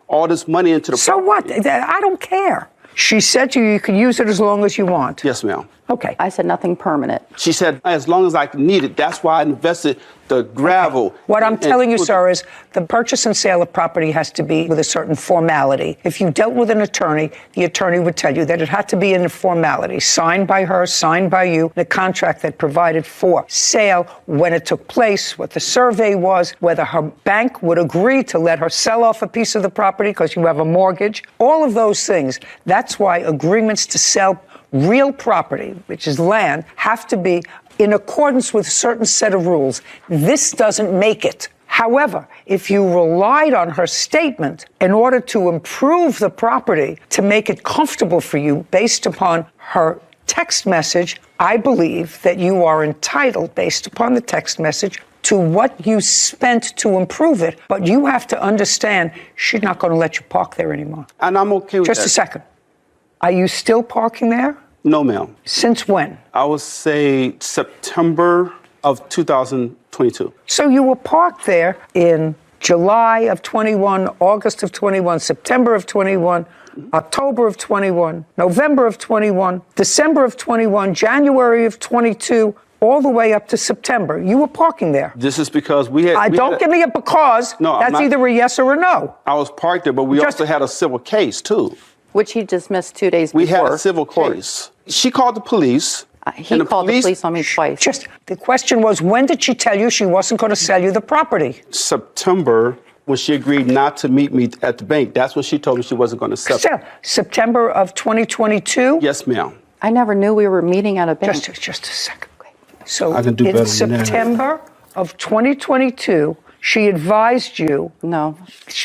all this money into the property. So what? I don't care. She said to you, you can use it as long as you want. Yes, ma'am. Okay. I said nothing permanent. She said, as long as I need it. That's why I invested the gravel. Okay. What I'm telling you, sir, is the purchase and sale of property has to be with a certain formality. If you dealt with an attorney, the attorney would tell you that it had to be in a formality, signed by her, signed by you, the contract that provided for sale, when it took place, what the survey was, whether her bank would agree to let her sell off a piece of the property because you have a mortgage, all of those things. That's why agreements to sell real property, which is land, have to be in accordance with a certain set of rules. This doesn't make it. However, if you relied on her statement in order to improve the property, to make it comfortable for you based upon her text message, I believe that you are entitled, based upon the text message, to what you spent to improve it. But you have to understand, she's not going to let you park there anymore. And I'm okay with that. Just a second. Are you still parking there? No, ma'am. Since when? I would say September of 2022. So you were parked there in July of 21, August of 21, September of 21, October of 21, November of 21, December of 21, January of 22, all the way up to September. You were parking there. This is because we had... Don't give me a because. No, that's either a yes or a no. I was parked there, but we also had a civil case, too. Which he dismissed 2 days before. We had a civil case. She called the police. He called the police on me twice. The question was, when did she tell you she wasn't going to sell you the property? September, when she agreed not to meet me at the bank. That's when she told me she wasn't going to sell. September of 2022? Yes, ma'am. I never knew we were meeting at a bank. Just a second. So I can do better in than that. September of 2022, she advised you. No,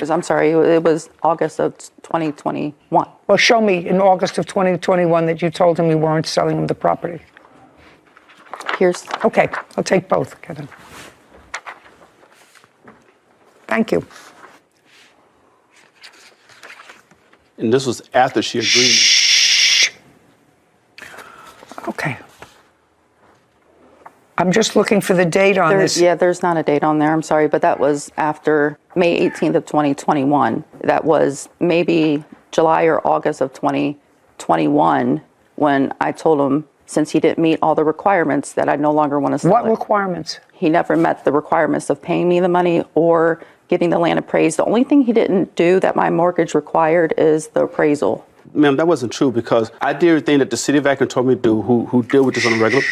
I'm sorry, it was August of 2021. Well, show me in August of 2021 that you told him you weren't selling him the property. Here's. Okay, I'll take both, Kevin. Thank you. And this was after she agreed. Shh. Okay. I'm just looking for the date on this. Yeah, there's not a date on there. I'm sorry, but that was after May 18th of 2021. That was maybe July or August of 2021 when I told him, since he didn't meet all the requirements, that I no longer want to sell What it. requirements? He never met the requirements of paying me the money or getting the land appraised. The only thing he didn't do that my mortgage required is the appraisal. Ma'am, that wasn't true because I did everything that the city of Akron told me to do, who deal with this on a regular.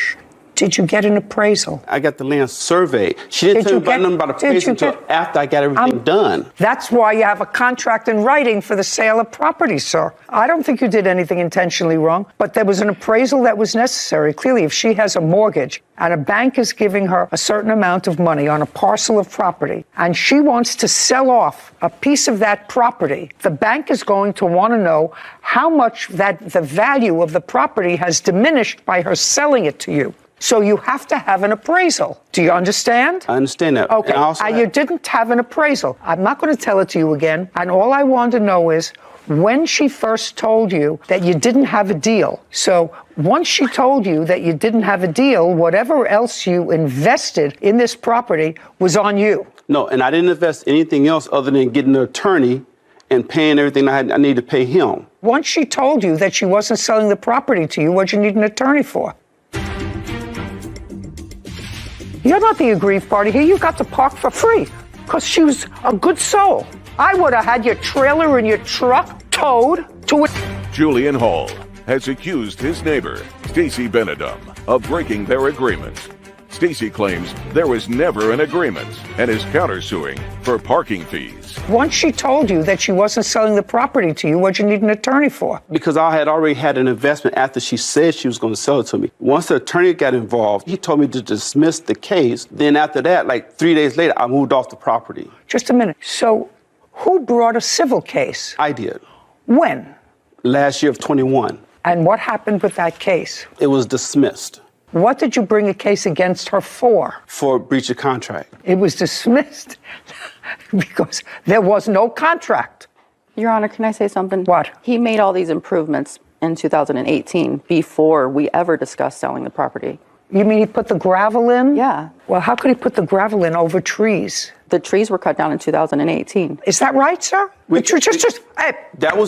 Did you get an appraisal? I got the land surveyed. She didn't tell me about nothing about appraisal until after I got everything done. That's why you have a contract in writing for the sale of property, sir. I don't think you did anything intentionally wrong, but there was an appraisal that was necessary. Clearly, if she has a mortgage and a bank is giving her a certain amount of money on a parcel of property, and she wants to sell off a piece of that property, the bank is going to want to know how much that the value of the property has diminished by her selling it to you. So you have to have an appraisal. Do you understand? I understand that. Okay, and you didn't have an appraisal. I'm not going to tell it to you again. And all I want to know is when she first told you that you didn't have a deal. So once she told you that you didn't have a deal, whatever else you invested in this property was on you. No, and I didn't invest anything else other than getting an attorney and paying everything I needed to pay him. Once she told you that she wasn't selling the property to you, what'd you need an attorney for? You're not the aggrieved party here. You got to park for free because she was a good soul. I would have had your trailer and your truck towed to a... Julian Hall has accused his neighbor, Stacey Benedum, of breaking their agreement. Stacy claims there was never an agreement and is countersuing for parking fees. Once she told you that she wasn't selling the property to you, what'd you need an attorney for? Because I had already had an investment after she said she was going to sell it to me. Once the attorney got involved, he told me to dismiss the case. Then after that, like 3 days later, I moved off the property. Just a minute. So who brought a civil case? I did. When? Last year of 21. And what happened with that case? It was dismissed. What did you bring a case against her for? For breach of contract. It was dismissed because there was no contract. Your Honor, can I say something? What? He made all these improvements in 2018 before we ever discussed selling the property. You mean he put the gravel in? Yeah. Well, how could he put the gravel in over trees? The trees were cut down in 2018. Is that right, sir? Hey,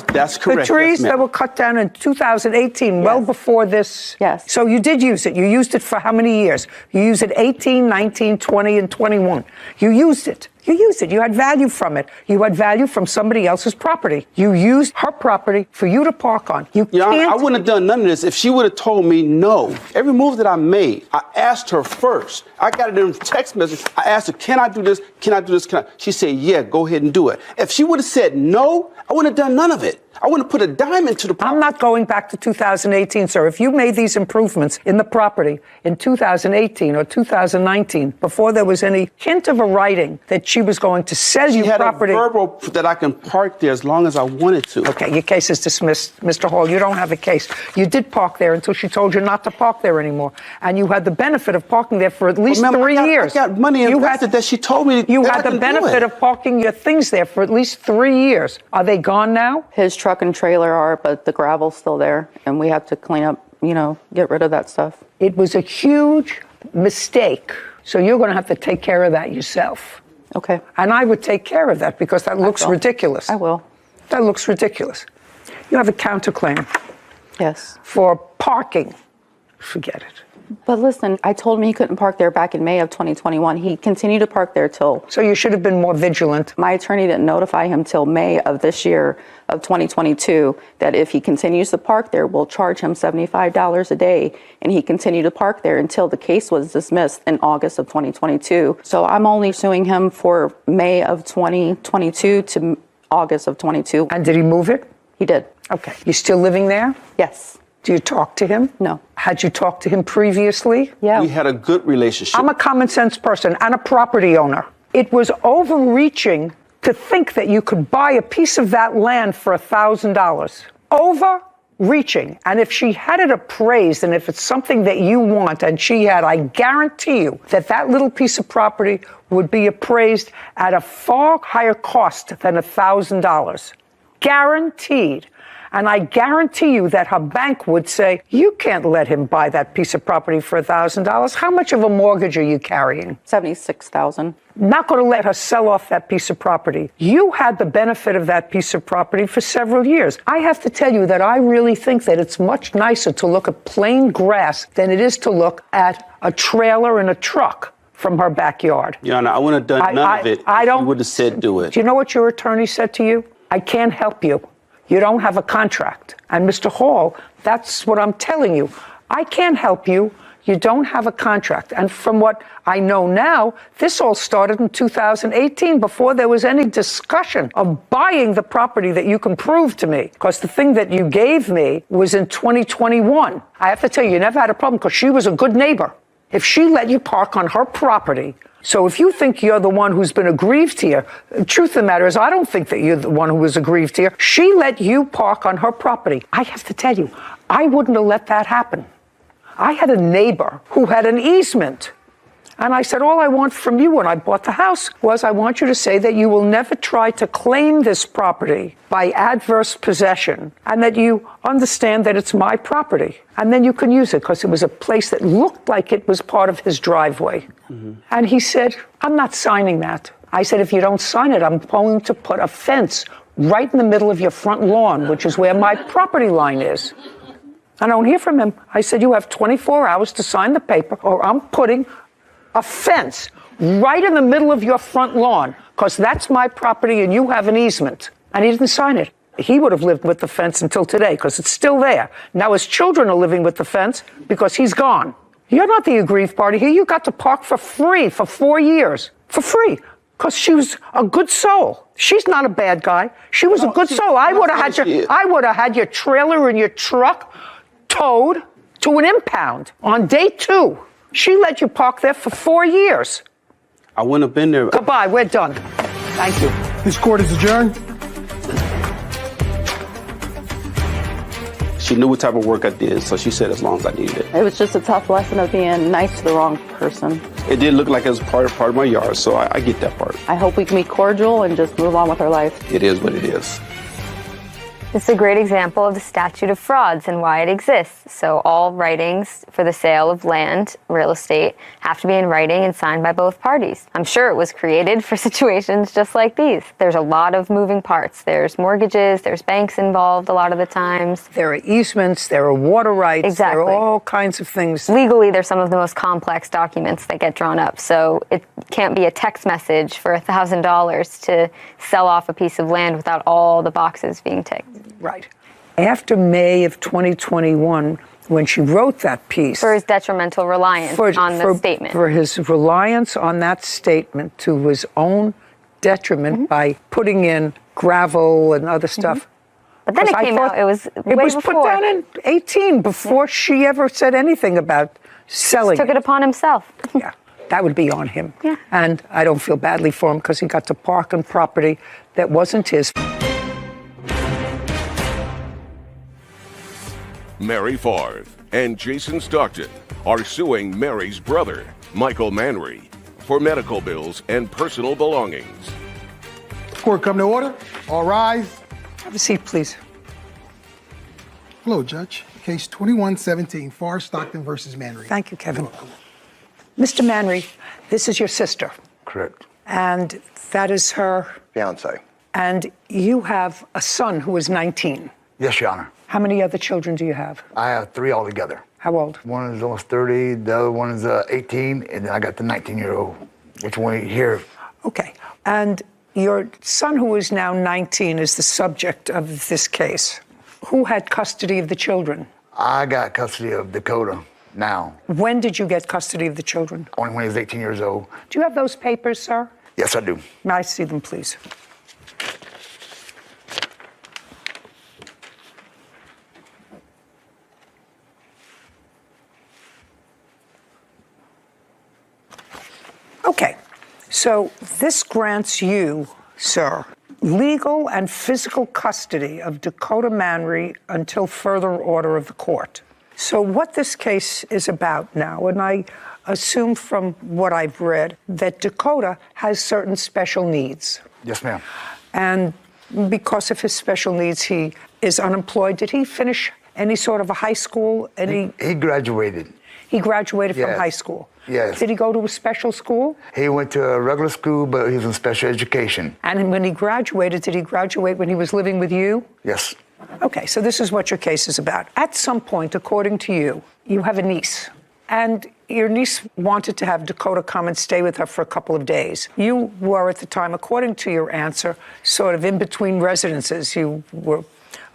that's correct. The trees yes, that were cut down in 2018, well before this. Yes. So you did use it. You used it for how many years? You used it 18, 19, 20, and 21. You used it. You used it. You had value from it. You had value from somebody else's property. You used her property for you to park on. You can't. I wouldn't have done none of this if she would have told me no. Every move that I made, I asked her first. I got it in a text message. I asked her, can I do this? Can I do this? She said, yeah, go ahead and do it. If she would have said no, I wouldn't have done none of it. I wouldn't have put a dime into the property. I'm not going back to 2018, sir. If you made these improvements in the property in 2018 or 2019, before there was any hint of a writing that she was going to sell you property. She had a verbal that I can park there as long as I wanted to. Okay, your case is dismissed. Mr. Hall, you don't have a case. You did park there until she told you not to park there anymore. And you had the benefit of parking there for at least 3 years. I got money invested that she told me you that had I the can do benefit it. of parking your things there for at least 3 years. Are they gone now? His truck and trailer are, but the gravel's still there, and we have to clean up, get rid of that stuff. It was a huge mistake, so you're going to have to take care of that yourself. Okay. And I would take care of that because that looks ridiculous. I will. That looks ridiculous. You have a counterclaim. Yes. For parking. Forget it. But listen, I told him he couldn't park there back in May of 2021. He continued to park there till... So you should have been more vigilant. My attorney didn't notify him till May of this year of 2022 that if he continues to park there, we'll charge him $75 a day. And he continued to park there until the case was dismissed in August of 2022. So I'm only suing him for May of 2022 to August of 22. And did he move it? He did. Okay. You still living there? Yes. Do you talk to him? No. Had you talked to him previously? Yeah. We had a good relationship. I'm a common sense person and a property owner. It was overreaching to think that you could buy a piece of that land for $1,000. Overreaching. And if she had it appraised and if it's something that you want and she had, I guarantee you that that little piece of property would be appraised at a far higher cost than $1,000. Guaranteed. And I guarantee you that her bank would say, you can't let him buy that piece of property for $1,000. How much of a mortgage are you carrying? $76,000. Not going to let her sell off that piece of property. You had the benefit of that piece of property for several years. I have to tell you that I really think that it's much nicer to look at plain grass than it is to look at a trailer and a truck from her backyard. Your Honor, I wouldn't have done none of it if you would have said do it. Do you know what your attorney said to you? I can't help you. You don't have a contract. And Mr. Hall, that's what I'm telling you. I can't help you. You don't have a contract. And from what I know now, this all started in 2018 before there was any discussion of buying the property that you can prove to me. Because the thing that you gave me was in 2021. I have to tell you, you never had a problem because she was a good neighbor. If she let you park on her property, so if you think you're the one who's been aggrieved here, the truth of the matter is I don't think that you're the one who was aggrieved here. She let you park on her property. I have to tell you, I wouldn't have let that happen. I had a neighbor who had an easement. And I said, all I want from you when I bought the house was I want you to say that you will never try to claim this property by adverse possession and that you understand that it's my property. And then you can use it because it was a place that looked like it was part of his driveway. Mm-hmm. And he said, I'm not signing that. I said, if you don't sign it, I'm going to put a fence right in the middle of your front lawn, which is where my property line is. I don't hear from him. I said, you have 24 hours to sign the paper or I'm putting a fence right in the middle of your front lawn because that's my property and you have an easement. And he didn't sign it. He would have lived with the fence until today because it's still there. Now his children are living with the fence because he's gone. You're not the aggrieved party here. You got to park for free for 4 years. For free. Because she was a good soul. She's not a bad guy. She was a good soul. I would have had your trailer and your truck towed to an impound on day 2. She let you park there for 4 years. I wouldn't have been there. Goodbye. We're done. Thank you. This court is adjourned. She knew what type of work I did, so she said as long as I needed it. It was just a tough lesson of being nice to the wrong person. It did look like it was part of my yard, so I get that part. I hope we can be cordial and just move on with our life. It is what it is. This is a great example of the statute of frauds and why it exists. So all writings for the sale of land, real estate, have to be in writing and signed by both parties. I'm sure it was created for situations just like these. There's a lot of moving parts. There's mortgages, there's banks involved a lot of the times. There are easements, there are water rights, Exactly. there are all kinds of things. Legally, they're some of the most complex documents that get drawn up. So it can't be a text message for $1,000 to sell off a piece of land without all the boxes being ticked. Right. After May of 2021, when she wrote that piece... For his detrimental reliance on the statement. For his reliance on that statement to his own detriment by putting in gravel and other stuff. But then it came out, it was way It was before. put down in 18, before she ever said anything about selling Took it upon himself. Yeah, that would be on him. Yeah. And I don't feel badly for him because he got to park on property that wasn't his. Mary Favre and Jason Stockton are suing Mary's brother, Michael Manry, for medical bills and personal belongings. Court come to order. All rise. Have a seat, please. Hello, Judge. Case 2117, Favre Stockton versus Manry. Thank you, Kevin. Mr. Manry, this is your sister. Correct. And that is her. Fiance. And you have a son who is 19. Yes, Your Honor. How many other children do you have? I have 3 altogether. How old? One is almost 30, the other one is 18, and then I got the 19-year-old, which one here. Okay. And your son, who is now 19, is the subject of this case. Who had custody of the children? I got custody of Dakota now. When did you get custody of the children? Only when he was 18 years old. Do you have those papers, sir? Yes, I do. May I see them, please? Okay, so this grants you, sir, legal and physical custody of Dakota Manry until further order of the court. So what this case is about now, and I assume from what I've read, that Dakota has certain special needs. Yes, ma'am. And because of his special needs, he is unemployed. Did he finish any sort of a high school? He graduated. He graduated from Yes. high school? Yes. Did he go to a special school? He went to a regular school, but he was in special education. And when he graduated, did he graduate when he was living with you? Yes. Okay, so this is what your case is about. At some point, according to you, you have a niece. And your niece wanted to have Dakota come and stay with her for a couple of days. You were at the time, according to your answer, sort of in between residences. You were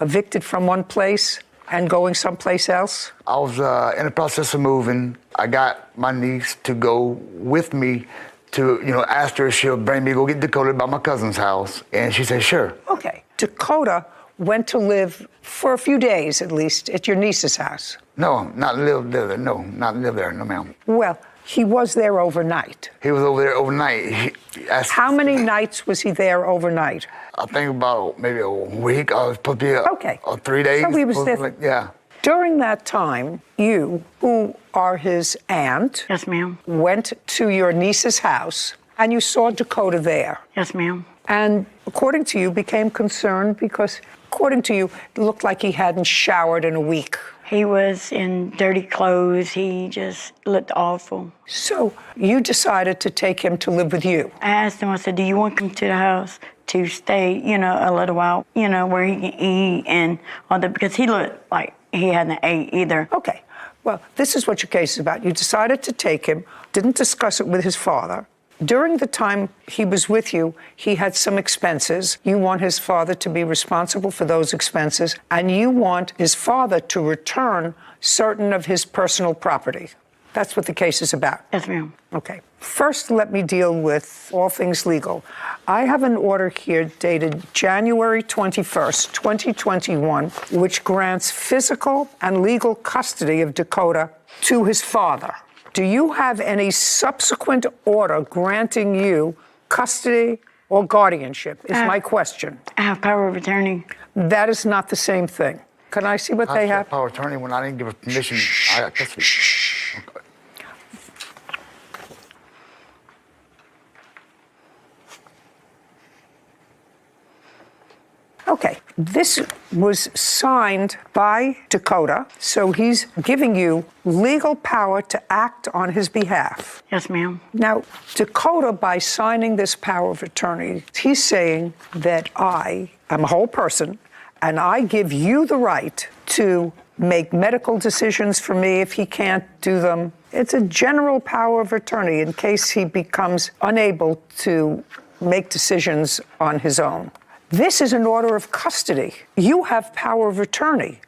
evicted from one place and going someplace else? I was in the process of moving. I got my niece to go with me to, ask her if she'll bring me to go get Dakota by my cousin's house. And she said, sure. Okay. Dakota went to live for a few days, at least, at your niece's house. No, not live there. No, not live there. No, ma'am. Well, he was there overnight. He was over there overnight. How many nights was he there overnight? I think about maybe a week. I was supposed to be Okay. 3 days. So he was there. Yeah. During that time, you, who are his aunt, Yes, ma'am. went to your niece's house and you saw Dakota there. Yes, ma'am. And according to you, became concerned because, according to you, it looked like he hadn't showered in a week. He was in dirty clothes. He just looked awful. So you decided to take him to live with you. I asked him, I said, do you want to come to the house to stay, a little while, where he can eat and all that, because he looked like he hadn't ate either. Okay. Well, this is what your case is about. You decided to take him, didn't discuss it with his father. During the time he was with you, he had some expenses. You want his father to be responsible for those expenses, and you want his father to return certain of his personal property. That's what the case is about. Yes, ma'am. Okay. First, let me deal with all things legal. I have an order here dated January 21st, 2021, which grants physical and legal custody of Dakota to his father. Do you have any subsequent order granting you custody or guardianship, is my question. I have power of attorney. That is not the same thing. Can I see what they have? Power of attorney when I didn't give her permission. I got custody. Okay. Okay, this was signed by Dakota, so he's giving you legal power to act on his behalf. Yes, ma'am. Now, Dakota, by signing this power of attorney, he's saying that I am a whole person, and I give you the right to make medical decisions for me if he can't do them. It's a general power of attorney in case he becomes unable to make decisions on his own. This is an order of custody. You have power of attorney.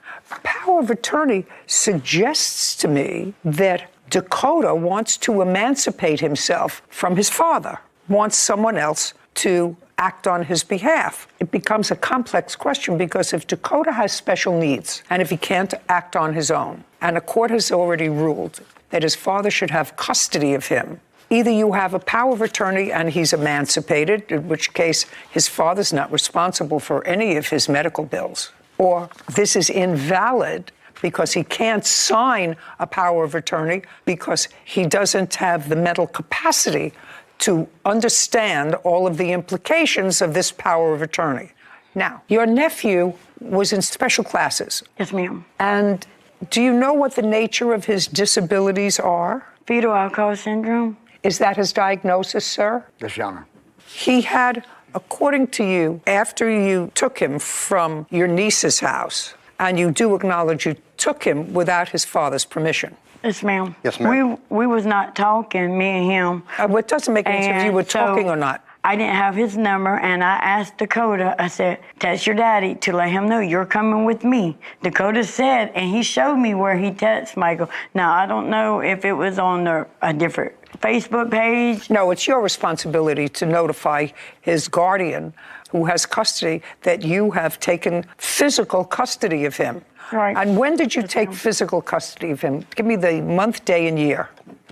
Power of attorney suggests to me that Dakota wants to emancipate himself from his father, wants someone else to act on his behalf. It becomes a complex question because if Dakota has special needs and if he can't act on his own, and a court has already ruled that his father should have custody of him, either you have a power of attorney and he's emancipated, in which case his father's not responsible for any of his medical bills, or this is invalid because he can't sign a power of attorney because he doesn't have the mental capacity to understand all of the implications of this power of attorney. Now, your nephew was in special classes. Yes, ma'am. And do you know what the nature of his disabilities are? Fetal alcohol syndrome. Is that his diagnosis, sir? Yes, Your Honor. He had, according to you, after you took him from your niece's house, and you do acknowledge you took him without his father's permission. Yes, ma'am. Yes, ma'am. We was not talking, me and him. It doesn't make any sense if you were talking or not. I didn't have his number, and I asked Dakota, I said, text your daddy to let him know you're coming with me. Dakota said, and he showed me where he texted Michael. Now, I don't know if it was on a different Facebook page. No, it's your responsibility to notify his guardian who has custody that you have taken physical custody of him. Right. And when did you take physical custody of him? Give me the month, day, and year.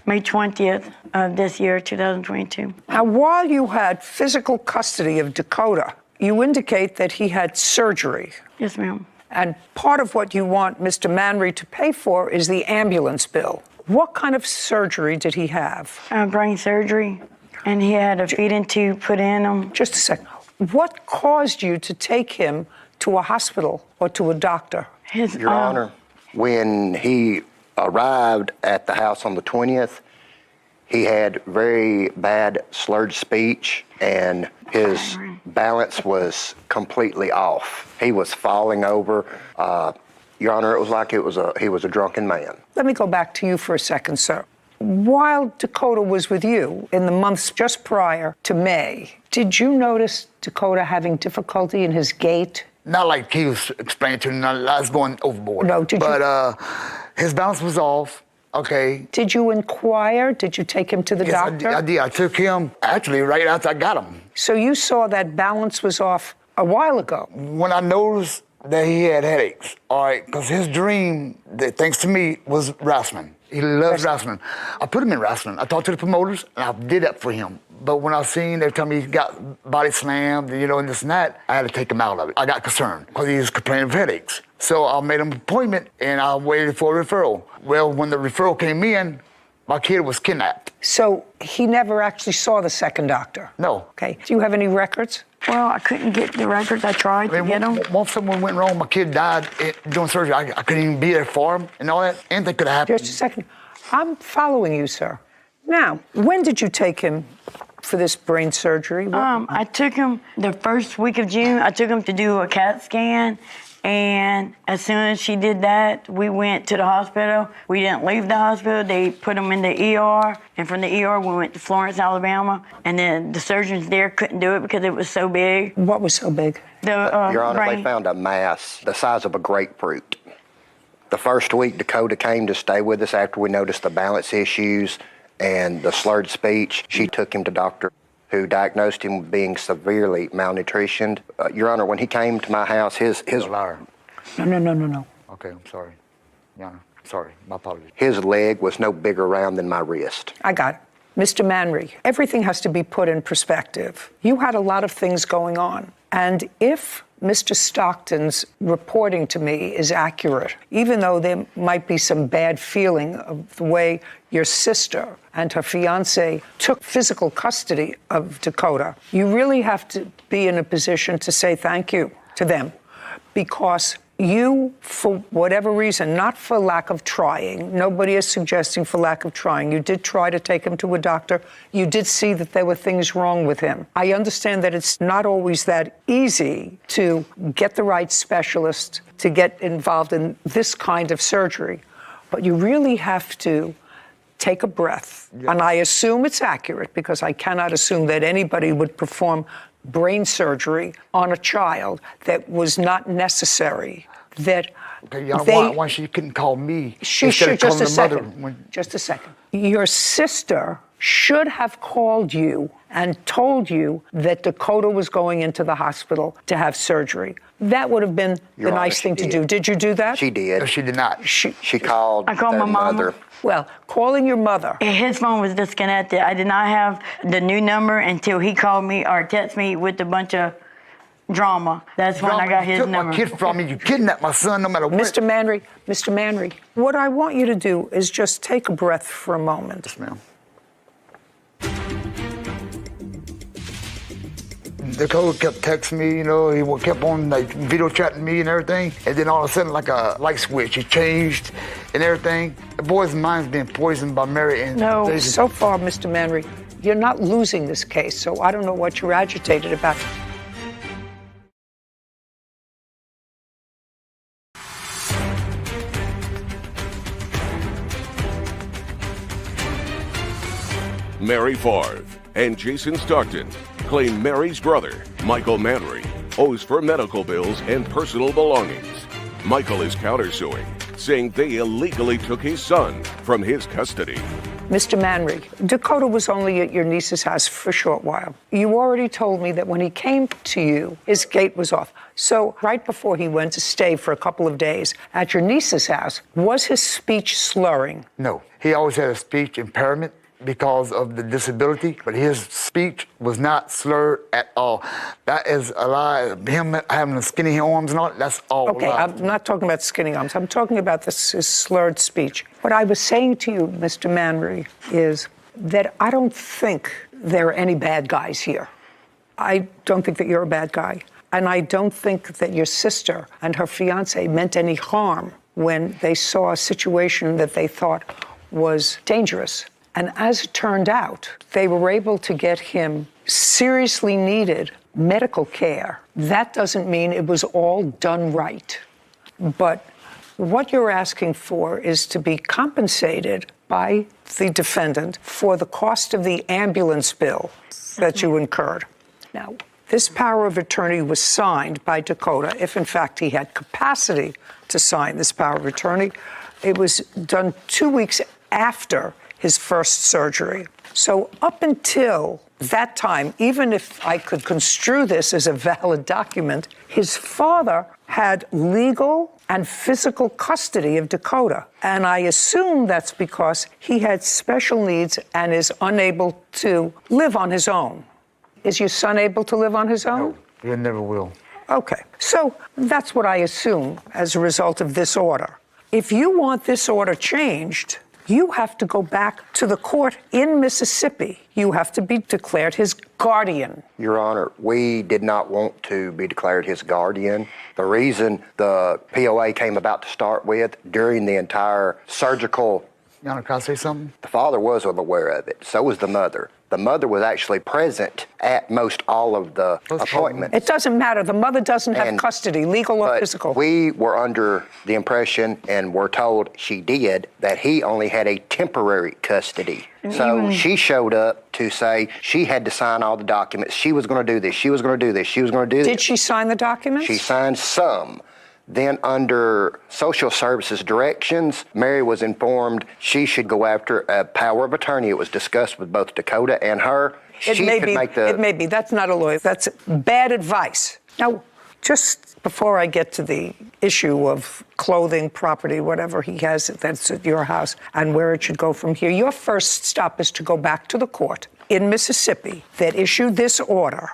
May 20th of this year, 2022. Now, while you had physical custody of Dakota, you indicate that he had surgery. Yes, ma'am. And part of what you want Mr. Manry to pay for is the ambulance bill. What kind of surgery did he have? Brain surgery, and he had a feeding tube put in him. Just a second. What caused you to take him to a hospital or to a doctor? Your Honor, when he arrived at the house on the 20th, he had very bad slurred speech and his balance was completely off. He was falling over. Your Honor, it was like he was a drunken man. Let me go back to you for a second, sir. While Dakota was with you in the months just prior to May, did you notice Dakota having difficulty in his gait? Not like he was explaining to me, I was going overboard. No, did you? But his balance was off, okay. Did you inquire? Did you take him to the doctor? I did. I took him, actually, right after I got him. So you saw that balance was off a while ago? When I noticed that he had headaches, all right, because his dream, thanks to me, was wrestling. He loves wrestling. I put him in wrestling. I talked to the promoters, and I did that for him. But when I seen every time he got body slammed, and this and that, I had to take him out of it. I got concerned because he was complaining of headaches. So I made him an appointment, and I waited for a referral. Well, when the referral came in, my kid was kidnapped. So he never actually saw the second doctor? No. Okay. Do you have any records? Well, I couldn't get the records. I tried to get them. Once something went wrong, my kid died doing surgery. I couldn't even be there for him and all that. Anything could have happened. Just a second. I'm following you, sir. Now, when did you take him for this brain surgery? I took him the first week of June. I took him to do a CAT scan. And as soon as she did that, we went to the hospital. We didn't leave the hospital. They put him in the ER. And from the ER, we went to Florence, Alabama. And then the surgeons there couldn't do it because it was so big. What was so big? Your Honor, brain. they found a mass the size of a grapefruit. The first week, Dakota came to stay with us after we noticed the balance issues and the slurred speech. She took him to doctor who diagnosed him with being severely malnutritioned. Your Honor, when he came to my house, his liar. No. Okay, I'm sorry. Your Honor, sorry. My apologies. His leg was no bigger round than my wrist. I got it. Mr. Manry, everything has to be put in perspective. You had a lot of things going on. And if Mr. Stockton's reporting to me is accurate, even though there might be some bad feeling of the way your sister and her fiancé took physical custody of Dakota, you really have to be in a position to say thank you to them, because you, for whatever reason, not for lack of trying, nobody is suggesting for lack of trying, you did try to take him to a doctor, you did see that there were things wrong with him. I understand that it's not always that easy to get the right specialist to get involved in this kind of surgery, but you really have to take a breath. Yeah. And I assume it's accurate, because I cannot assume that anybody would perform brain surgery on a child that was not necessary. That okay, y'all, why she couldn't call me? She should, just a second. Just a second. Your sister should have called you and told you that Dakota was going into the hospital to have surgery. That would have been the nice thing to do. Did you do that? She did. No, she did not. She called. I called their my mama. mother. Well, calling your mother. His phone was disconnected. I did not have the new number until he called me or texted me with a bunch of drama. That's when I got his number. You took my kid from me. You kidnapped my son no matter what. Mr. Manry, what I want you to do is just take a breath for a moment. Yes, ma'am. Dakota kept texting me, you know, he kept on like video chatting me and everything. And then all of a sudden, like a light switch, he changed and everything. The boy's mind's being poisoned by Mary and No, so far, Mr. Manry, you're not losing this case, so I don't know what you're agitated about. Mary Favre and Jason Stockton claim Mary's brother, Michael Manry, owes for medical bills and personal belongings. Michael is countersuing, saying they illegally took his son from his custody. Mr. Manry, Dakota was only at your niece's house for a short while. You already told me that when he came to you, his gate was off. So right before he went to stay for a couple of days at your niece's house, was his speech slurring? No, he always had a speech impairment because of the disability, but his speech was not slurred at all. That is a lie. Him having the skinny arms and all, that's all Okay, lie. I'm not talking about skinny arms. I'm talking about this his slurred speech. What I was saying to you, Mr. Manry, is that I don't think there are any bad guys here. I don't think that you're a bad guy. And I don't think that your sister and her fiancé meant any harm when they saw a situation that they thought was dangerous. And as it turned out, they were able to get him seriously needed medical care. That doesn't mean it was all done right. But what you're asking for is to be compensated by the defendant for the cost of the ambulance bill that you incurred. Now, this power of attorney was signed by Dakota, if in fact he had capacity to sign this power of attorney. It was done 2 weeks after his first surgery. So up until that time, even if I could construe this as a valid document, his father had legal and physical custody of Dakota. And I assume that's because he had special needs and is unable to live on his own. Is your son able to live on his own? No, he never will. Okay, so that's what I assume as a result of this order. If you want this order changed, you have to go back to the court in Mississippi. You have to be declared his guardian. Your Honor, we did not want to be declared his guardian. The reason the POA came about to start with, during the entire surgical... Your Honor, can I say something? The father was aware of it. So was the mother. The mother was actually present at most all of the appointments. It doesn't matter. The mother doesn't have custody, legal or physical. We were under the impression, and were told she did, that he only had a temporary custody. So she showed up to say she had to sign all the documents. She was going to do this. She was going to do this. She was going to do this. Did she sign the documents? She signed some. Then under social services directions, Mary was informed she should go after a power of attorney. It was discussed with both Dakota and her. It may be. That's not a lawyer. That's bad advice. Now, just before I get to the issue of clothing, property, whatever he has that's at your house, and where it should go from here, your first stop is to go back to the court in Mississippi that issued this order.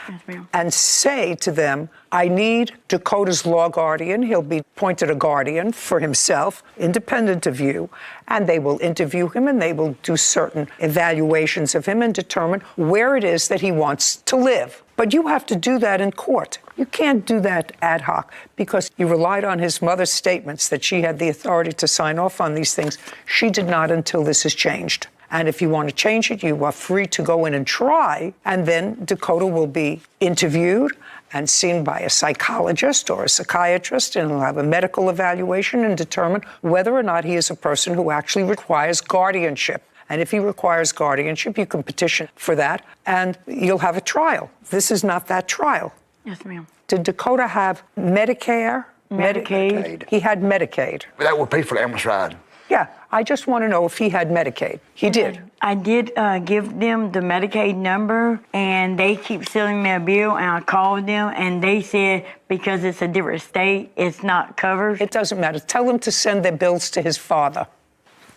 Yes, ma'am. And say to them, I need Dakota's law guardian. He'll be appointed a guardian for himself, independent of you, and they will interview him and they will do certain evaluations of him and determine where it is that he wants to live. But you have to do that in court. You can't do that ad hoc because you relied on his mother's statements that she had the authority to sign off on these things. She did not until this is changed. And if you want to change it, you are free to go in and try. And then Dakota will be interviewed and seen by a psychologist or a psychiatrist, and he'll have a medical evaluation and determine whether or not he is a person who actually requires guardianship. And if he requires guardianship, you can petition for that, and you'll have a trial. This is not that trial. Yes, ma'am. Did Dakota have Medicare? Medicaid. He had Medicaid. That would pay for the ambulance ride. Yeah, I just want to know if he had Medicaid. He did. I did give them the Medicaid number, and they keep sending me a bill, and I called them, and they said because it's a different state, it's not covered. It doesn't matter. Tell them to send their bills to his father.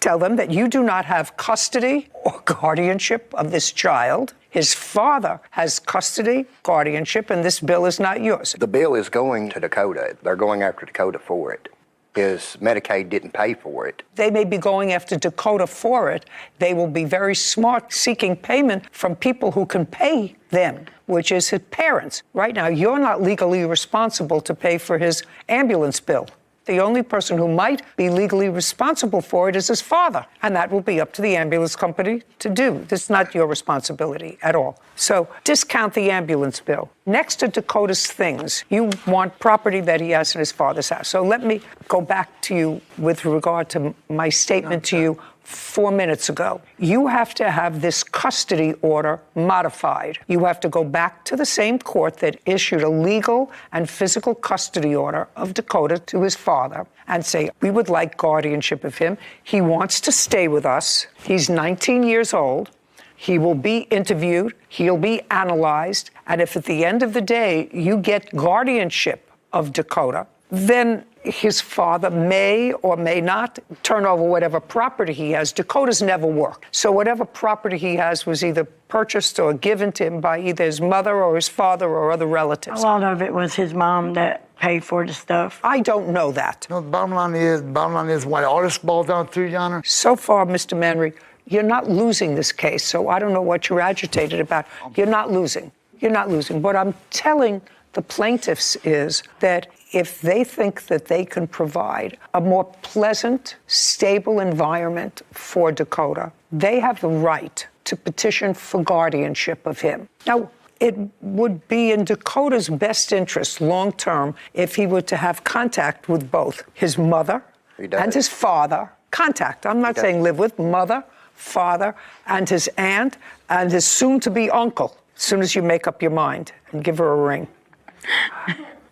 Tell them that you do not have custody or guardianship of this child. His father has custody, guardianship, and this bill is not yours. The bill is going to Dakota. They're going after Dakota for it. His Medicaid didn't pay for it. They may be going after Dakota for it. They will be very smart seeking payment from people who can pay them, which is his parents. Right now, you're not legally responsible to pay for his ambulance bill. The only person who might be legally responsible for it is his father, and that will be up to the ambulance company to do. This is not your responsibility at all. So discount the ambulance bill. Next to Dakota's things, you want property that he has in his father's house. So let me go back to you with regard to my statement to you 4 minutes ago. You have to have this custody order modified. You have to go back to the same court that issued a legal and physical custody order of Dakota to his father and say, we would like guardianship of him. He wants to stay with us. He's 19 years old. He will be interviewed. He'll be analyzed. And if at the end of the day you get guardianship of Dakota, then his father may or may not turn over whatever property he has. Dakota's never worked. So whatever property he has was either purchased or given to him by either his mother or his father or other relatives. A lot of it was his mom that paid for the stuff. I don't know that. No, the bottom line is why all this balls down through, Your Honor. So far, Mr. Manry, you're not losing this case, so I don't know what you're agitated about. You're not losing. You're not losing. What I'm telling the plaintiffs is that if they think that they can provide a more pleasant, stable environment for Dakota, they have the right to petition for guardianship of him. Now, it would be in Dakota's best interest long-term if he were to have contact with both his mother and his father. Contact. I'm not saying live with. Mother, father, and his aunt, and his soon-to-be uncle, as soon as you make up your mind and give her a ring.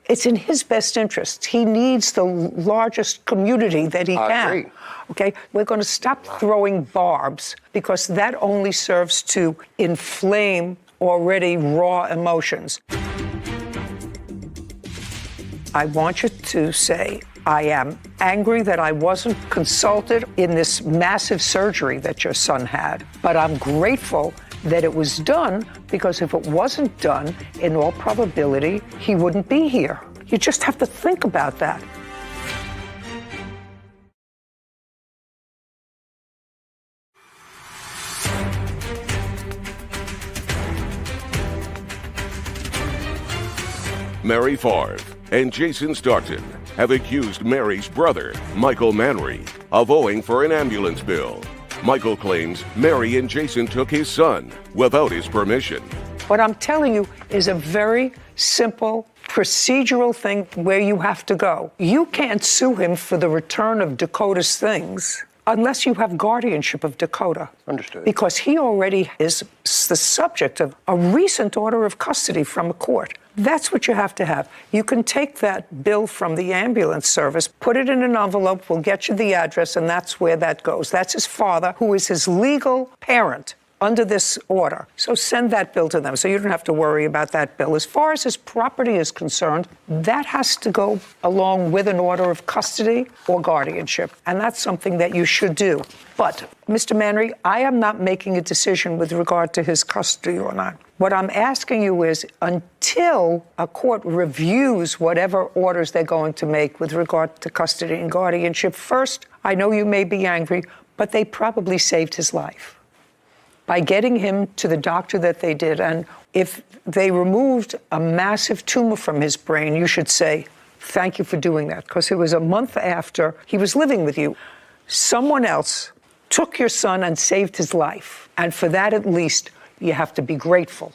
It's in his best interest. He needs the largest community that he can. I agree. Okay, we're going to stop throwing barbs because that only serves to inflame already raw emotions. I want you to say, I am angry that I wasn't consulted in this massive surgery that your son had, but I'm grateful that it was done, because if it wasn't done, in all probability, he wouldn't be here. You just have to think about that. Mary Favre and Jason Stockton have accused Mary's brother, Michael Manry, of owing for an ambulance bill. Michael claims Mary and Jason took his son without his permission. What I'm telling you is a very simple procedural thing where you have to go. You can't sue him for the return of Dakota's things unless you have guardianship of Dakota. Understood. Because he already is the subject of a recent order of custody from a court. That's what you have to have. You can take that bill from the ambulance service, put it in an envelope, we'll get you the address, and that's where that goes. That's his father, who is his legal parent under this order. So send that bill to them so you don't have to worry about that bill. As far as his property is concerned, that has to go along with an order of custody or guardianship, and that's something that you should do. But, Mr. Manry, I am not making a decision with regard to his custody or not. What I'm asking you is, until a court reviews whatever orders they're going to make with regard to custody and guardianship, first, I know you may be angry, but they probably saved his life by getting him to the doctor that they did. And if they removed a massive tumor from his brain, you should say, thank you for doing that, because it was a month after he was living with you. Someone else took your son and saved his life. And for that, at least, you have to be grateful.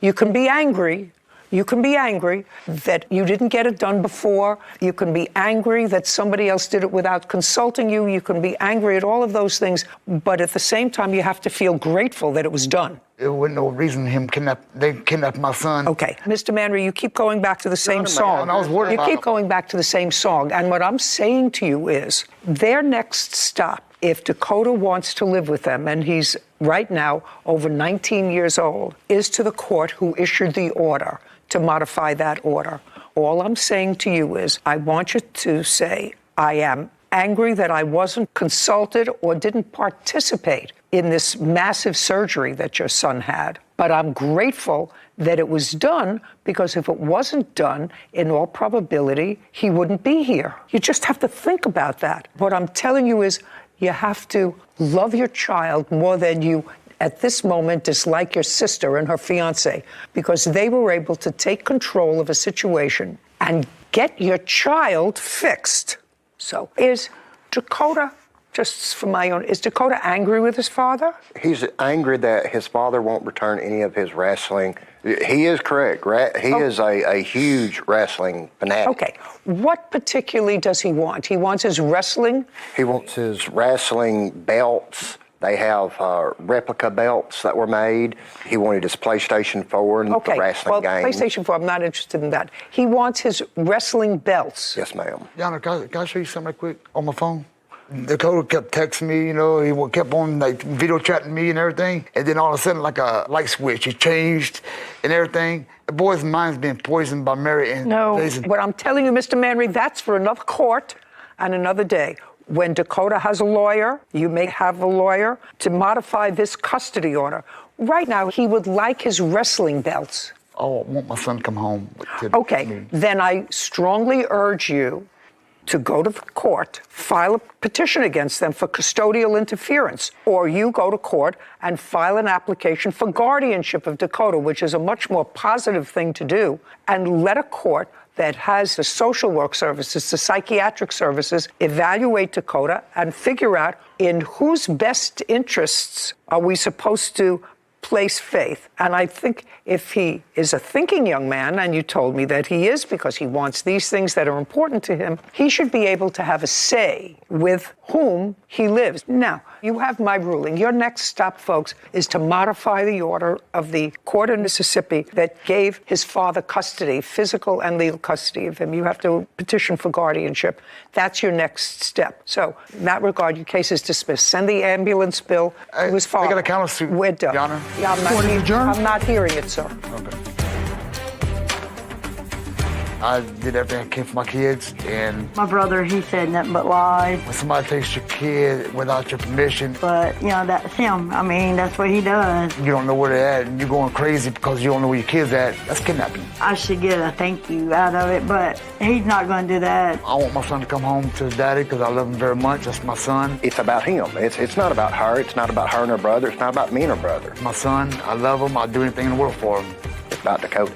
You can be angry. You can be angry that you didn't get it done before. You can be angry that somebody else did it without consulting you. You can be angry at all of those things. But at the same time, you have to feel grateful that it was done. There wasn't no reason they kidnapped my son. Okay. Mr. Manry, you keep going back to the same song. I was worried about keep going back to the same song. And what I'm saying to you is, their next stop, if Dakota wants to live with them, and he's right now over 19 years old, is to the court who issued the order to modify that order. All I'm saying to you is, I want you to say, I am angry that I wasn't consulted or didn't participate in this massive surgery that your son had. But I'm grateful that it was done, because if it wasn't done, in all probability, he wouldn't be here. You just have to think about that. What I'm telling you is, you have to love your child more than you, at this moment, dislike your sister and her fiance, because they were able to take control of a situation and get your child fixed. So is Dakota, just for my own, is Dakota angry with his father? He's angry that his father won't return any of his wrestling. He is correct. He is a huge wrestling fanatic. Okay. What particularly does he want? He wants his wrestling? He wants his wrestling belts. They have replica belts that were made. He wanted his PlayStation 4 and the wrestling game. PlayStation 4, I'm not interested in that. He wants his wrestling belts. Yes, ma'am. Yana, can I show you something right quick on my phone? Dakota kept texting me, he kept on like video chatting me and everything. And then all of a sudden, like a light switch, he changed and everything. The boy's mind's being poisoned by Mary and Jason. What I'm telling you, Mr. Manry, that's for another court and another day. When Dakota has a lawyer, you may have a lawyer to modify this custody order. Right now, he would like his wrestling belts. Oh, I want my son to come home. Okay, then I strongly urge you to go to the court, file a petition against them for custodial interference, or you go to court and file an application for guardianship of Dakota, which is a much more positive thing to do, and let a court that has the social work services, the psychiatric services, evaluate Dakota and figure out in whose best interests are we supposed to place faith. And I think if he is a thinking young man, and you told me that he is because he wants these things that are important to him, he should be able to have a say with whom he lives. Now, you have my ruling. Your next stop, folks, is to modify the order of the court in Mississippi that gave his father custody, physical and legal custody of him. You have to petition for guardianship. That's your next step. So, in that regard, your case is dismissed. Send the ambulance bill to his father. I got a counter-suit. We're done. Your Honor. Yeah, I'm not hearing it, sir. Okay. I did everything I can for my kids, and My brother, he said nothing but lies. when somebody takes your kid without your permission, But, that's him. I mean, that's what he does. you don't know where they're at, and you're going crazy because you don't know where your kid's at, that's kidnapping. I should get a thank you out of it, but he's not going to do that. I want my son to come home to his daddy because I love him very much. That's my son. It's about him. It's not about her. It's not about her and her brother. It's not about me and her brother. My son, I love him. I'll do anything in the world for him. It's about Dakota.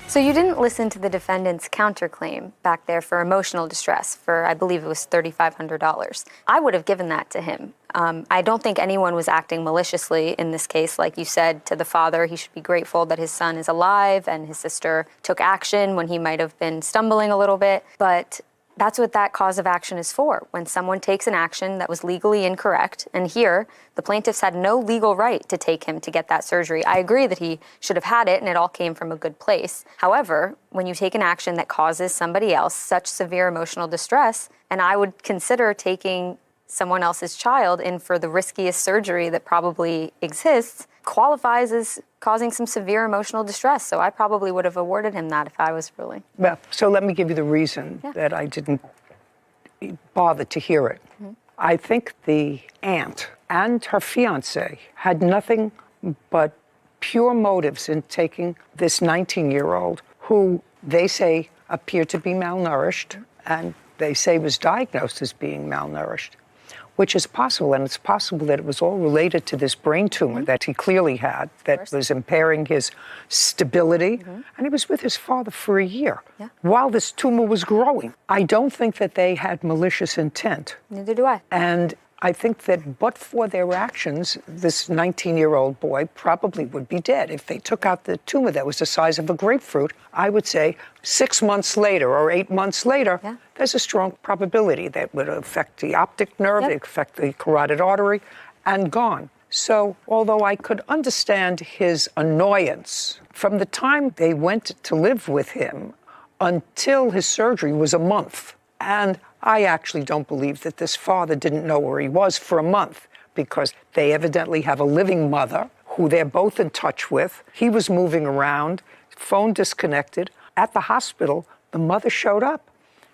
So you didn't listen to the defendant's counterclaim back there for emotional distress for, I believe it was $3,500. I would have given that to him. I don't think anyone was acting maliciously in this case. Like you said to the father, he should be grateful that his son is alive, and his sister took action when he might have been stumbling a little bit. But That's what that cause of action is for. When someone takes an action that was legally incorrect, and here, the plaintiffs had no legal right to take him to get that surgery. I agree that he should have had it and it all came from a good place. However, when you take an action that causes somebody else such severe emotional distress, and I would consider taking someone else's child in for the riskiest surgery that probably exists, qualifies as causing some severe emotional distress. So I probably would have awarded him that if I was ruling. Well, so let me give you the reason that I didn't bother to hear it. I think the aunt and her fiance had nothing but pure motives in taking this 19-year-old who they say appeared to be malnourished, and they say was diagnosed as being malnourished, which is possible, and it's possible that it was all related to this brain tumor that he clearly had that was impairing his stability, and he was with his father for a year while this tumor was growing. I don't think that they had malicious intent. Neither do I. And I think that but for their actions, this 19-year-old boy probably would be dead. If they took out the tumor that was the size of a grapefruit, I would say 6 months later or 8 months later, there's a strong probability that would affect the optic nerve, affect the carotid artery, and gone. So although I could understand his annoyance, from the time they went to live with him until his surgery was a month. And I actually don't believe that this father didn't know where he was for a month, because they evidently have a living mother who they're both in touch with. He was moving around, phone disconnected. At the hospital, the mother showed up.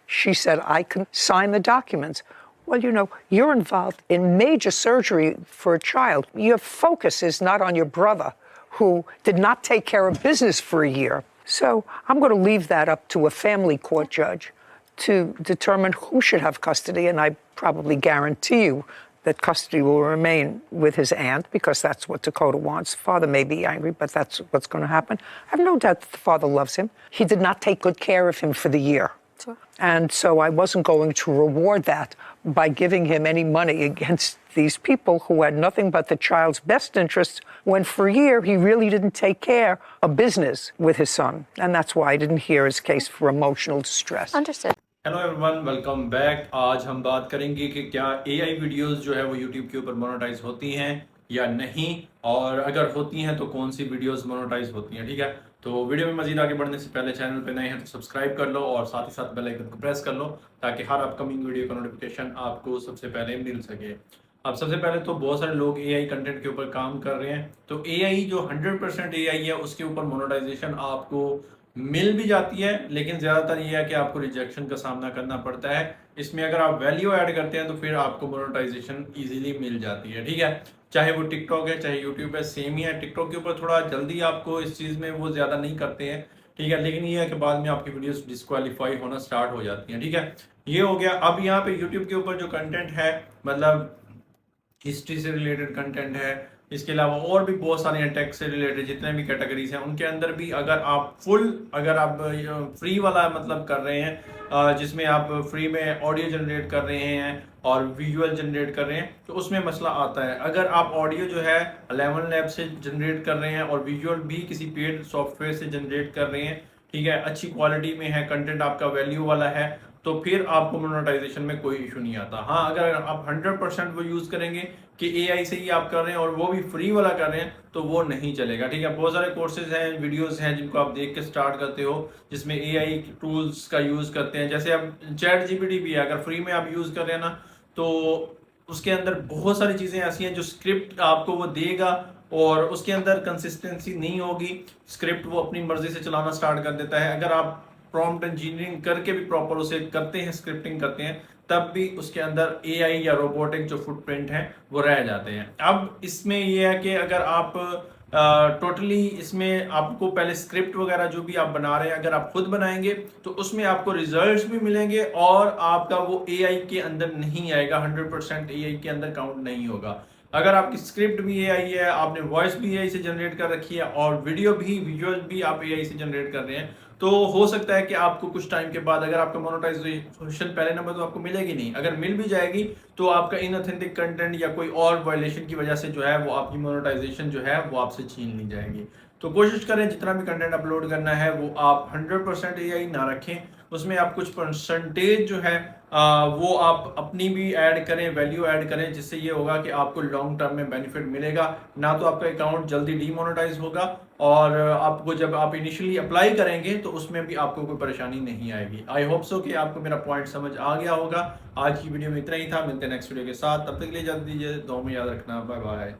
She said, I can sign the documents. Well, you know, you're involved in major surgery for a child. Your focus is not on your brother, who did not take care of business for a year. So I'm going to leave that up to a family court judge to determine who should have custody, and I probably guarantee you that custody will remain with his aunt, because that's what Dakota wants. Father may be angry, but that's what's going to happen. I have no doubt that the father loves him. He did not take good care of him for the year. Sure. And so I wasn't going to reward that by giving him any money against these people who had nothing but the child's best interests, when for a year he really didn't take care of business with his son. And that's why I didn't hear his case for emotional distress. Understood. Hello everyone, welcome back. आज हम बात करेंगे कि क्या AI videos जो है वो YouTube के ऊपर मोनेटाइज होती हैं या नहीं, और अगर होती हैं तो कौन सी वीडियोस मोनेटाइज होती हैं। ठीक है, तो वीडियो में मजीद आगे बढ़ने से पहले चैनल पे नए हैं तो सब्सक्राइब कर लो और साथ ही साथ बेल आइकन को प्रेस कर लो, ताकि हर अपकमिंग वीडियो का नोटिफिकेशन आपको सबसे पहले मिल सके। अब सबसे पहले तो बहुत सारे लोग एआई कंटेंट के ऊपर काम कर रहे हैं, तो एआई जो 100% एआई है उसके ऊपर मोनेटाइजेशन आपको मिल भी जाती है, लेकिन ज़्यादातर ये है कि आपको रिजेक्शन का सामना करना पड़ता है। इसमें अगर आप वैल्यू ऐड करते हैं तो फिर आपको मोनेटाइजेशन इजीली मिल जाती है। ठीक है, चाहे वो टिकटॉक है चाहे यूट्यूब है, सेम ही है। टिकटॉक के ऊपर थोड़ा जल्दी आपको इस चीज़ में वो ज़्यादा नहीं करते हैं। ठीक है, लेकिन ये है कि बाद में आपकी वीडियोस डिस्क्वालीफाई होना स्टार्ट हो जाती हैं। ठीक है, ये हो गया। अब यहाँ पे यूट्यूब के ऊपर जो कंटेंट है, मतलब हिस्ट्री से रिलेटेड कंटेंट है, इसके अलावा और भी बहुत सारे हैं टेक से रिलेटेड जितने भी कैटेगरीज हैं, उनके अंदर भी अगर आप फ्री वाला मतलब कर रहे हैं, जिसमें आप फ्री में ऑडियो जनरेट कर रहे हैं और विजुअल जनरेट कर रहे हैं, तो उसमें मसला आता है। अगर आप ऑडियो जो है 11 लैब से जनरेट कर रहे हैं और विजुअल भी किसी पेड सॉफ्टवेयर से जनरेट कर रहे हैं, ठीक है, अच्छी क्वालिटी में है, कंटेंट आपका वैल्यू वाला है, तो फिर आपको मोनेटाइजेशन में कोई इशू नहीं आता। हाँ, अगर आप 100% वो यूज करेंगे कि एआई से ही आप कर रहे हैं और वो भी फ्री वाला कर रहे हैं, तो वो नहीं चलेगा। ठीक है, बहुत सारे कोर्सेज हैं, वीडियोस हैं जिनको आप देख के स्टार्ट करते हो, जिसमें एआई टूल्स का यूज करते हैं। जैसे अब चैट जीपीटी भी है, अगर फ्री में आप यूज कर रहे हैं ना, तो उसके अंदर बहुत सारी चीजें ऐसी हैं जो स्क्रिप्ट आपको वो देगा और उसके अंदर कंसिस्टेंसी नहीं होगी, स्क्रिप्ट वो अपनी मर्जी से चलाना स्टार्ट कर देता है। अगर आप प्रॉम्प्ट इंजीनियरिंग करके भी प्रॉपर उसे करते हैं, स्क्रिप्टिंग करते हैं, तब भी उसके अंदर एआई या रोबोटिक जो फुटप्रिंट है वो रह जाते हैं। अब इसमें यह है कि अगर आप टोटली इसमें आपको पहले स्क्रिप्ट वगैरह जो भी आप बना रहे हैं अगर आप खुद बनाएंगे तो उसमें आपको रिजल्ट्स भी मिलेंगे और आपका वो एआई के अंदर नहीं आएगा, 100% एआई के अंदर काउंट नहीं होगा। अगर आपकी स्क्रिप्ट भी एआई है, आपने वॉइस भी एआई से जनरेट कर रखी है और वीडियो भी, विजुअल भी आप एआई से जनरेट कर रहे हैं, तो हो सकता है कि आपको कुछ टाइम के बाद अगर आपका मोनेटाइजेशन पहले नंबर तो आपको मिलेगी नहीं, अगर मिल भी जाएगी तो आपका इनऑथेंटिक कंटेंट या कोई और वायलेशन की वजह से जो है वो आपकी मोनेटाइजेशन जो है वो आपसे छीन ली जाएगी। तो कोशिश करें जितना भी कंटेंट अपलोड करना है वो आप 100% एआई ना रखें, उसमें आप कुछ परसेंटेज जो है वो आप अपनी भी ऐड करें, वैल्यू ऐड करें, जिससे ये होगा कि आपको लॉन्ग टर्म में बेनिफिट मिलेगा। ना तो आपका अकाउंट जल्दी डीमोनेटाइज होगा और आपको जब आप इनिशियली अप्लाई करेंगे तो उसमें भी आपको कोई परेशानी नहीं आएगी। आई होप सो कि आपको मेरा पॉइंट समझ आ गया होगा। आज की वीडियो में इतना ही था, मिलते हैं नेक्स्ट वीडियो के साथ, तब तक के लिए इजाजत दीजिए, दुआ में याद रखना, बाय बाय।